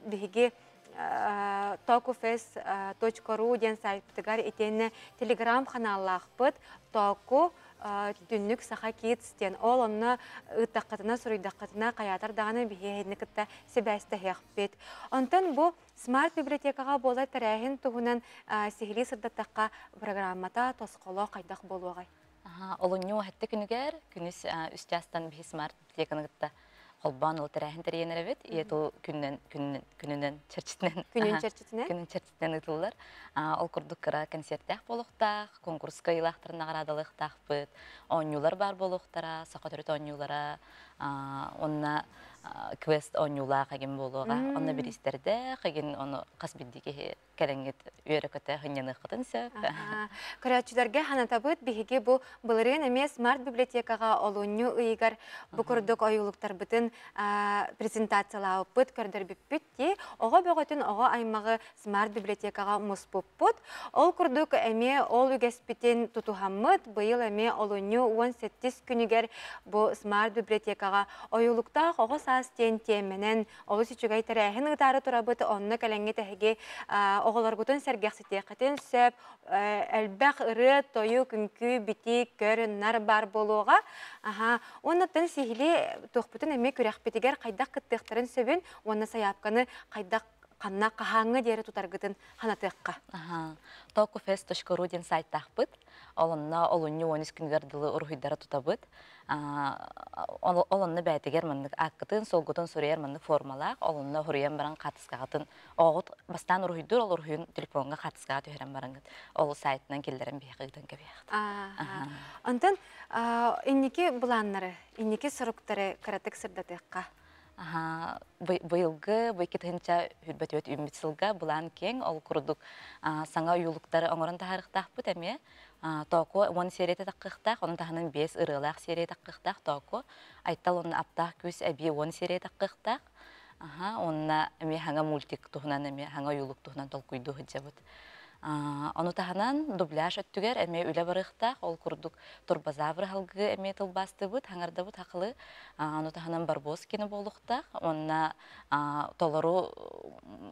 бейге tokufest.ru ден сайт бұтығар етені телеграм қаналлақ бұд току дүннік саха кетістен. Ол онны ұттаққатына, сұруйдаққатына қаятар дағаны бейхедіні күтті себәсті хеқпет. Онтан бұл смарт библиотекаға болай тәрәйін тұғынан сихили сырдаттаққа программата тосқолы қайдақ болуғай. Олынны оғатты күнігер, күніс үстястан бейхи смарт библиотеканы күтті холбан ол тәрәһин тәрәйенер бит. Ето күннен чәрчитнен. Күннен чәрчитнен итыллар. Ол курдук кыра концерттах болуктах, конкурска илахтарына карадылыктах бит. Онюлар бар болуктара, сакатөрөт онюлара, онна квест онюла хаген болуга. Онна бир истерде хаген оны касбиддиге келеңгет үйрөкөтө хыньяны кытынса. Көрәтчүләргә ханатабыт биһиге бу былырын эмес Смарт библиотекага олунню ыйгар бу курдук оюлуктар бытын презентациялау быт көрдөр биппитти. Ого бөгөтүн ого аймагы Смарт библиотекага муспуппут. Ол курдук эме ол үгеспитин тутухаммыт быйыл эме олунню 18 күнүгер бу Смарт библиотекага оюлуктак ого састен теменен олус үчүгай терәһин ыдары турабыт онны калеңге теге оголоргутун сергекситекетин сөп элбәк ыры тою күнкү бити көрүннар бар болуга. Оннан сихили тохпутун эме күрәхпетигер кайдак кыттыктарын сөбүн, онна саяпканы кайдак канна кахаңы дере тутаргытын ханатыкка. Tokufest.ru ден сайттах бит. Олонна олунню 12 күнгөр дылы урхуйдара тутабыт. Олонны бәйтегер мындык аккытын, солгутын сурыяр мындык формалак, олонна хурыян баран катыскагатын. Огут бастан урхуйдур, ол урхуйын телефонга катыскага төһөрөн барангыт. Ол сайтынан келдерен бейхыгдан кебейхт. Онтон инники буланнары, инники соруктары каратык сырдатыкка. Быйылгы, быйкетинча хүрбөтөт үмүтсылга булан кең, ол курдук саңа уюлуктары оңорон тахарыктах бут эме. Току 10 серияте таккыктах, онун таханын 5 ырылак серия таккыктах току. Айттал онун аптах күз эби 10 серия таккыктах. Онна эме хаңа мультик тухунан эме хаңа уюлук тухунан толкуйду хыджабыт. Ону таханан дубляж өттүгер эме үле барыктах, ол курдук турбазавр халгы эме тылбасты бут, хаңарда бут хакылы. Ону таханан Барбоскины болуктах, онна толору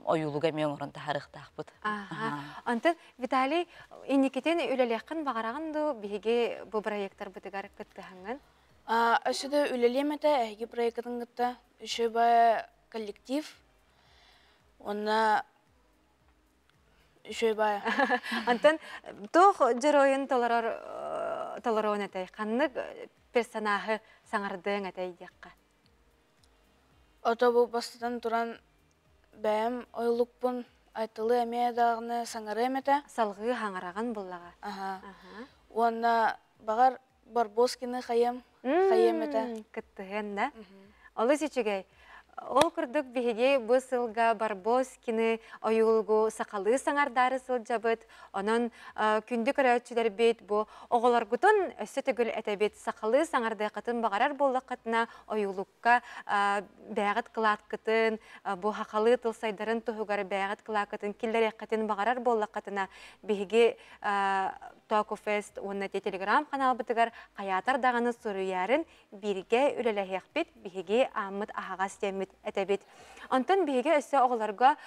оюлуга эме оңорон тахарыктах бут. Антын Виталий инникетен үлелekkin багарагынды биге бу проекттар бутыгар кыттыган. Өсөдө үлелемете эги проекттын гытта үшө бая коллектив. Онна Шөйбай. Антон, тох жыройын толорон этэй. Каннык персонажы саңардың этэй дияққа? Ото бу бастыдан туран бәйім ойлукпун айтылы әме дағыны саңары әметі. Салғы хаңараған бұллаға. Онна бағар Барбоскины қайым әті. Кыттығын да? Олы сечігей. Ол күрдік бігеге бұл сылға Барбоскины ойылғы сақалы саңардары сылжабыт. Онын күнді көрәтшілер бет бұл оғылар күтін өсі түгіл әтәбет сақалы саңарды қытын бағарар болы қытына ойылыққа бәғіт қылат қытын, бұл хақалы тылсайдарын тұхығары бәғіт қылат қытын, келдері қытын бағарар болы қытына бігеге Токуфест онна телеграм канал бытыгар қаятар дағаны сұруярын бірге үлеләхек бет, бігеге амыт ағағас демет әтәбет. Антон бігеге өсі оғыларға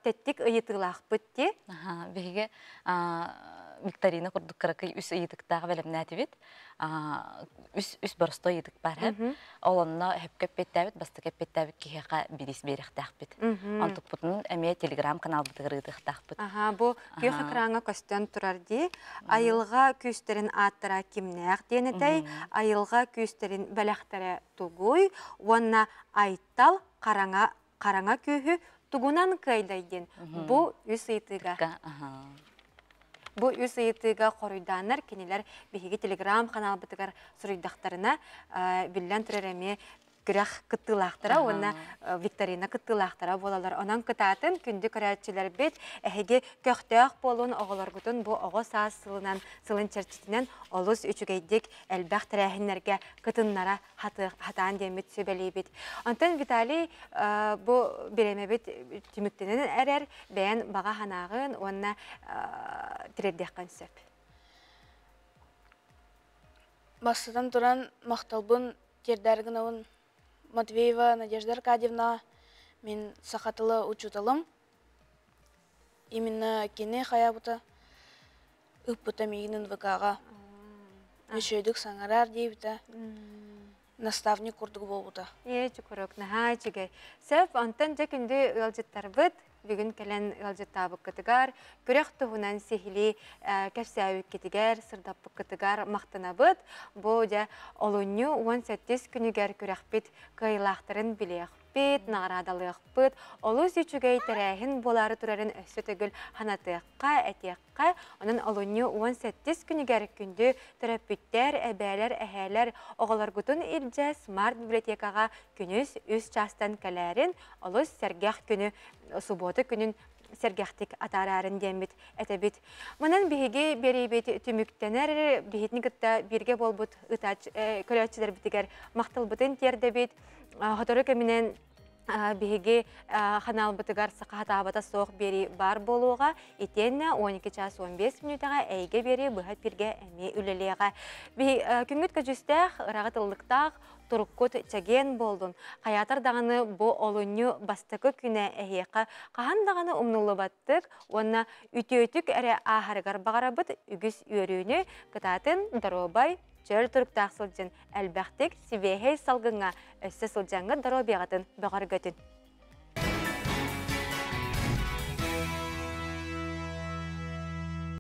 тәттік ұйытылақ бітті? Бігеге Викторина курдук каракай үс ыйытыктағы бәлемнә әтебет. Үс барысто ыйытык бар әп. Олонна әпкәп беттәбет, басты кәп беттәбет кихеға бірис беріқтақ бет. Антық бұтының әме телеграм канал бұтығыр ыйытықтақ бет. Бұ күйеқі қыраңа көстен тұрар де, айылға күстерін аттыра кемнәқ денетей, айылға күстерін бәләқтәрі тұғуй, онна айттал қараңа күйі тұғынан кайдайден. Бұ үс ыйытыға. Бу үс ыйытыга қорыйданар кенелер бігеге телеграм канал бітігар сұрыйдақтарына біллән түрәреме күрәқ кыттылақтыра, онна Викторина кыттылақтыра болалар. Онан кытатын күнді көрәтшілер бет әхеге көқтәқ болуын оғылар күтін бұл оғы саас сылын чәрчетінен олыс үчігейдік әлбәқ тәрәхінлерге кытыннара хатан демет сөбәлей бет. Онтан Виталий бұл береме бет түміктенін әрер бәйін баға ханағын онна тірердеққан сөп. Бастыдан тұран мақталбын тердәргін ауын Матвеева Надежда Аркадьевна, мен сақатылы учуталым. Именно кене хаябыта үппіта мегінің вкаға. Үшөйдік саңарар дейбіта. Наставник курдук болбута. Чукурок, наха чугай. Сөп, антон жекінді өлжеттар бұд, бүгін кәлен ғалжеттабы кітігар, көрек тұғынан сехілі кәпсәуі кетігер, сырдапы кітігар мақтанабыд. Бұл де олуну 18 күнігер көрек бет қайлақтырын білеқ. Нағарадалық бұд, олу сүйчүгей тәрәхін болары тұрарын өсі түгіл ханатыққа, әтеққа, оның олуны 18 күнігер күнді түрәппіттер, әбәлер, әхәлер, оғылар күтін ирджә смарт библиотекаға күніз үз частан кәләрін, олу сәргәқ күні, субботы күнін сәргәқтік атарарын дембет, әтәбет. Мұнан бігі берейбет түміктенер, бігетні күтті бірге бол бұд, көләтшілер бітігер мақтыл бұтын тердебет, Хоторы көмінен бігі қанал бұтығар сақата абата соқ бері бар болуға, етенне 12 час 15 минутаға әйге бері бұғат бірге әме үлілеға. Күнгіт көжістәқ, ұрағытылықтақ, тұрыққыт чәген болдың. Қаятар дағаны бұ олыны бастықы күні әйеқа қаған дағаны ұмнулы баттық, онына үті-өтік әрі ағарғар бағара бұд үгіз өріні күтатын даробай Жөр тұрықтақ сылжын әлбәқтік сивейхей салғыңа өсі сылжаңғы даробияғатын бағар көтін.